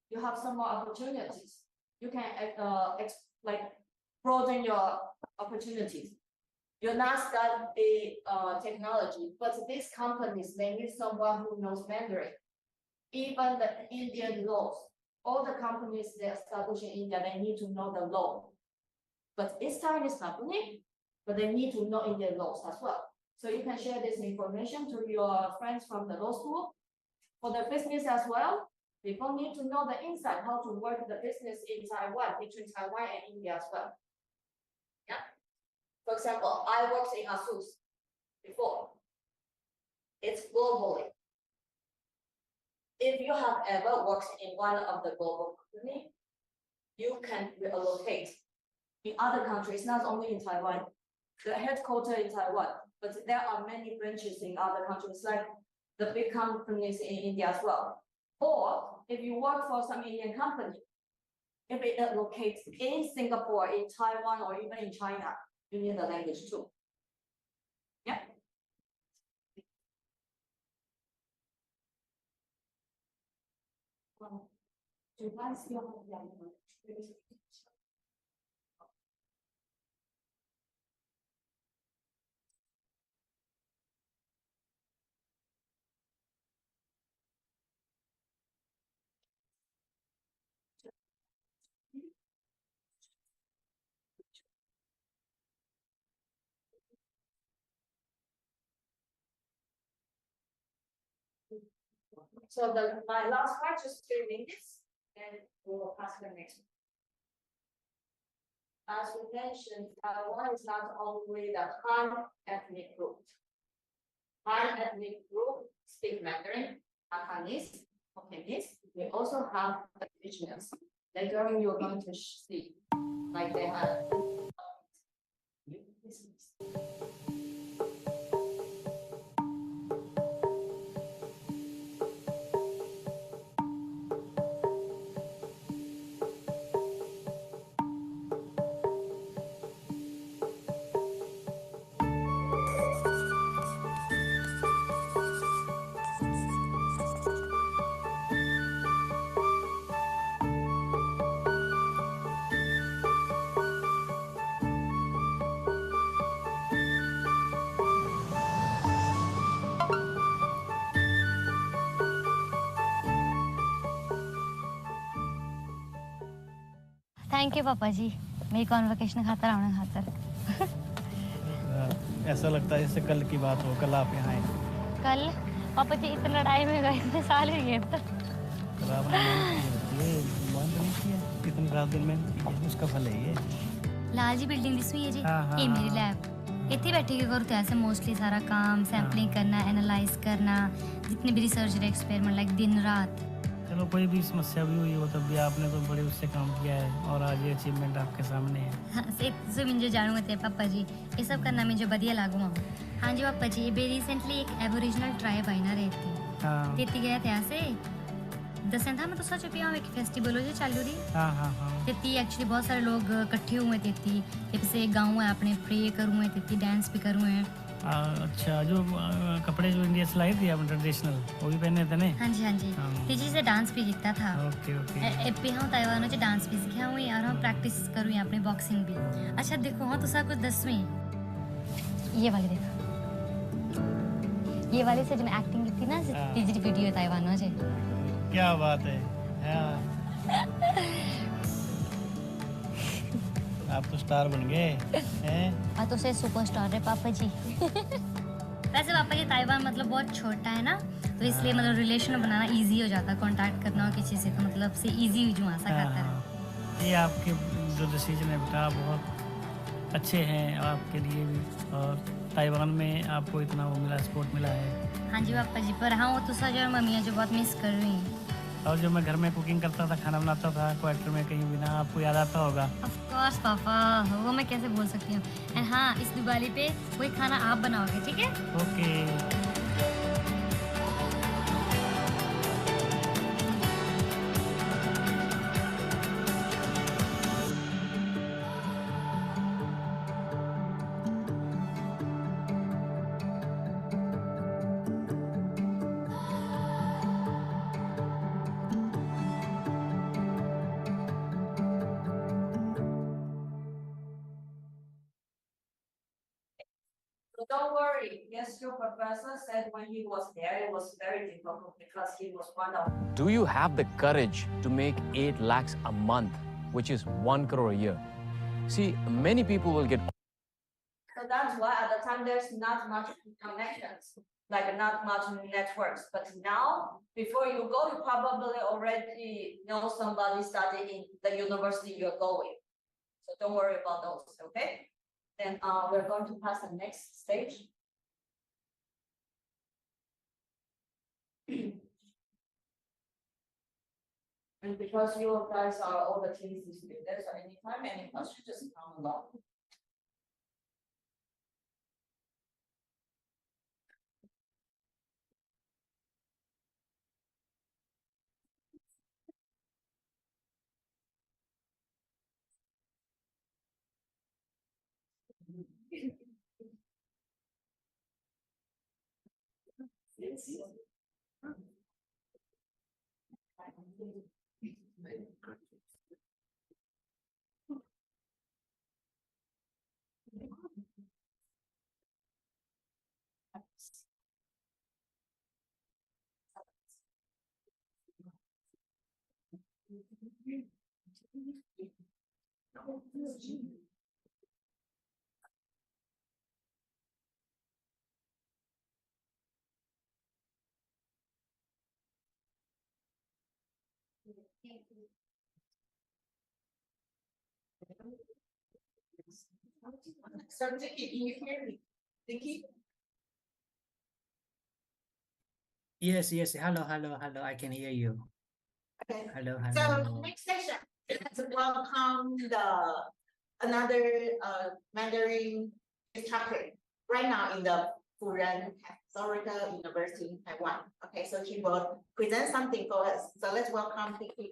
you have some more opportunities. You can broaden your opportunities. You're not studying technology, but these companies, they need someone who knows Mandarin. Even the Indian laws, all the companies they establish in India, they need to know the law. But it's Chinese company, but they need to know Indian laws as well. So you can share this information to your friends from the law school. For the business as well, people need to know the inside, how to work the business in Taiwan, between Taiwan and India as well. Yeah. For example, I worked in ASUS before. It's globally. If you have ever worked in one of the global companies, you can relocate in other countries, not only in Taiwan. The headquarters in Taiwan, but there are many branches in other countries, like the big companies in India as well. Or if you work for some Indian company, if it locates in Singapore, in Taiwan, or even in China, you need the language too. Yeah. So my last part, just 3 minutes, and we will pass to the next one. As we mentioned, Taiwan is not only the Han ethnic group. Han ethnic group speak Mandarin, Cantonese, Cantonese. We also have the indigenous. Later on, you're going to see, like they have.
Thank you पापा जी मेरी convocation खातर आने खातर
ऐसा लगता है जैसे कल की बात हो, कल आप यहाँ आए।
कल पापा जी इतनी लड़ाई में गए थे साल ही गए थे
कल आपने बंद नहीं किया, इतनी रात दिन में उसका फल है ये।
लाल जी बिल्डिंग दिसवी है जी
हाँ,
ये मेरी लैब इतनी बैठी के करो तो ऐसे मोस्टली सारा काम सैम्पलिंग करना एनालाइज करना जितने भी रिसर्च एक्सपेरिमेंट लाइक दिन रात
चलो कोई भी समस्या भी हुई हो तब भी आपने तो बड़े उससे काम किया है और आज ये अचीवमेंट आपके सामने है।
हाँ से मुझे जानूंगा ते पापा जी ये सब करना मुझे बढ़िया लागू हाँ जी पापा जी ये रिसेंटली एक एबोरिजिनल ट्राइब आई ना रहती
हाँ
तेती गया थे ऐसे दसन था मैं तो सोच पिया एक फेस्टिवल हो जो चालू रही
हाँ
तेती एक्चुअली बहुत सारे लोग इकट्ठे हुए तेती जैसे गाँव है अपने प्रे करूँ तेती डांस भी करूँ है
अच्छा जो कपड़े जो इंडिया सिलाई थी आपने ट्रेडिशनल वो भी पहने थे ना।
हाँ जी तेजी से डांस भी किया था
ओके
एपी हम ताइवान में डांस भी सीखा हुई और हम प्रैक्टिस करूँ अपने बॉक्सिंग भी अच्छा देखो हाँ तो सब कुछ 10वीं ये वाली देखो ये वाली से जब एक्टिंग की थी ना तीसरी वीडियो ताइवान में
क्या बात है आप तो स्टार बन गए हैं
हाँ तो से सुपरस्टार है पापा जी वैसे पापा जी ताइवान मतलब बहुत छोटा है ना तो इसलिए मतलब रिलेशन बनाना इजी हो जाता है कांटेक्ट करना हो किसी से तो मतलब से इजी जो आशा करता है
ये आपके जो डिसीजन है बेटा बहुत अच्छे हैं आपके लिए भी और ताइवान में आपको इतना वो मिला सपोर्ट मिला है।
हाँ जी पापा जी पर हाँ वो तो सच और मम्मी जो बहुत मिस कर रही हैं
और जो मैं घर में कुकिंग करता था खाना बनाता था क्वार्टर में कहीं भी ना आपको याद आता होगा।
ऑफ कोर्स पापा वो मैं कैसे भूल सकती हूँ एंड हाँ इस दिवाली पे कोई खाना आप बनाओगे ठीक है
okay
Don't worry. Yes, your professor said when he was there, it was very difficult because he was one of.
Do you have the courage to make 8 lakhs a month, which is 1 crore a year? See, many people will get.
So that's why at the time there's not much connections, like not much networks. But now, before you go, you probably already know somebody studying in the university you're going. So don't worry about those, okay? Then we're going to pass the next stage. And because you guys are all the teams students, so anytime, any question, just come along.
So Vicky, can you hear me? Vicky?
Yes, yes. Hello, hello, hello. I can hear you.
Okay.
Hello,
So
hello.
next session, let's welcome another Mandarin instructor right now in the Furen Historical University in Taiwan. Okay, so she will present something for us. So let's welcome Vicky.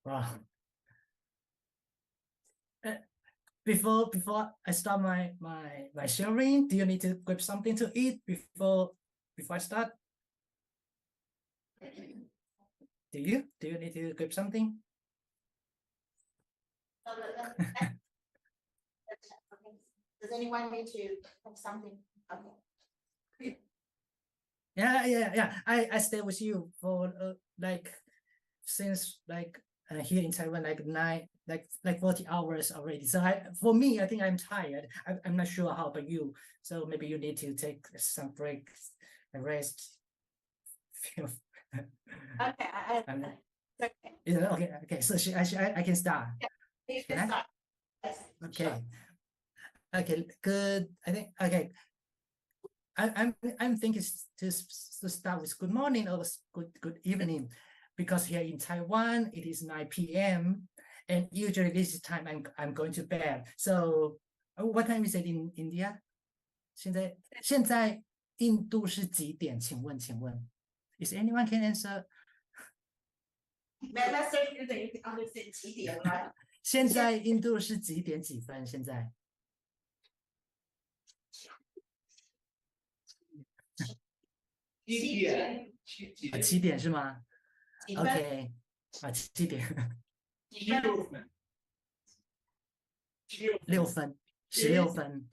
Wow. Before I start my sharing, do you need to grab something to eat before I start? Do you need to grab something?
Does anyone need to have something? Okay.
Yeah. I stay with you for like since here in Taiwan like 40 hours already. So for me, I think I'm tired. I'm not sure how about you. So maybe you need to take some breaks and rest.
Okay.
Okay. So I can start.
You can start. Yes.
Okay. Okay. Good. I think okay. I'm thinking to start with good morning or good evening, because here in Taiwan it is 9 p.m. and usually this is time I'm going to bed. So what time is it in India? 现在印度是几点？请问，Is anyone can answer?
Let's say you understand 几点 right?
现在印度是几点几分？现在7点是吗？OK 啊，7点6分16分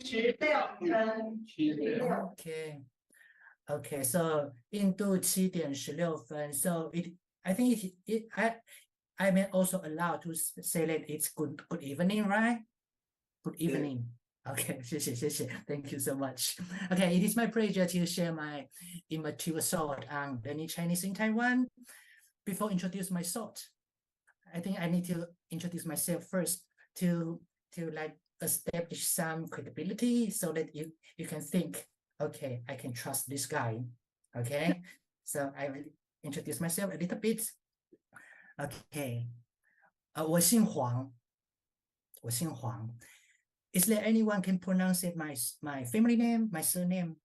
Okay, so into 7点16分 so I think I may also allow to say that it's good evening, right? Good evening. Okay, 谢谢 Thank you so much. Okay, it is my pleasure to share my immature thought on learning Chinese in Taiwan. Before introduce my thought, I think I need to introduce myself first to like establish some credibility so that you can think, okay, I can trust this guy. Okay, so I will introduce myself a little bit. Okay, 我姓黄 Is there anyone can pronounce it my family name, my surname?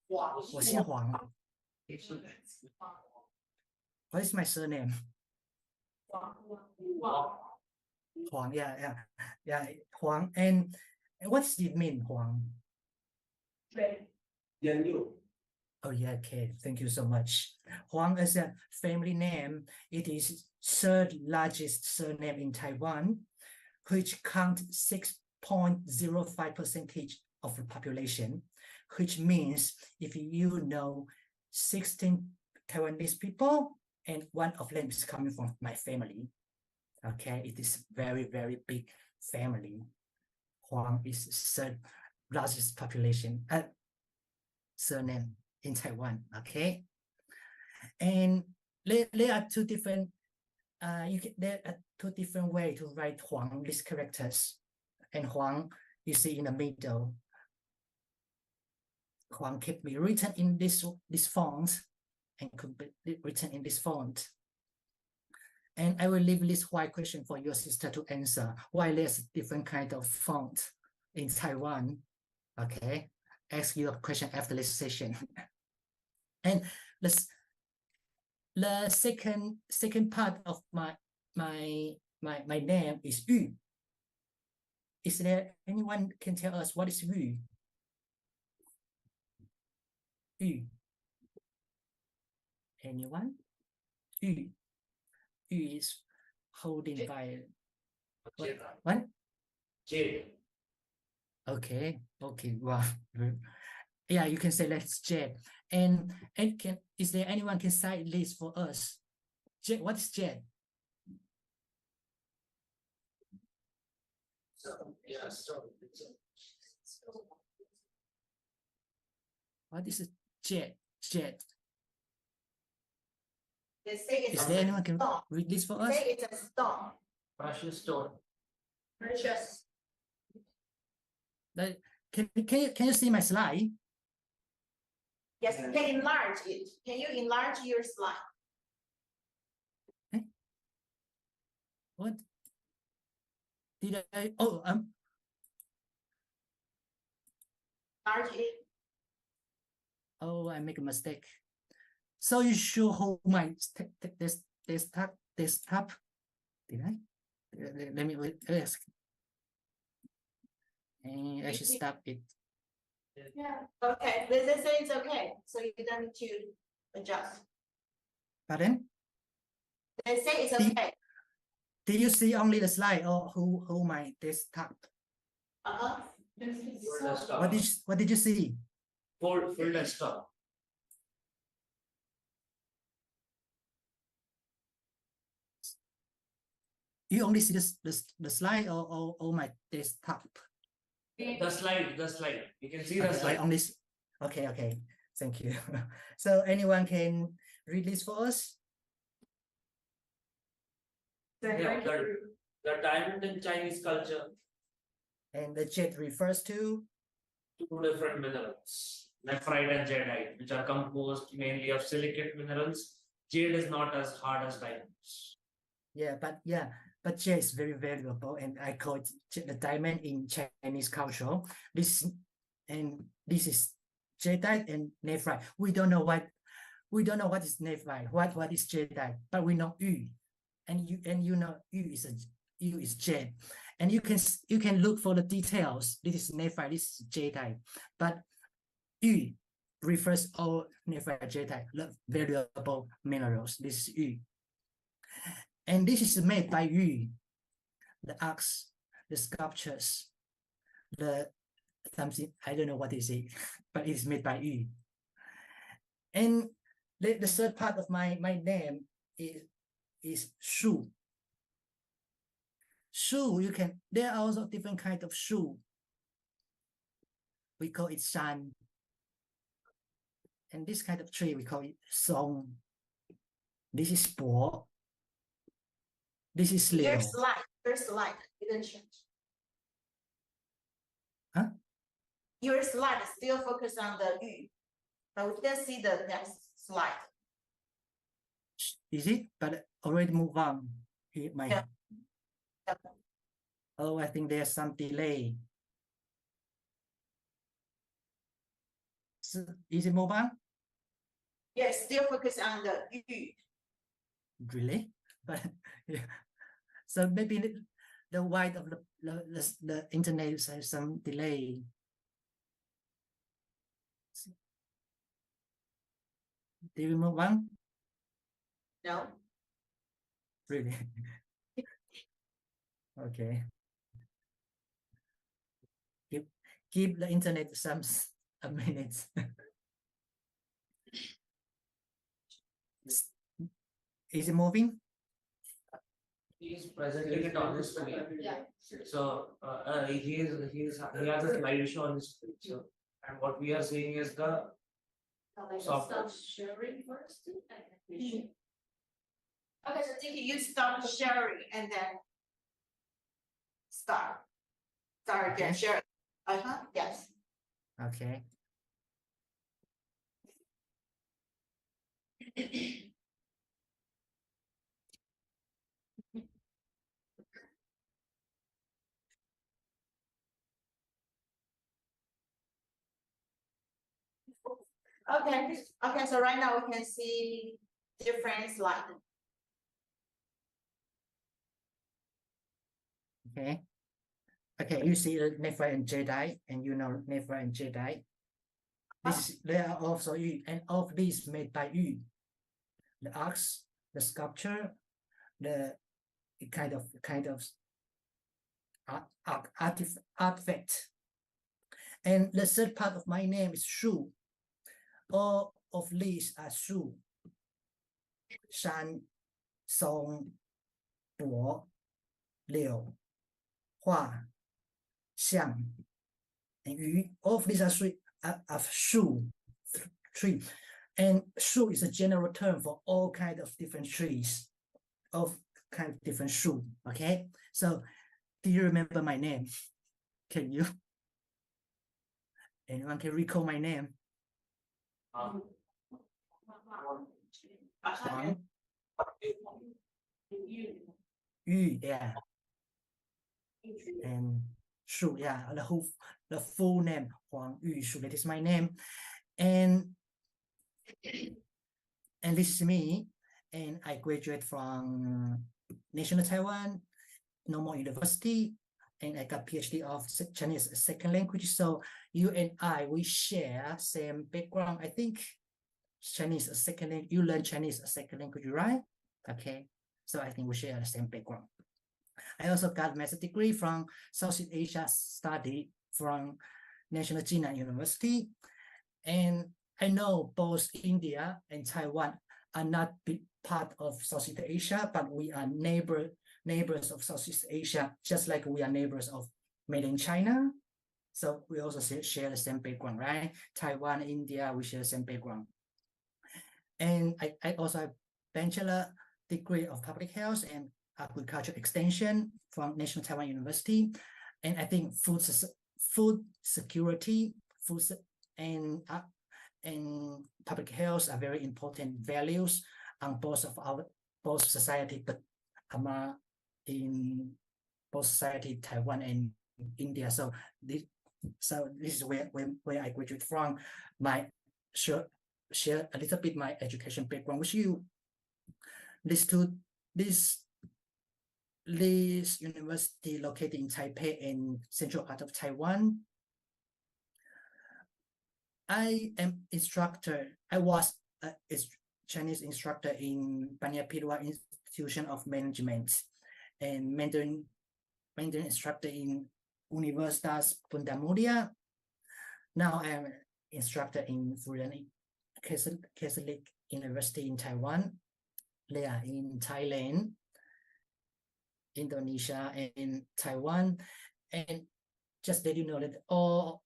我姓黄 What is my surname? Huang, yeah, Huang. And what does it mean, Huang? Oh yeah, okay, thank you so much. Huang is a family name. It is third largest surname in Taiwan, which count 6.05% of the population, which means if you know 16 Taiwanese people, and one of them is coming from my family. Okay, it is very, very big family. Huang is third largest population surname in Taiwan. Okay, and there are two different there are two different ways to write Huang, these characters, and Huang you see in the middle. Huang can be written in this font and could be written in this font. And I will leave this white question for your sister to answer. Why there's different kind of font in Taiwan? Okay, ask your question after this session. And the second part of my name is Yu. Is there anyone can tell us what is Yu? Yu. Anyone? Yu. Yu is holding by what? Okay, wow. Yeah, you can say that's jet. And is there anyone can cite this for us? Jet, what is jet? What is a jet?
They say it's
Is
a
there anyone can
stone.
read this for
They
us?
say it's a stone.
Precious stone.
Precious.
Like, can you see my slide?
Yes, you can enlarge it. Can you enlarge your slide?
What did I? Oh,
Enlarge it.
oh, I make a mistake. So you should hold my desktop. Did I? Let me ask. And I should stop it.
Yeah. Okay. They say it's okay. So you don't need to adjust.
Pardon?
They say it's okay.
Did you see only the slide or who my desktop?
Uh-huh.
Full desktop.
What did you see?
Full desktop.
You only see the slide or my desktop?
The slide. You can see the
Okay, I
slide.
only okay. Thank you. So anyone can read this for us?
Yeah, the diamond in Chinese culture.
And the jade refers to?
Two different minerals, nephrite and jadeite, which are composed mainly of silicate minerals. Jade is not as hard as diamonds.
Yeah, but jade is very valuable, and I call it the diamond in Chinese culture. This is jadeite and nephrite. We don't know what is nephrite, what is jadeite, but we know yu, and you know yu is jade, and you can look for the details. This is nephrite, this is jadeite, but yu refers all nephrite, jadeite, valuable minerals. This is yu. And this is made by Yu, the arcs, the sculptures, the something, I don't know what is it, but it's made by Yu. And the third part of my name is Shu. Shu, there are also different kinds of Shu. We call it Shan. And this kind of tree, we call it Song. This is Bo. This is Liu.
Your slide didn't change.
Huh?
Your slide is still focused on the yu, but we can see the next slide.
Is it? But already move on.
Yeah.
Oh, I think there's some delay. So, is it move on?
Yes, still focused on the yu.
Really? But yeah. So maybe the white of the internet has some delay. Did we move on?
No.
Really? Okay. Give the internet a minute. Is it moving?
He is presenting it on his screen.
Yeah.
So he has a slideshow on his screen. So, and what we are seeing is the software.
Sharing first.
Okay, so Tiki, you stop sharing and then start again. Share. Yes.
Okay.
Okay, so right now we can see different slide.
Okay, you see the nephrite and jadeite, and you know nephrite and jadeite. There are also yu, and all of these made by yu. The arcs, the sculpture, the kind of artifact. And the third part of my name is Shu. All of these are Shu. Shan, Song, Bo, Liu, Hua, Xiang, and Yu. All of these are Shu, three. And shu is a general term for all kind of different trees, of kind of different shu. Okay, so do you remember my name? Can you? Anyone can recall my name? Huang Yu, yeah. And Shu, yeah, the full name Huang Yu Shu. That is my name, and this is me. And I graduate from National Taiwan Normal University, and I got PhD of Chinese as a second language. So you and I, we share same background. I think Chinese as a second language. You learn Chinese as a second language, right? Okay, so I think we share the same background. I also got master's degree from Southeast Asia study from National Jinan University. And I know both India and Taiwan are not big part of Southeast Asia, but we are neighbors of Southeast Asia, just like we are neighbors of mainland China. So we also share the same background, right? Taiwan, India, we share the same background. And I also have bachelor degree of public health and agriculture extension from National Taiwan University. And I think food security, and public health are very important values on both society, but in both society, Taiwan and India. So this is where I graduate from. Share a little bit my education background with you. This university located in Taipei and central part of Taiwan. I am instructor. I was a Chinese instructor in Banyapirwa Institution of Management and Mandarin instructor in Universitas Bunda Mulia. Now I am instructor in Fudan Catholic University in Taiwan, in Thailand, Indonesia, and Taiwan. And just that you know that all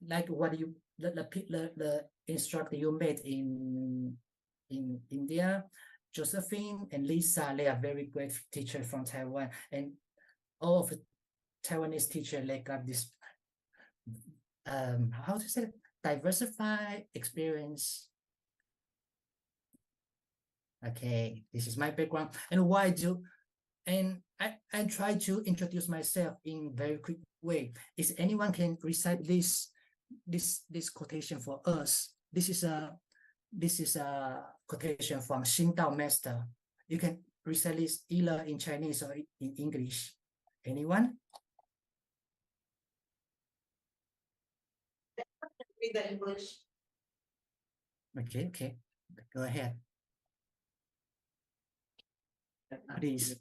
like what you the instructor you met in India, Josephine and Lisa, they are very great teachers from Taiwan, and all of the Taiwanese teachers they got this how to say it? Diversified experience. Okay, this is my background, and I try to introduce myself in very quick way. Is anyone can recite this quotation for us? This is a quotation from Xin Dao Master. You can recite this either in Chinese or in English. Anyone?
Read the English.
Okay, go ahead. Please.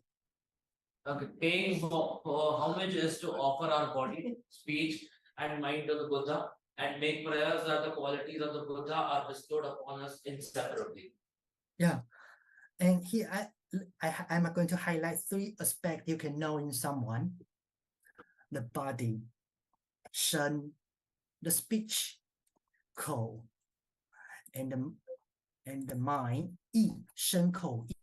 Okay, paying homage is to offer our body, speech, and mind to the Buddha, and make prayers that the qualities of the Buddha are bestowed upon us inseparably.
Yeah, and here I'm going to highlight 3 aspects you can know in someone: the body, shen, the speech, kou, and the mind, yi, shen, kou, yi.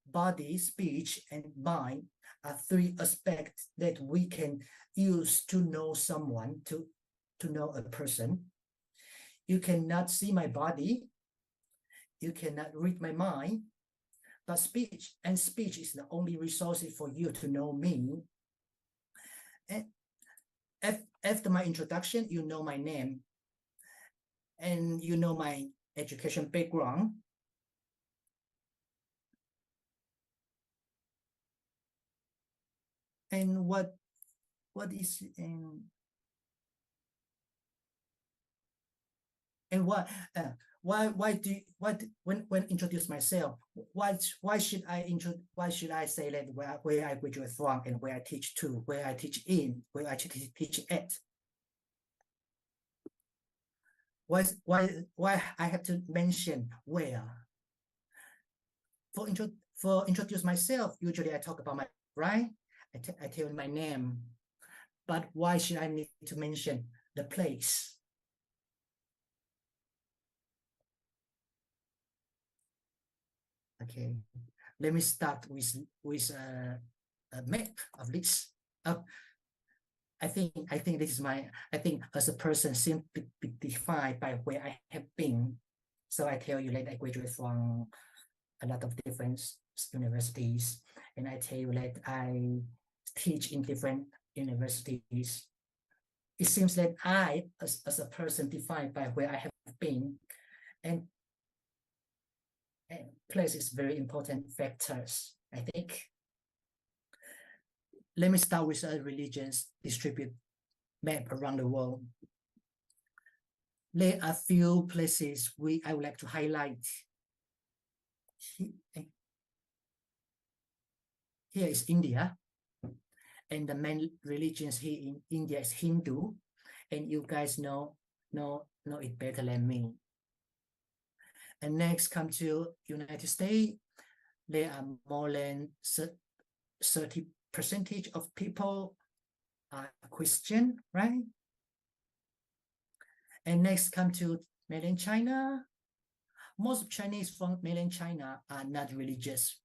Body, speech, and mind are 3 aspects that we can use to know someone, to know a person. You cannot see my body, you cannot read my mind, but speech is the only resource for you to know me. And after my introduction, you know my name, and you know my education background. And what is and when introduce myself, why should I say that where I graduate from and where I teach to, where I teach in, where I teach at? Why I have to mention where? For introduce myself, usually I talk about my right. I tell my name, but why should I need to mention the place? Okay, let me start with a map of this. I think this is I think as a person seems to be defined by where I have been. So I tell you that I graduated from a lot of different universities, and I tell you that I teach in different universities. It seems that I, as a person defined by where I have been, and place is very important factors, I think. Let me start with a religions distributed map around the world. There are a few places I would like to highlight. Here is India, and the main religions here in India is Hindu, and you guys know it better than me. And next come to United States. There are more than 30% of people are Christian, right? And next come to mainland China. Most Chinese from mainland China are not religious.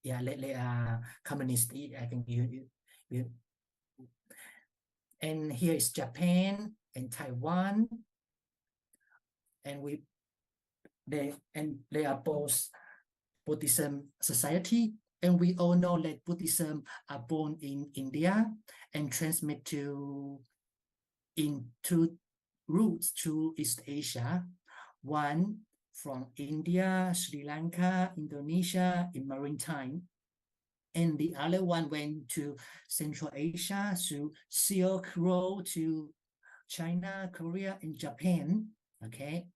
Yeah, they are communist. I think you. And here is Japan and Taiwan, and they are both Buddhism society. And we all know that Buddhism are born in India and transmit in two routes to East Asia. One from India, Sri Lanka, Indonesia in maritime. And the other one went to Central Asia, to Silk Road, to China, Korea, and Japan. Okay.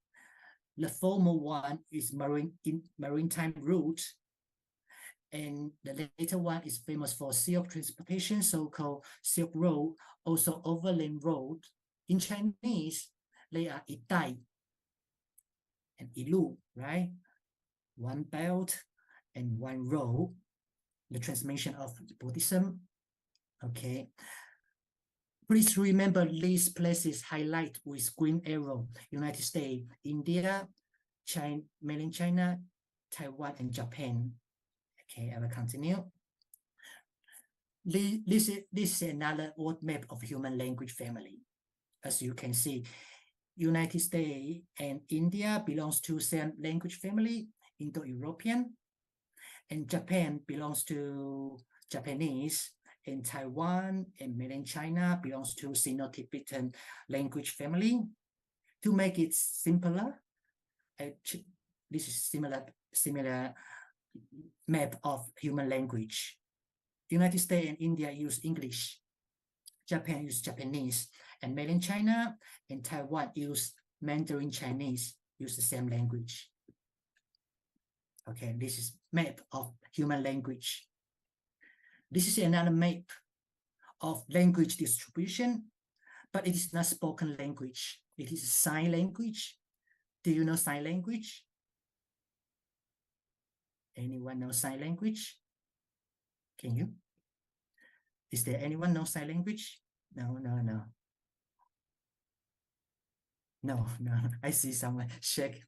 The former one is maritime route. And the later one is famous for silk transportation, so-called Silk Road, also overland road. In Chinese, they are Itai and Ilu, right? One belt and one road, the transmission of Buddhism. Okay. Please remember these places highlight with green arrow: United States, India, China, mainland China, Taiwan, and Japan. Okay, I will continue. This is another world map of human language family. As you can see, United States and India belongs to same language family, Indo-European, and Japan belongs to Japanese, and Taiwan and mainland China belongs to Sino-Tibetan language family. To make it simpler, this is similar map of human language. United States and India use English, Japan use Japanese, and mainland China and Taiwan use Mandarin Chinese, use the same language. Okay, this is map of human language. This is another map of language distribution, but it is not spoken language. It is sign language. Do you know sign language? Anyone know sign language? Can you? Is there anyone know sign language? No. No. I see someone shake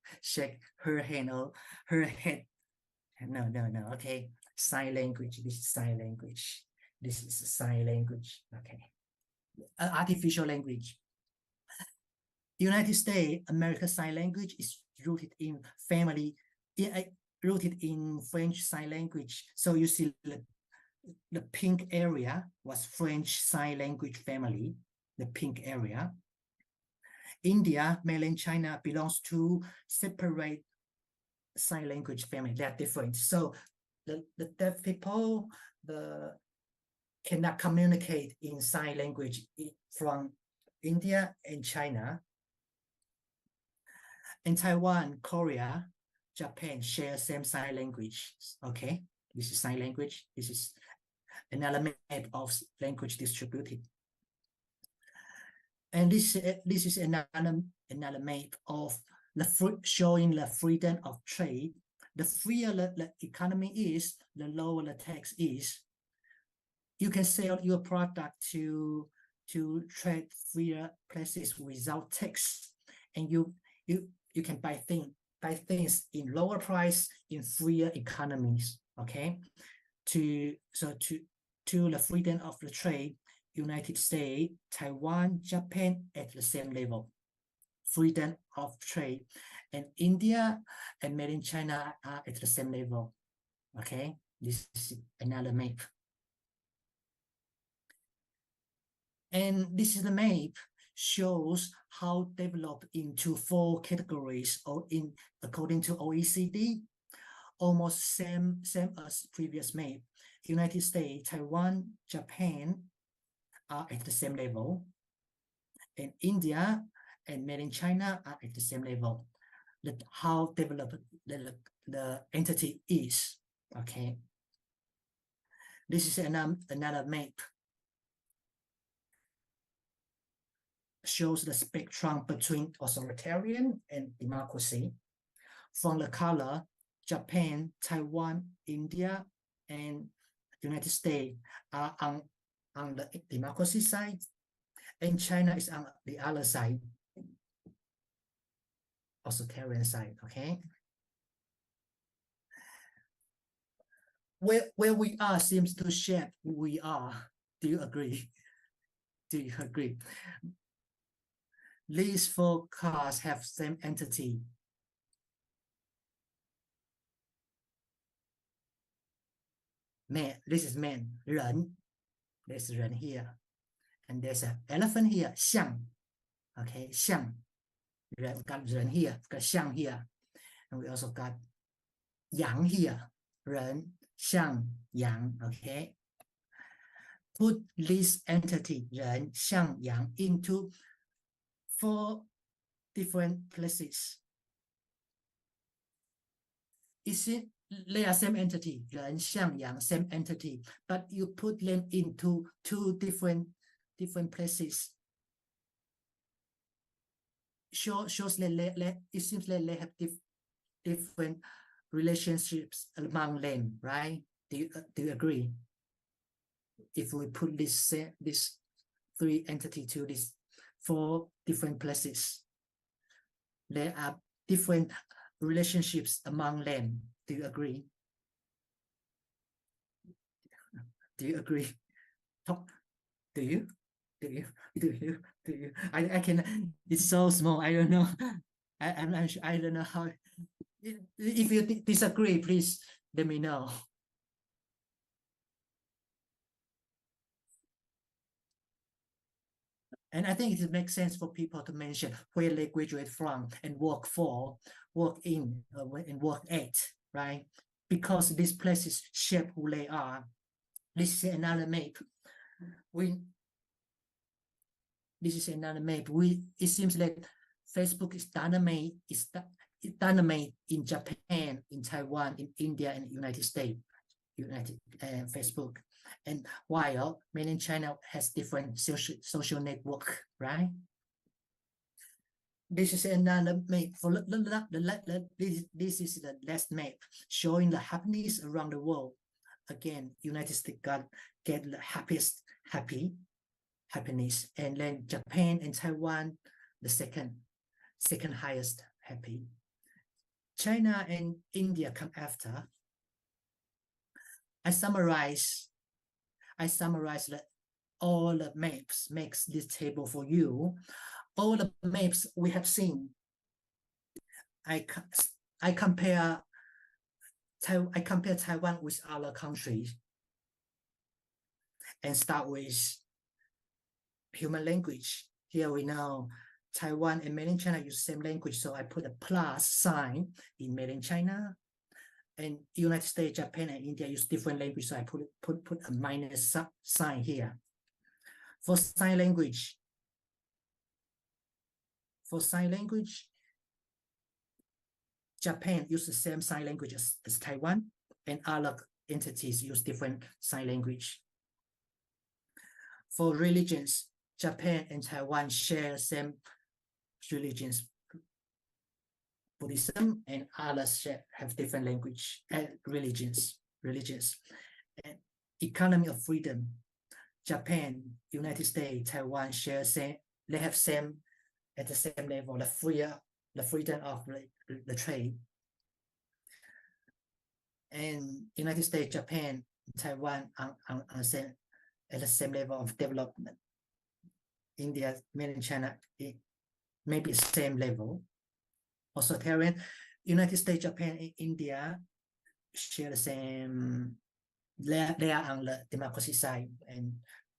her hand or her head. No. Okay. Sign language. This is sign language. This is sign language. Okay. Artificial language. United States, American Sign Language is rooted in rooted in French Sign Language. So you see the pink area was French Sign Language family, the pink area. India, mainland China belongs to separate sign language family. They are different. So the deaf people cannot communicate in sign language from India and China. In Taiwan, Korea, Japan share same sign language. Okay, this is sign language. This is another map of language distributed. And this is another map of showing the freedom of trade. The freer the economy is, the lower the tax is. You can sell your product to trade freer places without tax, and you can buy things buy things in lower price in freer economies. Okay, to the freedom of the trade, United States, Taiwan, Japan at the same level. Freedom of trade, and India and made in China are at the same level. Okay, this is another map. And this is the map shows how developed into 4 categories or in according to OECD, almost same as previous map. United States, Taiwan, Japan are at the same level, and India and made in China are at the same level. How developed the entity is. Okay, this is another map. Shows the spectrum between authoritarian and democracy. From the color, Japan, Taiwan, India, and United States are on the democracy side, and China is on the other side, authoritarian side. Okay. Where we are seems to shape who we are. Do you agree? Do you agree? These 4 cars have same entity. Man, this is man, 人. There's 人 here. And there's an elephant here, 象. Okay, 象. We got 人 here, got 象 here. And we also got 羊 here. 人, 象, 羊. Okay. Put this entity, 人, 象, 羊 into 4 different places. Is it they are same entity, 人, 象, 羊, same entity, but you put them into 2 different places. Shows that it seems like they have different relationships among them, right? Do you agree? If we put this 3 entity to these 4 different places, there are different relationships among them. Do you agree? Do you agree? Talk. Do you? I can. It's so small. I don't know. I don't know how. If you disagree, please let me know. And I think it makes sense for people to mention where they graduate from and work for, work in, and work at, right? Because these places shape who they are. This is another map. This is another map. It seems like Facebook is dynamite. It's dynamite in Japan, in Taiwan, in India, and United States. Facebook, and while mainland China has different social network, right? This is another map for this is the last map showing the happiness around the world. Again, United States get the happiness, and then Japan and Taiwan the second highest happy. China and India come after. I summarize all the maps, makes this table for you. All the maps we have seen. I compare Taiwan with other countries and start with human language. Here we know Taiwan and mainland China use the same language, so I put a plus sign in mainland China. And United States, Japan, and India use different language, so I put a minus sign here. For sign language, Japan use the same sign language as Taiwan, and other entities use different sign language. For religions, Japan and Taiwan share same religions. Buddhism and others have different language and religions. And economy of freedom, Japan, United States, Taiwan share same. They have same at the same level. The freedom of the trade. And United States, Japan, Taiwan on the same, at the same level of development. India, mainland China, maybe the same level. Also, Taiwan, United States, Japan, and India share the same. They are on the democracy side, and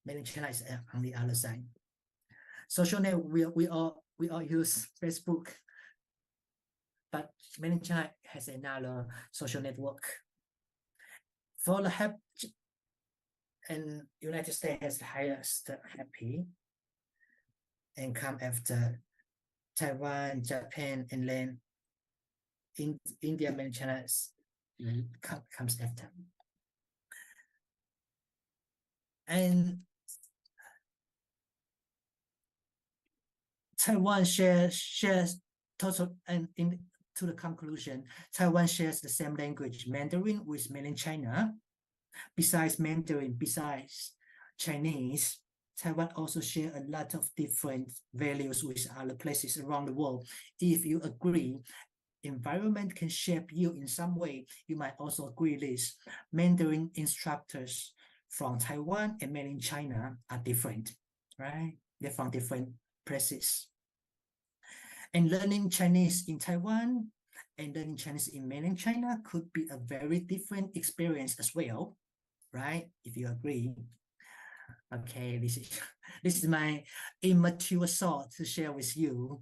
mainland China is on the other side. Social network, we all use Facebook, but mainland China has another social network. For the and United States has the highest happy, and come after Taiwan, Japan, and then India, mainland China comes after. And Taiwan shares total, and to the conclusion, Taiwan shares the same language, Mandarin, with mainland China. Besides Mandarin, besides Chinese, Taiwan also share a lot of different values with other places around the world. If you agree, environment can shape you in some way, you might also agree this. Mandarin instructors from Taiwan and mainland China are different, right? They're from different places. And learning Chinese in Taiwan and learning Chinese in mainland China could be a very different experience as well, right? If you agree. Okay, this is my immature thought to share with you.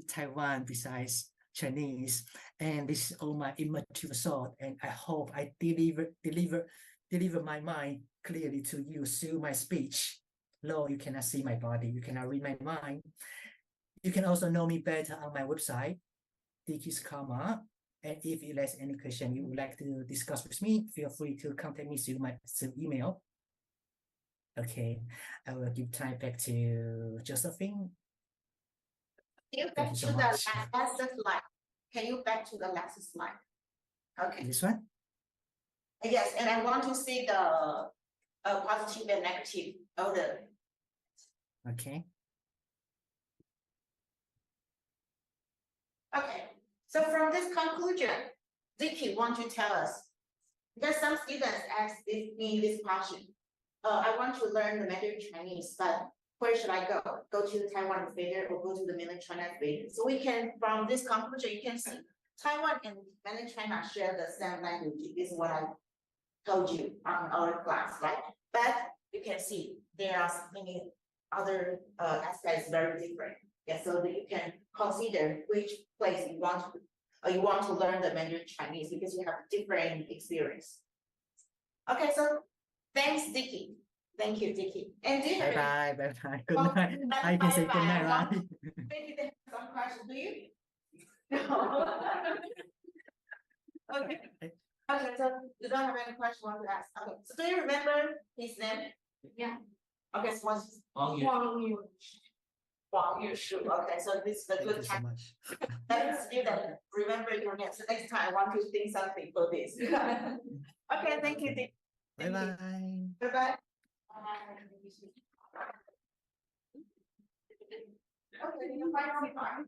Taiwan besides Chinese, and this is all my immature thought, and I hope I deliver my mind clearly to you through my speech. No, you cannot see my body, you cannot read my mind. You can also know me better on my website, Dickie's Karma. And if there's any question you would like to discuss with me, feel free to contact me through email. Okay, I will give time back to Josephine.
Back to the last slide. Can you back to the last slide? Okay.
This one?
Yes, and I want to see the positive and negative order.
Okay.
Okay, so from this conclusion, Vicky, want to tell us, because some students asked me this question. I want to learn the Mandarin Chinese, but where should I go? Go to Taiwan better or go to the mainland China better? So we can, from this conclusion, you can see Taiwan and mainland China share the same language. This is what I told you on our class, right? But you can see there are many other aspects very different. Yeah, so that you can consider which place you want to learn the Mandarin Chinese because you have different experience. Okay, so thanks, Dicky. Thank you, Dicky. And do you have
Bye. Good night. I can say good night, right?
Maybe they have some questions. Do you? No. Okay. Okay, so you don't have any question want to ask. Okay, so do you remember his name?
Yeah.
Okay, so what's
Wang Yu.
Wang Yushu. Okay, so this is the
Thank
good
you so
time.
much.
That student remember your name. So next time I want to think something for this. Okay, thank you.
Bye bye.
Bye bye. Okay, you find.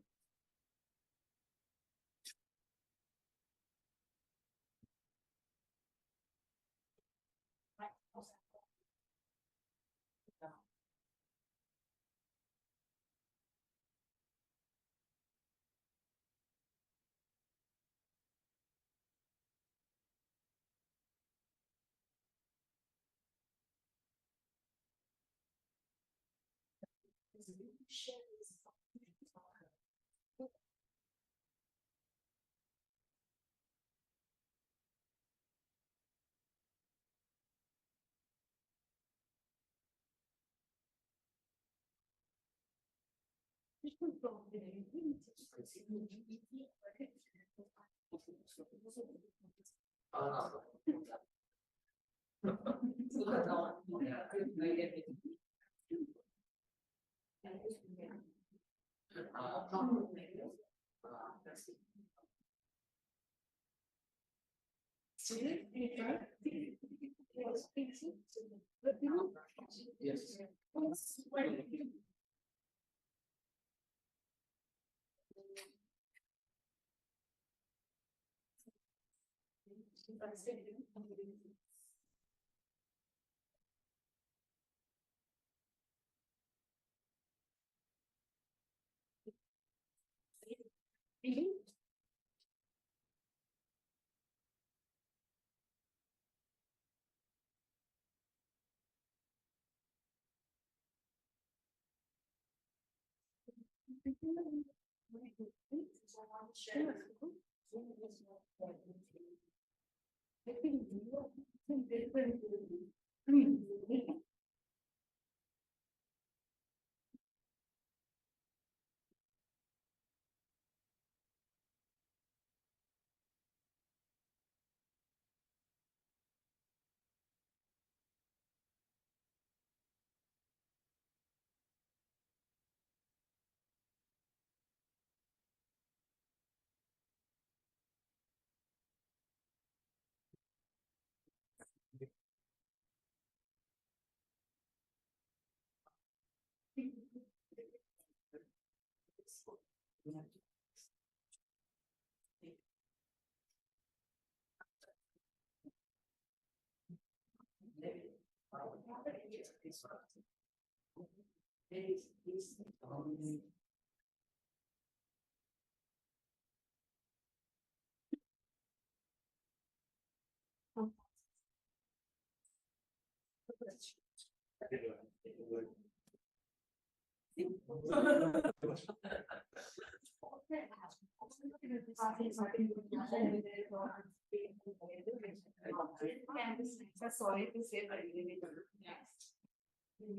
Sorry to say, but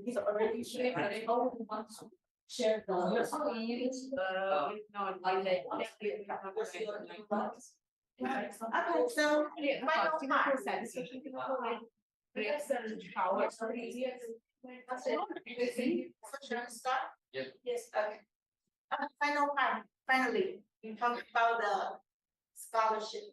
he's already shared, but I don't want to share the. No, okay, so final part. Breaks and showers are easier. Start?
Yes.
Yes, okay. Final part, finally, we talk about the scholarship.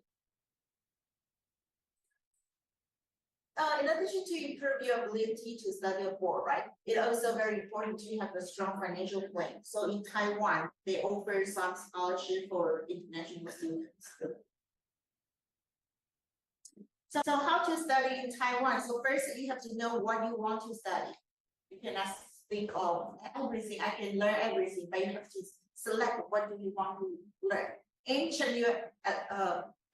In addition to improve your ability to study abroad, right? It's also very important to have a strong financial plan. So in Taiwan, they offer some scholarship for international students. So how to study in Taiwan? So first you have to know what you want to study. You cannot think of everything. I can learn everything, but you have to select what do you want to learn and check your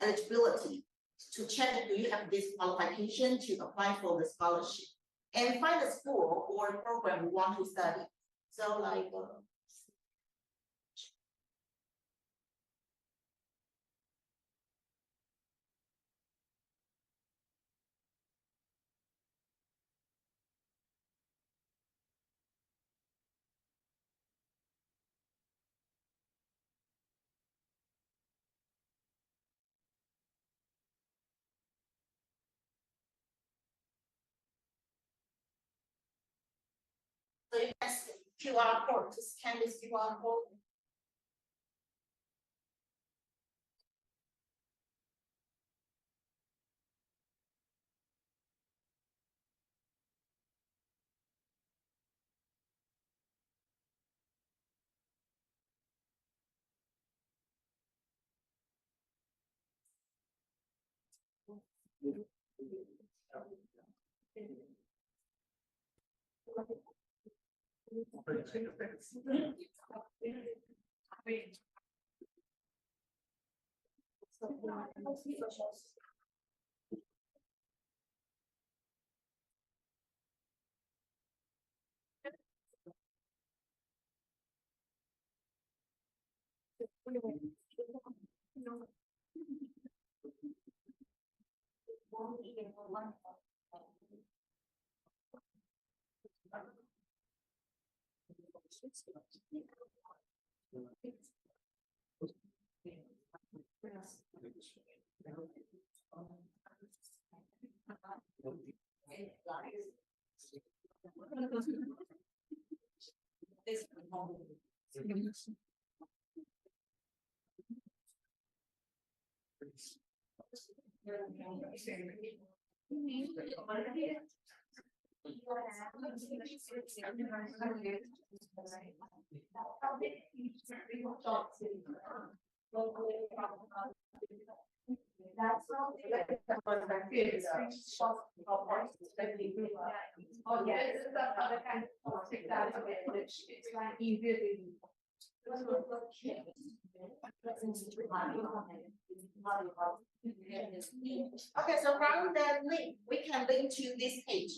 eligibility to check do you have this qualification to apply for the scholarship and find a school or program you want to study. So like so you can QR code, to scan this QR code. That's Oh, yeah, this is the other kind of technology which is like easier to use. Okay, so from the link, we can link to this page.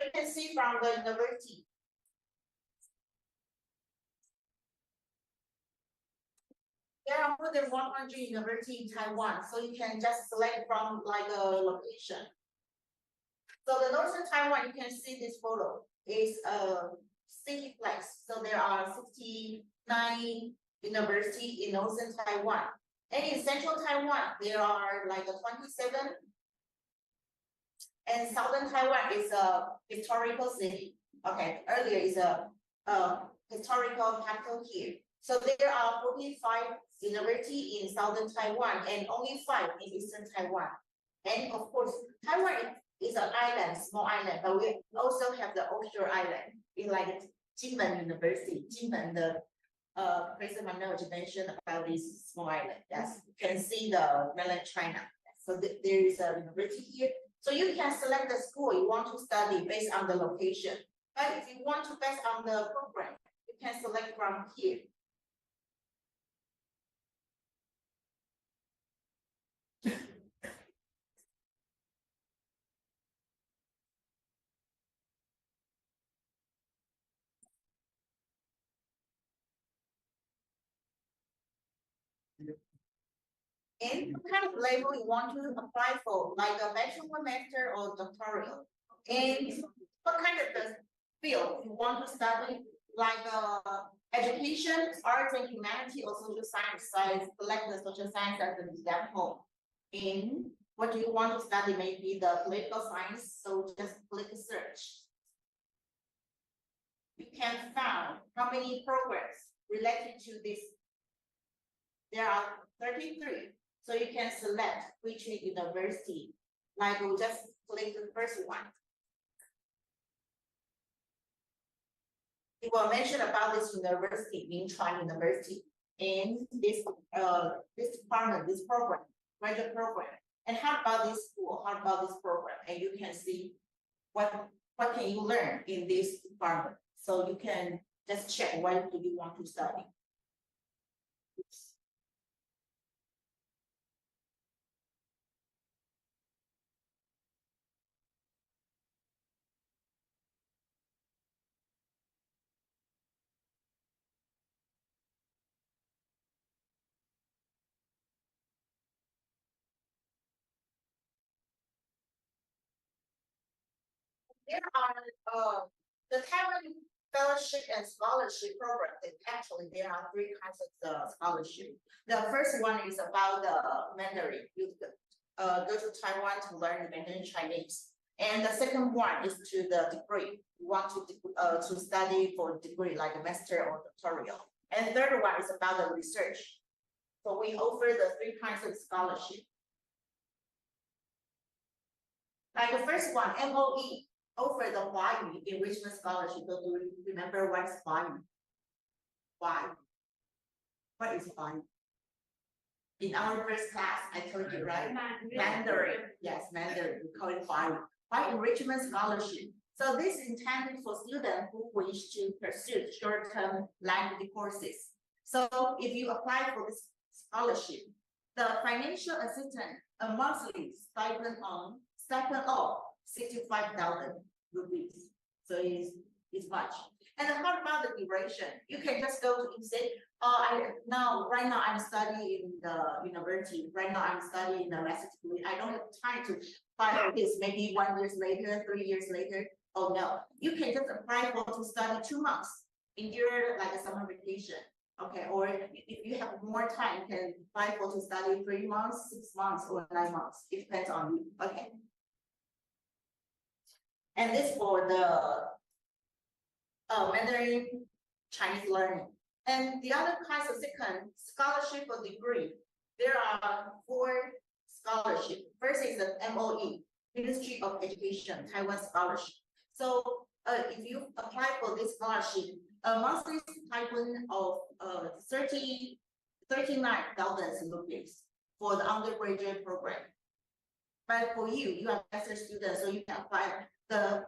You can see from the university. There are more than 100 universities in Taiwan, so you can just select from like a location. So the northern Taiwan, you can see this photo is a city flex. So there are 69 universities in northern Taiwan. And in central Taiwan, there are like a 27. And southern Taiwan is a historical city. Okay, earlier is a historical capital here. So there are 45 universities in southern Taiwan and only 5 in eastern Taiwan. And of course, Taiwan is an island, small island, but we also have the offshore island in like Jinmen University. Jinmen, the President Manoj mentioned about this small island. Yes, you can see the mainland China. So there is a university here. So you can select the school you want to study based on the location. But if you want to based on the program, you can select from here. And what kind of label you want to apply for, like a bachelor, master, or doctoral? And what kind of the field you want to study, like education, arts and humanity, or social science, select the social science as an example. And what do you want to study? Maybe the political science, so just click search. You can find how many programs related to this. There are 33. So you can select which university, like we'll just click the first one. It will mention about this university, Minchuan University, and this department, this program, graduate program. And how about this school? How about this program? And you can see what can you learn in this department. So you can just check what do you want to study. Oops. There are the Taiwan fellowship and scholarship program. Actually, there are 3 kinds of scholarship. The first one is about the Mandarin. You go to Taiwan to learn the Mandarin Chinese. And the second one is to the degree. You want to study for degree like a master or doctoral. And third one is about the research. So we offer the 3 kinds of scholarship. Like the first one, MOE. Offer the Huayu enrichment scholarship. So do you remember what's Huayu? Why? What is Huayu? In our first class, I told you, right? Mandarin. Yes, Mandarin. We call it Huayu. Huayu enrichment scholarship. So this is intended for students who wish to pursue short-term language courses. So if you apply for this scholarship, the financial assistance, a monthly stipend of 65,000 rupees. So it's much. And how about the duration? You can just go to and say, right now I'm studying in the university. Right now I'm studying in the master's degree. I don't have time to file this. Maybe 1 year later, 3 years later. Oh no, you can just apply for to study 2 months in your like a summer vacation. Okay, or if you have more time, you can apply for to study 3 months, 6 months, or 9 months. It depends on you. Okay. And this for the Mandarin Chinese learning. And the other kinds of second scholarship or degree, there are 4 scholarships. First is the MOE, Ministry of Education, Taiwan Scholarship. So if you apply for this scholarship, a monthly stipend of 39,000 rupees for the undergraduate program. But for you, you are master student, so you can apply the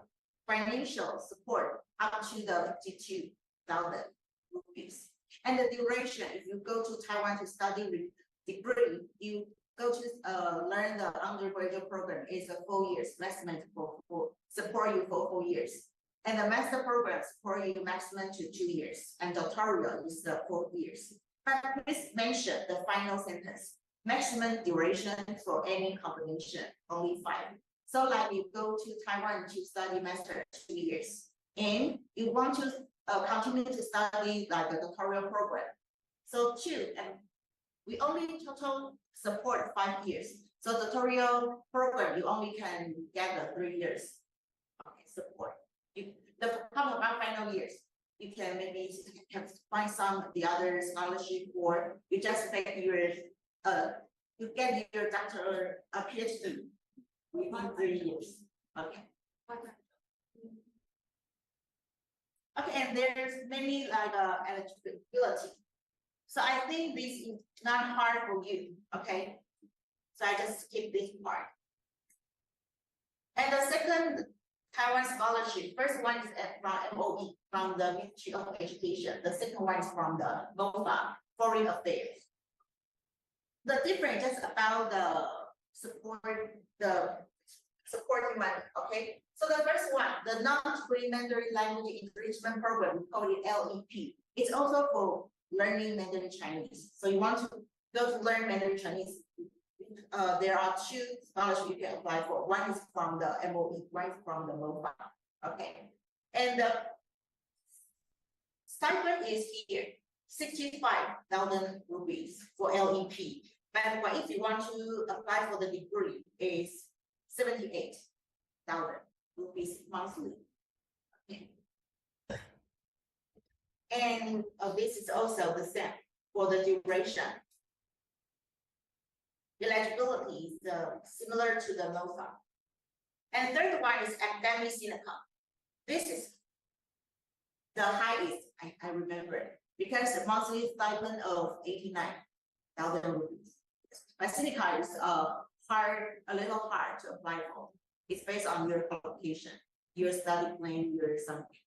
financial support up to the 52,000 rupees. And the duration, if you go to Taiwan to study with degree, you go to learn the undergraduate program is 4 years, maximum for support you for 4 years. And the master program support you maximum to 2 years, and doctoral is 4 years. But please mention the final sentence. Maximum duration for any combination, only 5. So like you go to Taiwan to study master 2 years, and you want to continue to study like the doctoral program. So 2, and we only total support 5 years. So the doctoral program, you only can get the 3 years support. The couple of final years, you can maybe find some of the other scholarship, or you just take your you get your doctoral PhD within 3 years. Okay. Okay, and there's many like eligibility. So I think this is not hard for you. Okay, so I just skip this part. And the second Taiwan scholarship, first one is from MOE, from the Ministry of Education. The second one is from the MOFA, Foreign Affairs. The difference is about the supporting money, okay? So the first one, the non-degree Mandarin language enrichment program, we call it LEP. It's also for learning Mandarin Chinese. So you want to go to learn Mandarin Chinese, there are 2 scholarships you can apply for. One is from the MOE, one is from the MOFA. Okay. And the stipend is here, 65,000 rupees for LEP. But if you want to apply for the degree, is 78,000 rupees monthly. Okay. And this is also the same for the duration. Eligibility is similar to the MOFA. And third one is academic income. This is the highest, I remember, because the monthly stipend of 89,000 rupees. But Sinica is a little hard to apply for. It's based on your qualification, your study plan, your something.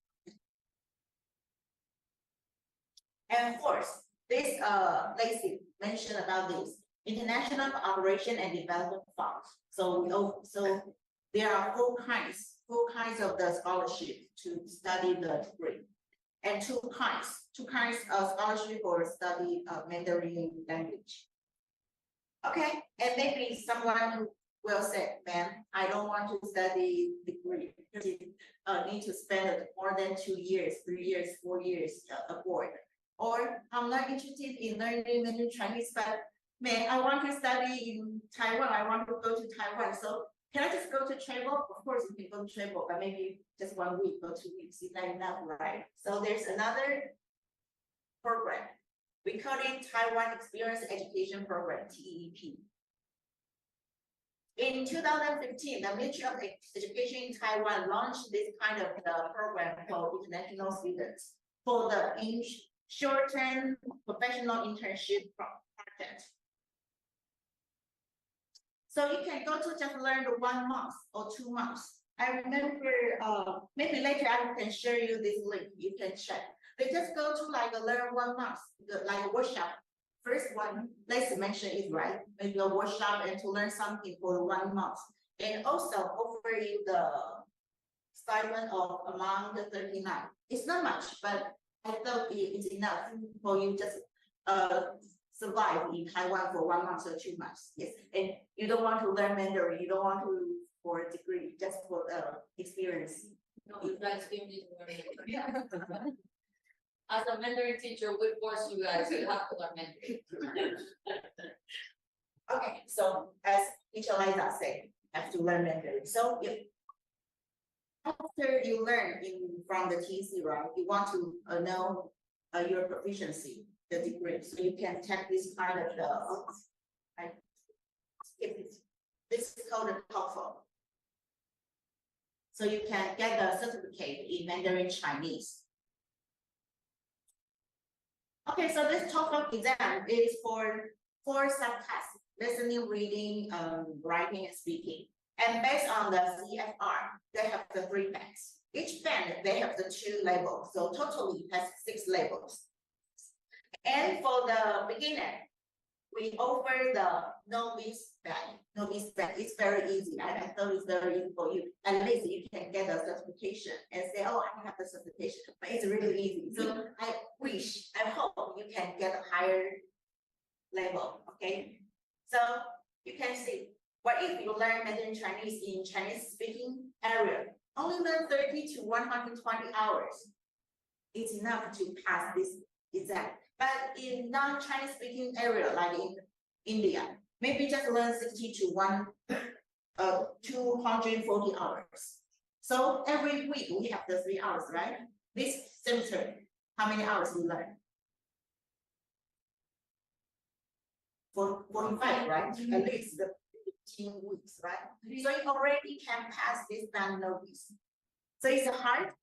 And of course, this Lacey mentioned about this international cooperation and development funds. So there are 4 kinds of the scholarship to study the degree, and 2 kinds of scholarship for study Mandarin language. Okay, and maybe someone will say, "Man, I don't want to study degree because you need to spend more than 2 years, 3 years, 4 years abroad." Or I'm not interested in learning Mandarin Chinese, but man, I want to study in Taiwan. I want to go to Taiwan. So can I just go to travel? Of course, you can go to travel, but maybe just 1 week or 2 weeks is not enough, right? So there's another program. We call it Taiwan Experience Education Program, TEP. In 2015, the Ministry of Education in Taiwan launched this kind of program for international students for the short-term professional internship project. So you can go to just learn 1 month or 2 months. I remember, maybe later I can share you this link, you can check. They just go to like learn 1 month, like a workshop. First one, let's mention it right, maybe a workshop and to learn something for 1 month. And also offer you the stipend of among the 39. It's not much, but I thought it's enough for you just survive in Taiwan for 1 month or 2 months. Yes, and you don't want to learn Mandarin, you don't want to for a degree, just for experience.
No, you guys give me Mandarin. As a Mandarin teacher, we force you guys to have to learn Mandarin.
Okay, so as teacher Liza said, have to learn Mandarin. So if after you learn from the TC, right, you want to know your proficiency, the degree, so you can take this kind of right? This is called a TOEFL. So you can get the certificate in Mandarin Chinese. Okay, so this TOEFL exam is for 4 subtests. listening, reading, writing, and speaking. And based on the CFR, they have the 3 bands. Each band, they have the 2 labels. So totally it has 6 labels. And for the beginner, we offer the novice band. Novice band, it's very easy. I thought it's very easy for you. At least you can get a certification and say, oh, I have the certification. But it's really easy. So I hope you can get a higher level, okay? So you can see, what if you learn Mandarin Chinese in Chinese speaking area, only learn 30 to 120 hours. It's enough to pass this exam. But in non-Chinese speaking area, like in India, maybe just learn 60 to 240 hours. So every week we have the 3 hours, right? This semester, how many hours we learn? 45, right? At least the 15 weeks, right? So you already can pass this band novice. So it's hard.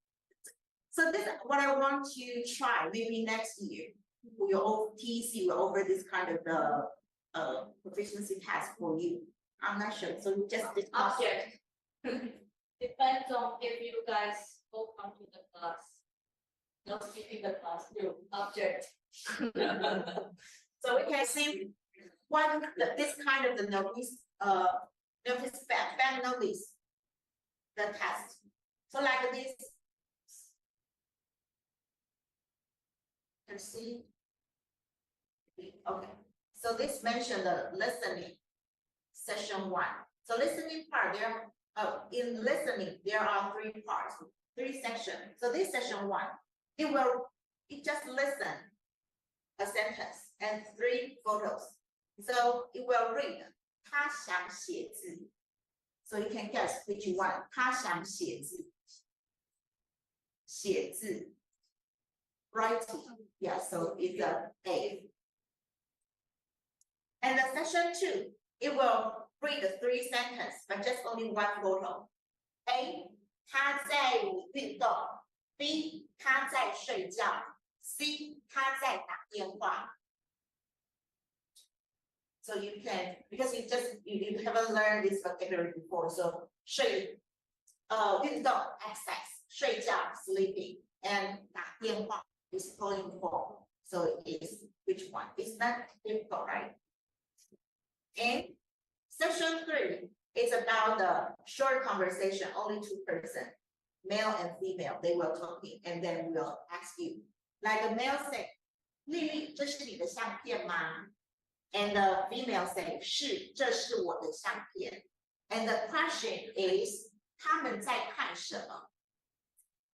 So this is what I want to try. Maybe next year, your TC will offer this kind of the proficiency test for you. I'm not sure. So we just discuss.
Object. Depends on if you guys both come to the class. Not skipping the class, no object.
So we can see this kind of the novice, band novice, the test. So like this. Let's see. Okay. So this mentioned the listening, session 1. So listening part, in listening, there are 3 parts, 3 sections. So this session 1, it just listen a sentence and 3 photos. So it will read 他想写字. So you can guess which one. 他想写字. 写字. Writing. Yeah, so it's A. And the section 2, it will read the 3 sentences, but just only 1 photo. A, 他在运动 B, 他在睡觉 C, 他在打电话 So you can, because you haven't learned this vocabulary before, so 运动 exercise, 睡觉 sleeping, and 打电话 is calling phone. So it's which one? It's not difficult, right? And section 3 is about the short conversation, only 2 persons, male and female, they will talking, and then we'll ask you. Like the male say, 丽丽，这是你的相片吗 And the female say, 是，这是我的相片 And the question is, 他们在看什么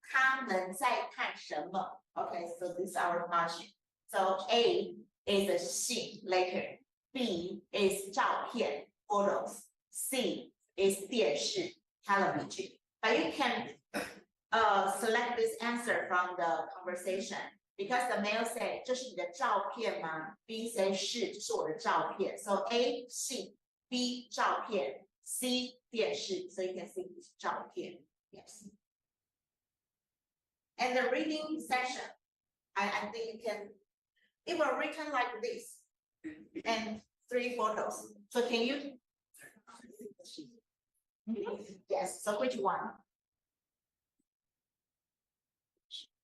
他们在看什么 Okay, so this is our question. So A is a scene, letter. B is 照片, photos. C is 电视, television. But you can select this answer from the conversation because the male say 这是你的照片吗 B say 是，这是我的照片 So A 信 B 照片 C 电视 So you can see this 照片 Yes. And the reading section, I think you can, it will written like this and 3 photos. So can you? Yes, so which one?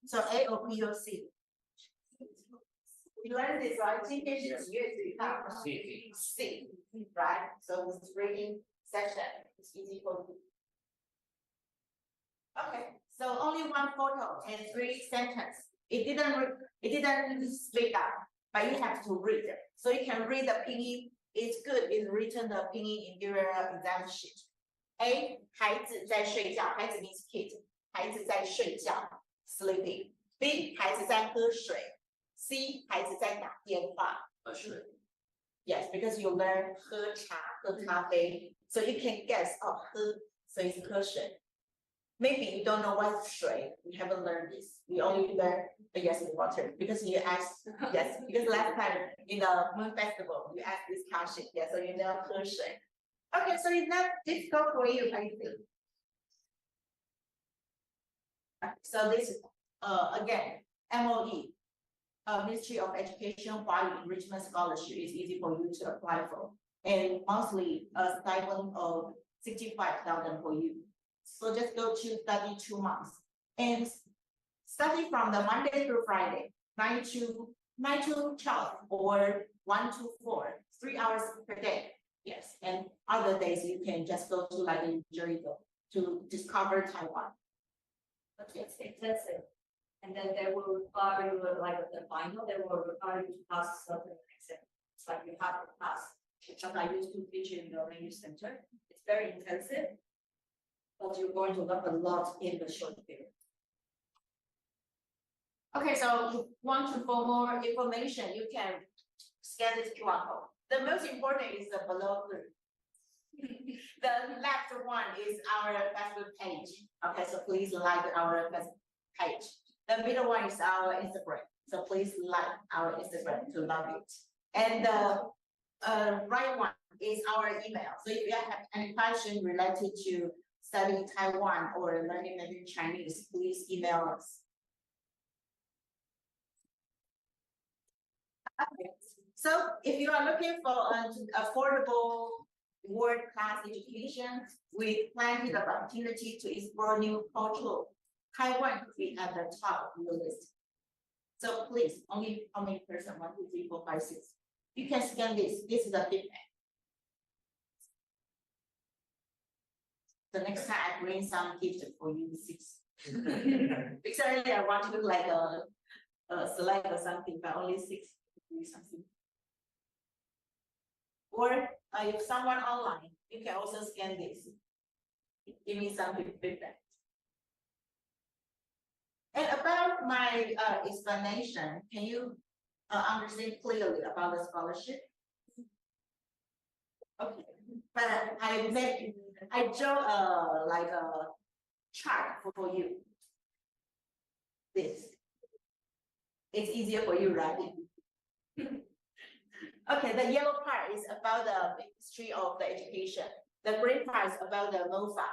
So A or B or C? You learned this, right? C, right? So this reading section is easy for you. Okay, so only 1 photo and 3 sentences. It didn't split up, but you have to read it. So you can read the pinyin. It's good in written the pinyin in your exam sheet. A 孩子在睡觉，孩子 means kid. 孩子在睡觉 sleeping. B 孩子在喝水 C 孩子在打电话 Yes, because you learn 喝茶喝咖啡 So you can guess喝 So it's 喝水 Maybe you don't know what's 水 We haven't learned this We only learn yes water Because you asked yes Because last time in the Moon Festival You asked this question Yes, so you know 喝水 Okay, so it's not difficult for you, I think. So this is again MOE, Ministry of Education Huayu Enrichment Scholarship is easy for you to apply for. and monthly stipend of 65,000 for you. So just go to study 2 months and study from the Monday through Friday, 9 to 12 or 1 to 4, 3 hours per day. Yes, and other days you can just go to like enjoy to discover Taiwan.
But it's expensive. And then they will require you, like at the final, they will require you to pass certain exam. It's like you have to pass. Which I used to teach in the language center. It's very intensive, but you're going to learn a lot in the short period.
Okay, so you want to for more information, you can scan this QR code. The most important is the below group. The left one is our Facebook page. Okay, so please like our Facebook page. The middle one is our Instagram. So please like our Instagram to love it. And the right one is our email. So if you have any question related to studying Taiwan or learning Mandarin Chinese, please email us. Okay. So if you are looking for an affordable world-class education with plenty of opportunity to explore new culture, Taiwan could be at the top of your list. So please, only how many person? 1, 2, 3, 4, 5, 6. You can scan this. This is a feedback. The next time I bring some gift for you, 6. Because I want to look like a slide or something, but only 6 do something. Or if someone online, you can also scan this. Give me some feedback. And about my explanation, can you understand clearly about the scholarship? Okay, but I draw like a chart for you. This. It's easier for you, right? Okay, the yellow part is about the history of the education. The green part is about the MOFA.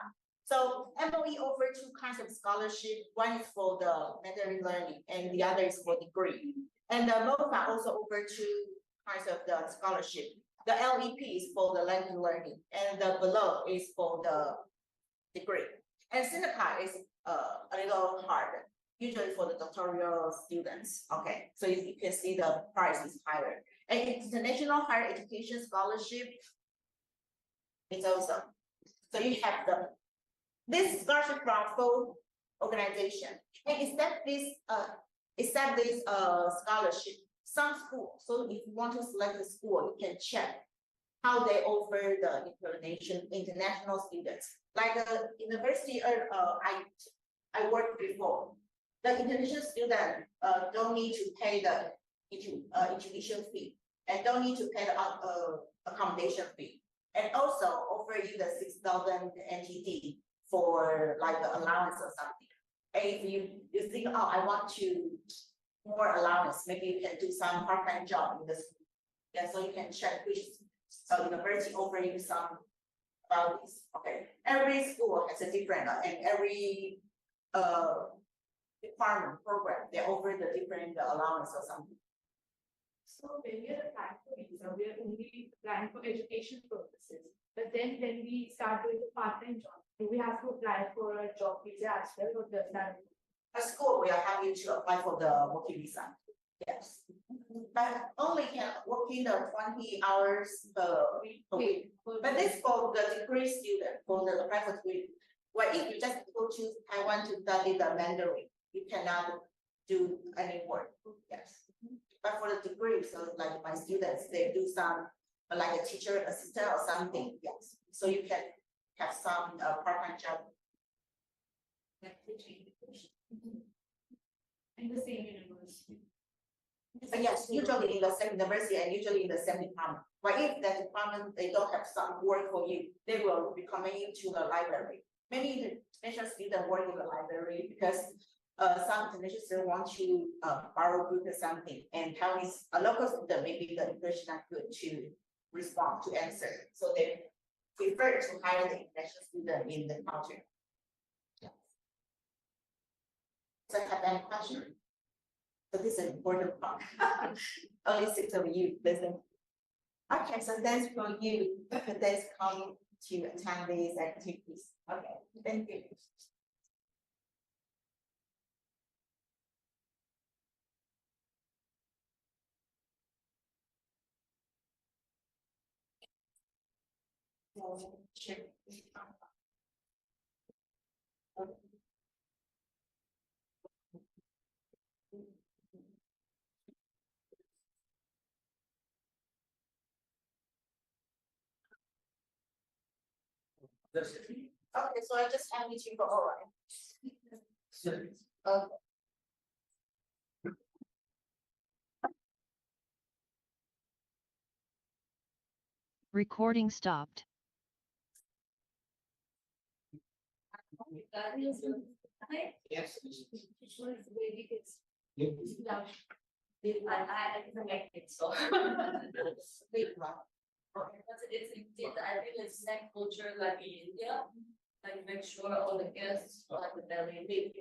So MOE offer 2 kinds of scholarship. One is for the Mandarin learning and the other is for degree. And the MOFA also offer 2 kinds of the scholarship. The LEP is for the language learning and the below is for the degree. And Seneca is a little harder, usually for the doctoral students. Okay, so you can see the price is higher. And international higher education scholarship is also. So you have this scholarship from full organization. And except this scholarship, some schools. So if you want to select a school, you can check how they offer the international students. Like the university I worked before, the international student don't need to pay the tuition fee and don't need to pay the accommodation fee, and also offer you the 6,000 NTD for like the allowance or something. And if you think, oh, I want to more allowance, maybe you can do some part-time job in the school. Yeah, so you can check which university offer you some about this. Okay, every school has a different and every department program they offer the different allowance or something.
So when we are applying for visa, we are only applying for education purposes. But then when we start doing a part-time job, do we have to apply for a job visa as well, or does that?
A school will have you to apply for the working visa. Yes, but only can work in the 20 hours per week. But this for the degree student, for the private degree. Well, if you just go to Taiwan to study the Mandarin, you cannot do any work. Yes. But for the degree, so like my students, they do some like a teacher assistant or something. Yes. So you can have some part-time job.
In the same university.
Yes, usually in the same university and usually in the same department. But if that department they don't have some work for you, they will be coming into the library. Many international students work in the library because some international students want to borrow book or something, and how is a local student maybe the English not good to respond to answer, so they prefer to hire the international student in the counter. Yeah. So have any question? So this is an important part. Only 6 of you listen. Okay, so that's for you, that's coming to attend these activities. Okay, thank you. Okay, so I just hand it to you for all right. Okay.
Recording stopped.
Yes.
I like it so. It's I think it's snack culture like in India, like make sure all the guests are the belly big.